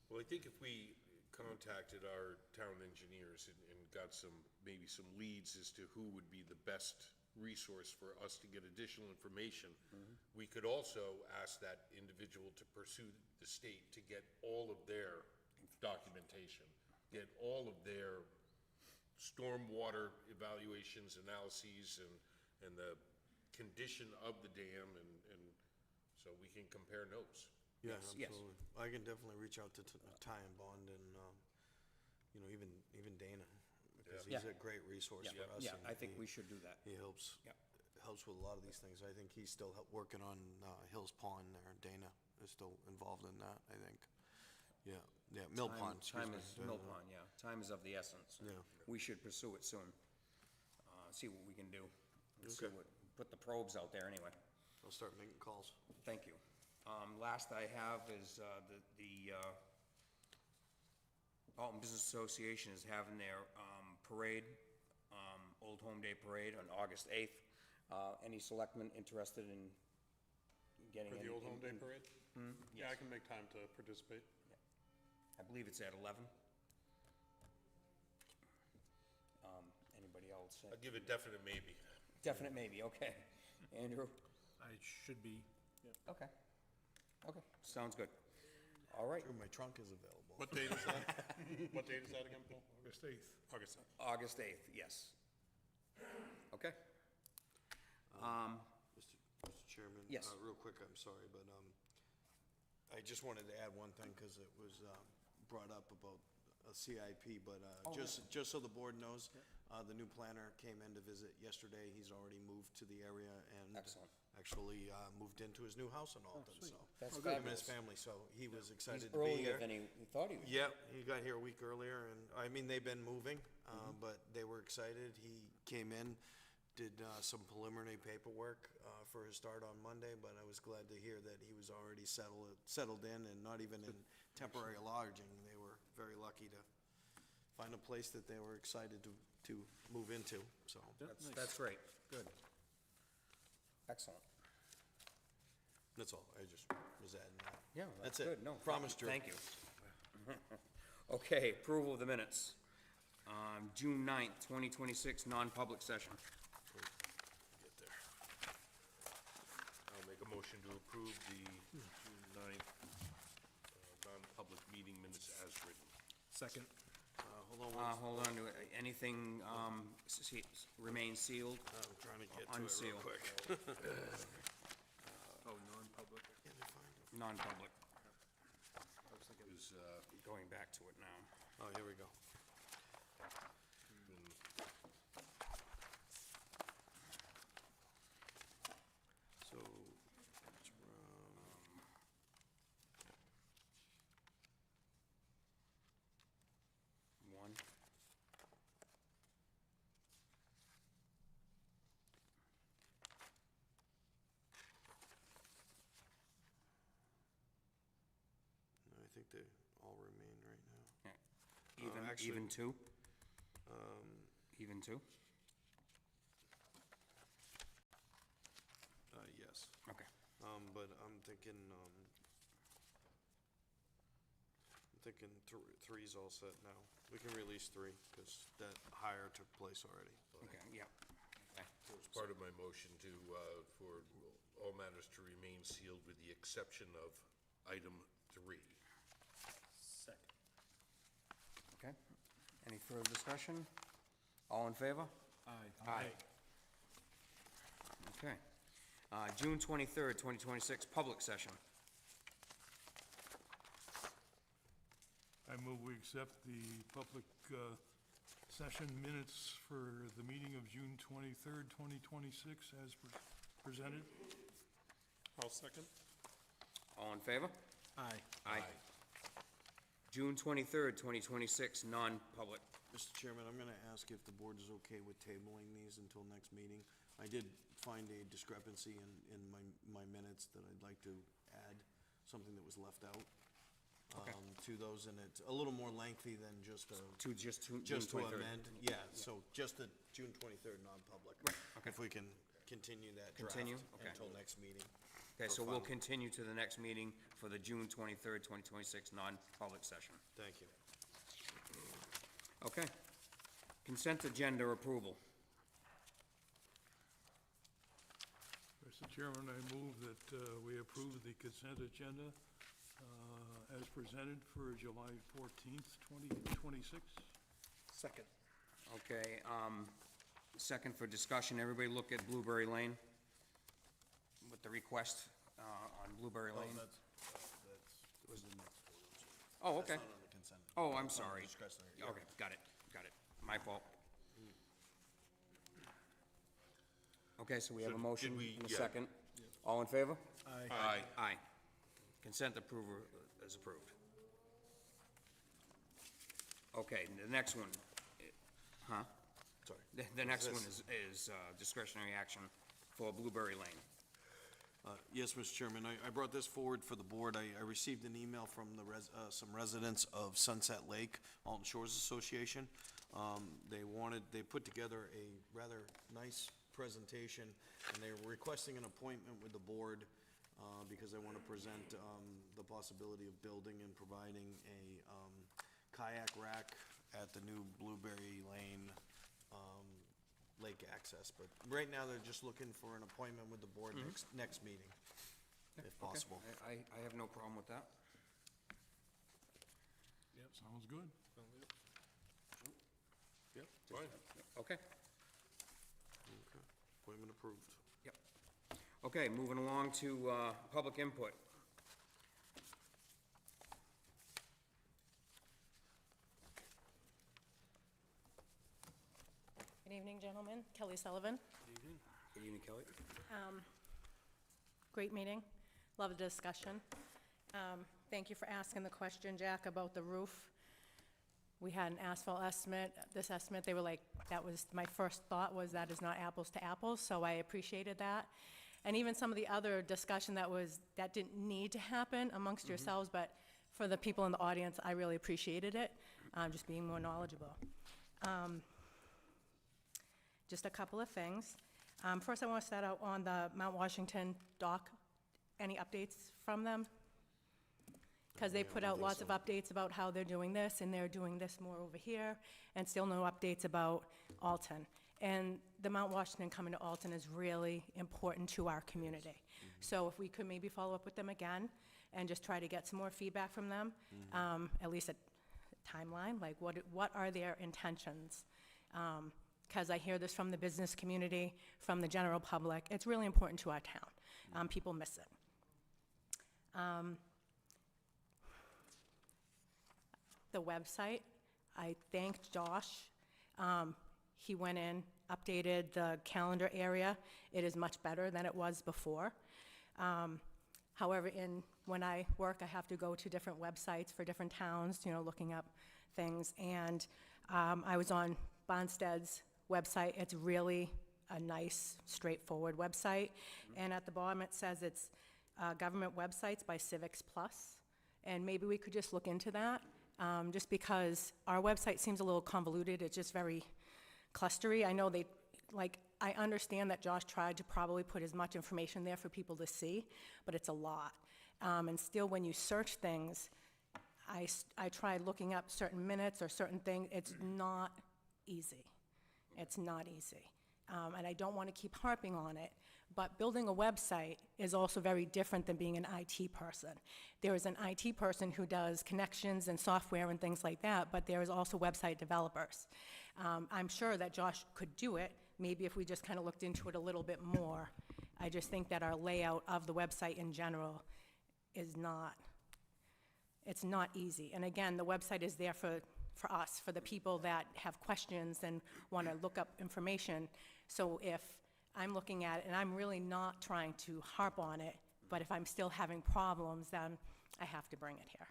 Well, I think if we contacted our town engineers and got maybe some leads as to who would be the best resource for us to get additional information, we could also ask that individual to pursue the state to get all of their documentation, get all of their stormwater evaluations, analyses, and the condition of the dam, and so we can compare notes. Yeah, Yes. absolutely. I can definitely reach out to Ty and Bond and, even Dana, because Yeah. he's a great resource for us. Yeah, and I think he- we should do that. He helps. Yep. Helps with a lot of these things. I think he's still working on, Hills Pond there. Dana is still involved in that, I think. Yeah, Mill Pond, excuse Time me. is, Mill Pond, yeah, time is of the essence. Yeah. We should pursue it soon, see what we can do. Put the probes out there anyway. I'll start making calls. Thank you. Last I have is, the Alton Business Association is having their, parade, Old Home Day Parade on August 8th. Any selectmen interested in getting For in? the Old Home Day Parade? Yeah, I Yes. can make time to participate. I believe it's at 11. Anybody else? I'd give a definite maybe. Definite maybe, okay. Andrew? I should be, Okay. Okay, sounds good. All right, Sure, my trunk is available. What date is that? What date is that again, Paul? August 8th. August 7th. August 8th, yes. Okay. Mr. Chairman? Yes. Real quick, I'm sorry, but, I just wanted to add one thing, because it was, brought up about a CIP, but, just so the board knows, the new planner came in to visit yesterday. He's already moved to the area and Excellent. actually, moved into his new house in Alton, so. That's Him and his fabulous. family, so he was He's excited to be here. earlier than he thought he was. Yep, he got here a week earlier, and, I mean, they've been moving, but they were excited. He came in, did some preliminary paperwork for his start on Monday, but I was glad to hear that he was already settled in and not even in temporary lodging. They were very lucky to find a place that they were excited to move into, so. That's great, good. Excellent. That's all, I just was adding that. Yeah, That's that's it. good, no. Promised you. Thank you. Okay, approval of the minutes. June 9th, 2026, non-public session. Get there. I'll make a motion to approve the June 9th non-public meeting minutes as written. second. Hold on, Hold on to it. Anything remains sealed? I'm trying to get to it real Unsealed. quick. Oh, non-public. Non-public. Is, Going back to it now. Oh, here we go. So, it's One. I think they all remain right now. Even, even two? Even two? Yes. Okay. But I'm thinking three's all set now. We can release three, because that hire took place already. Okay, yeah. Okay. So it's part of my motion to, for all matters to remain sealed with the exception of item 3. Second. Okay. Any further discussion? All in favor? Aye. Aye. Okay. June 23rd, 2026, public session. I move we accept the public session minutes for the meeting of June 23rd, 2026 as presented. I'll second. All in favor? Aye. Aye. June 23rd, 2026, non-public Mr. Chairman, I'm gonna ask if the board is okay with tabling these until next meeting. I did find a discrepancy in my minutes that I'd like to add, something that was left out. To those, and it's a little more lengthy than just a. Just to June Just to 23rd. amend, yeah, so just the June 23rd non-public. okay. If we can continue that draft Continue? Okay. until next meeting. Okay, for so we'll final. continue to the next meeting for the June 23rd, 2026 non-public session. Thank you. Okay. Consent agenda approval. Mr. Chairman, I move that we approve the consent agenda as presented for July 14th, 2026. Second. Okay, second for discussion, everybody look at Blueberry Lane with the request on Blueberry Lane. Was the next one, I'm sorry. Oh, okay. That's not on the consent. Oh, I'm That's on the sorry. discretionary, yeah. Okay, got it. My fault. Okay, so we have a So motion did we- and a yeah. second. All in favor? Aye. Aye. Consent approval is approved. Okay, the next one, huh? Sorry. The next What's one is discretionary action for Blueberry Lane. Yes, Mr. Chairman, I brought this forward for the board. I received an email from some residents of Sunset Lake, Alton Shores Association. They put together a rather nice presentation, and they were requesting an appointment with the board because they want to present the possibility of building and providing a kayak rack at the new Blueberry Lane lake access. But right now, they're just looking for an appointment with the board next meeting, if possible. I have no problem with that. Yep, sounds good. Yep, fine. Okay. Appointment approved. Yep. Okay, moving along to public input. Good evening, gentlemen. Kelly Sullivan. Good evening, Kelly. Great meeting. Love the discussion. Thank you for asking the question, Jack, about the roof. We had an asphalt estimate, this estimate, they were like, that was, my first thought was that is not apples to apples, so I appreciated that. And even some of the other discussion that didn't need to happen amongst yourselves, but for the people in the audience, I really appreciated it, just being more knowledgeable. Just a couple of things. First, I want to start out on the Mount Washington dock. Any updates from them? Because they put out lots of updates about how they're doing this, and they're doing this more over here, and still no updates about Alton. And the Mount Washington coming to Alton is really important to our community. So if we could maybe follow up with them again, and just try to get some more feedback from them, at least a timeline, like what are their intentions? Because I hear this from the business community, from the general public. It's really important to our town. People miss it. The website, I thanked Josh. He went in, updated the calendar area. It is much better than it was before. However, when I work, I have to go to different websites for different towns, looking up things. And I was on Bonstead's website. It's really a nice, straightforward website. And at the bottom, it says it's government websites by Civics Plus. And maybe we could just look into that, just because our website seems a little convoluted. It's just very clustery. I know I understand that Josh tried to probably put as much information there for people to see, but it's a lot. And still, when you search things, I tried looking up certain minutes or certain things. It's not easy. It's not easy. And I don't want to keep harping on it, but building a website is also very different than being an IT person. There is an IT person who does connections and software and things like that, but there is also website developers. I'm sure that Josh could do it, maybe if we just kind of looked into it a little bit more. I just think that our layout of the website in general is not, it's not easy. And again, the website is there for us, for the people that have questions and want to look up information. So if I'm looking at it, and I'm really not trying to harp on it, but if I'm still having problems, then I have to bring it here.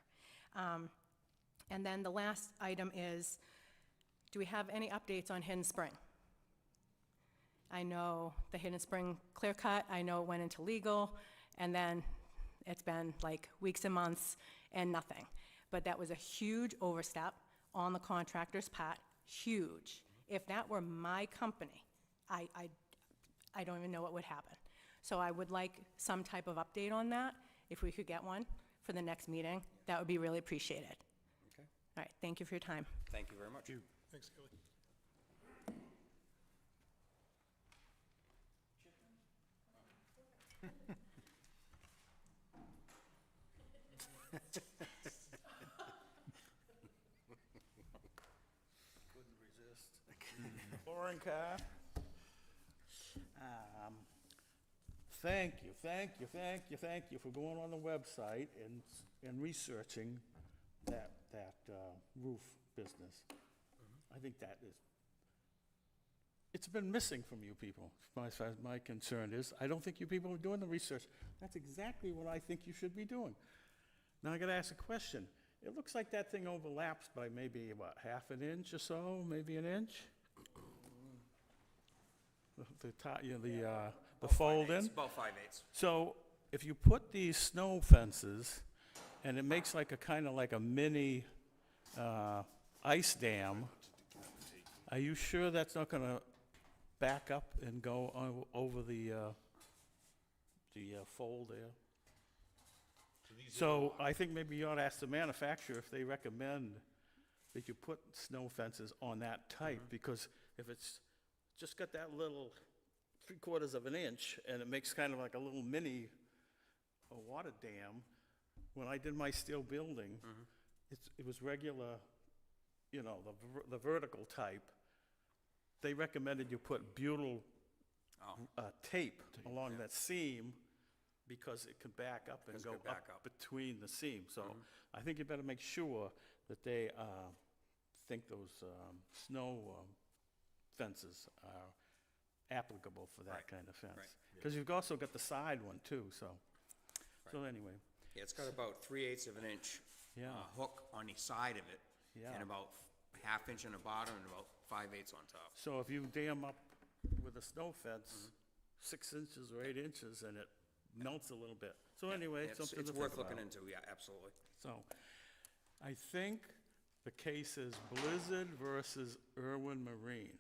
And then the last item is Do we have any updates on Hidden Spring? I know the Hidden Spring clear cut, I know it went into legal, and then it's been like weeks and months and nothing. But that was a huge overstep on the contractor's part, huge. If that were my company, I don't even know what would happen. So I would like some type of update on that. If we could get one for the next meeting, that would be really appreciated. Okay, All right, thank you for your time. thank you very much. Thanks, Kelly. Couldn't resist. Lauren Carr. Thank you for going on the website and researching that roof business. I think that is, it's been missing from you people, as far as my concern is. I don't think you people are doing the research. That's exactly what I think you should be doing. Now I gotta ask a question. It looks like that thing overlaps by maybe, what, half an inch or so, maybe an inch? The top, you know, the fold in? About 5/8. So if you put these snow fences, and it makes like a kind of like a mini ice dam, are you sure that's not gonna back up and go over the fold there? So I think maybe you ought to ask the manufacturer if they recommend that you put snow fences on that type, because if it's just got that little 3/4 of an inch, and it makes kind of like a little mini water dam. When I did my steel building, it was regular, you know, the vertical type. They recommended you put butyl tape along that seam, because it could back up and Because it go could back up. between the seams. So I think you better make sure that they think those snow fences are applicable for that Right, kind of fence. right. Because you've also got the side one too, so. So anyway, Yeah, it's got about 3/8 of an inch Yeah. hook on the side of it, Yeah. and about ½ inch on the bottom and about 5/8 on top. so if you dam up with a snow fence, 6 inches or 8 inches, and it melts a little bit. So anyway, It's something to think worth looking about. into, yeah, absolutely. So, I think the case is Blizzard versus Irwin Marine.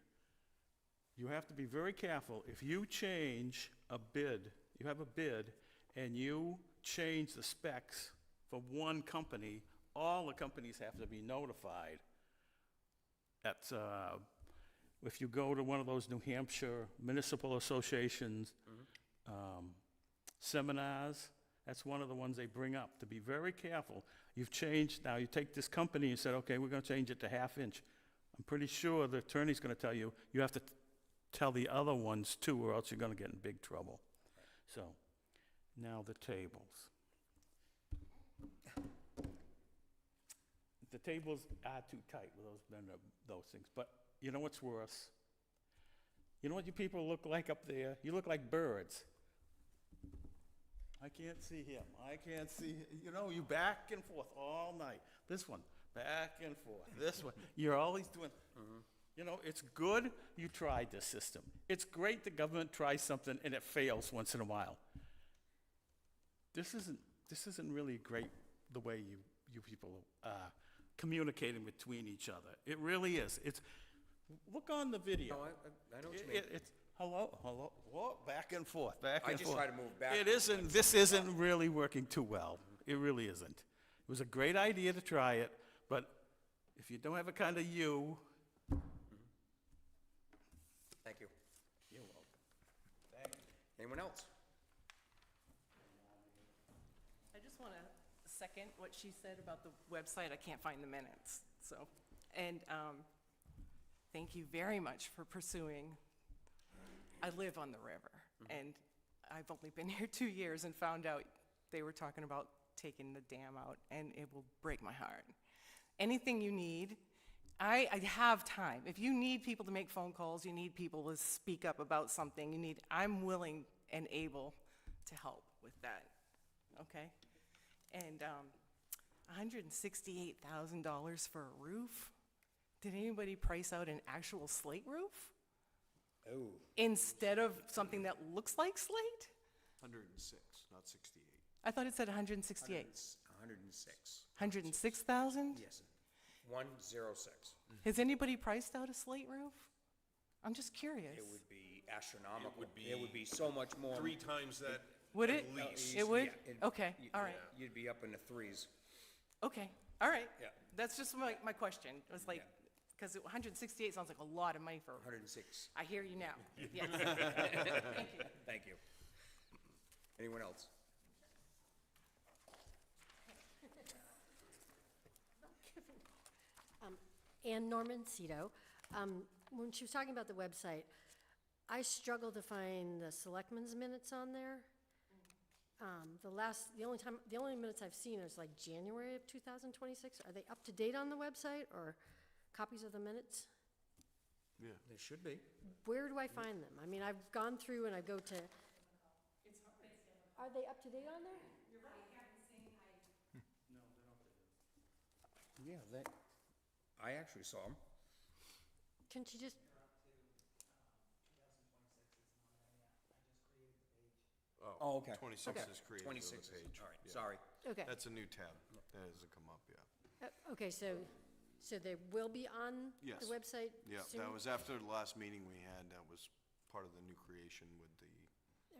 You have to be very careful. If you change a bid, you have a bid, and you change the specs for one company, all the companies have to be notified. That's, if you go to one of those New Hampshire Municipal Associations seminars, that's one of the ones they bring up, to be very careful. You've changed, now you take this company and said, okay, we're gonna change it to ½ inch. I'm pretty sure the attorney's gonna tell you, you have to tell the other ones too, or else you're gonna get in big trouble. So, now the tables. The tables are too tight with those things, but you know what's worse? You know what you people look like up there? You look like birds. I can't see him. I can't see, you know, you back and forth all night. This one, back and forth. This one, you're always doing, you know, it's good you tried this system. It's great the government tries something and it fails once in a while. This isn't really great the way you people communicating between each other. It really is. It's, look on the video. No, I know what you mean. It's, hello, whoa, back and forth, back and forth. I just try to move back. It isn't, this isn't really working too well. It really isn't. It was a great idea to try it, but if you don't have a kind of you. Thank you. You're welcome. Thank you. Anyone else? I just want to second what she said about the website. I can't find the minutes, so. And thank you very much for pursuing. I live on the river, and I've only been here 2 years and found out they were talking about taking the dam out, and it will break my heart. Anything you need, I have time. If you need people to make phone calls, you need people to speak up about something, I'm willing and able to help with that, okay? And $168,000 for a roof? Did anybody price out an actual slate roof Oh. instead of something that looks like slate? 106, not 68. I thought it said 168. 106. 106,000? Yes. 106. Has anybody priced out a slate roof? I'm just curious. It would be astronomical. be It would be so much more. 3 times that Would at it? least. It would? Yeah, Okay, all right. You'd be up in the threes. Okay, all right. Yeah. That's just my question. It was like, because 168 sounds like a lot of money for, 106. I hear you now. Yes. Thank you. Thank you. Anyone else? Ann Norman Cito. When she was talking about the website, I struggled to find the selectmen's minutes on there. The only minutes I've seen is like January of 2026. Are they up to date on the website or copies of the minutes? There should be. Where do I find them? I mean, I've gone through and I go to. Are they up to date on there? Yeah, I actually saw them. Can she just, Oh, okay. 26 Okay. is created on the 26 is- page. All right, Yeah. sorry. okay, That's a new tab. That hasn't come up yet. okay, so they will be on Yes. the website Yeah, soon? that was after the last meeting we had. That was part of the new creation with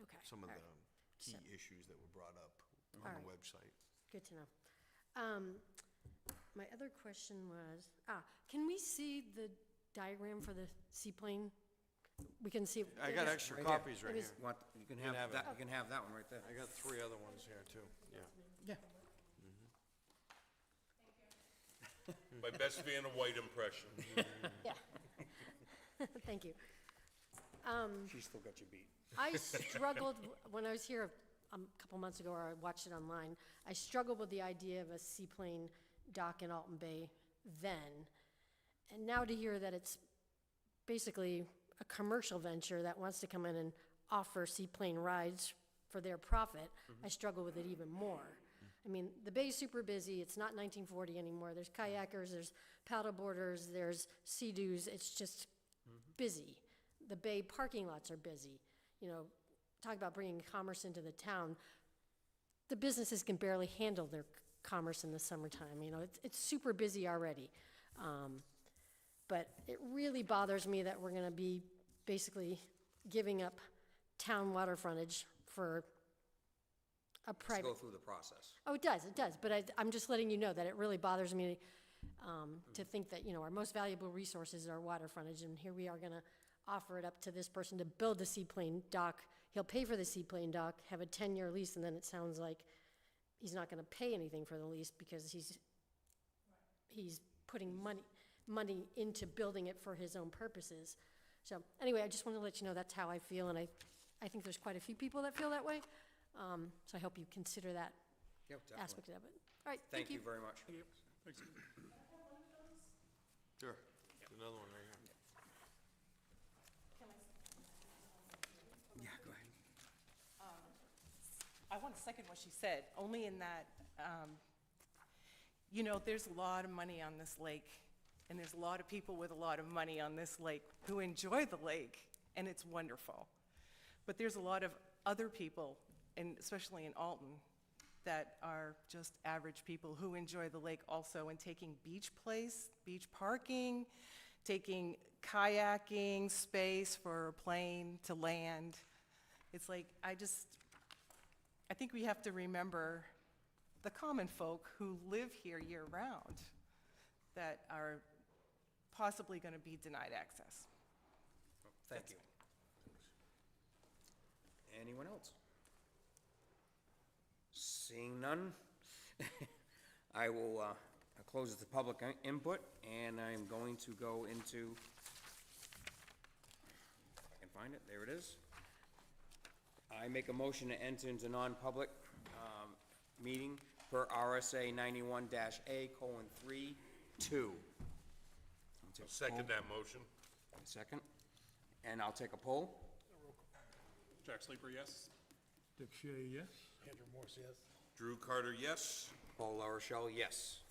Okay, some of all the right. key So- issues that were brought up All on the right. website. Good to know. My other question was, can we see the diagram for the seaplane? We can see. I got extra Right here. copies right It is- here. You can have have it. that, you can have that one right there. I got 3 other ones here too. Yeah. Yeah. My best Vanna White impression. Yeah. Thank you. She still got you beat. I struggled, when I was here a couple months ago, or I watched it online, I struggled with the idea of a seaplane dock in Alton Bay then. And now to hear that it's basically a commercial venture that wants to come in and offer seaplane rides for their profit, I struggle with it even more. I mean, the bay's super busy, it's not 1940 anymore, there's kayakers, there's paddleboarders, there's sea-doos, it's just busy. The bay parking lots are busy. You know, talk about bringing commerce into the town. The businesses can barely handle their commerce in the summertime, you know, it's super busy already. But it really bothers me that we're gonna be basically giving up town water frontage for a Let's private. go through the process. Oh, it does, but I'm just letting you know that it really bothers me to think that, you know, our most valuable resource is our water frontage, and here we are gonna offer it up to this person to build the seaplane dock. He'll pay for the seaplane dock, have a 10-year lease, and then it sounds like he's not gonna pay anything for the lease because he's putting money into building it for his own purposes. So, anyway, I just wanted to let you know that's how I feel, and I think there's quite a few people that feel that way. So I hope you consider that Yep, definitely. aspect of it. All right, Thank you very much. Sure. Another one right here. Yeah, go ahead. I want to second what she said, only in that, you know, there's a lot of money on this lake, and there's a lot of people with a lot of money on this lake who enjoy the lake, and it's wonderful. But there's a lot of other people, and especially in Alton, that are just average people who enjoy the lake also, and taking beach parking, taking kayaking space for a plane to land. It's like, I think we have to remember the common folk who live here year-round that are possibly going to be denied access. Thank you. Anyone else? Seeing none, I will close it to public input, and I'm going to go into, if I can find it, there it is. I make a motion to enter into non-public meeting per RSA 91-A:3(2). Second that motion. Second, and I'll take a poll. Jack Sleeper, yes? Dick Shea, yes? Drew Carter, yes. Paul LaRochelle, yes.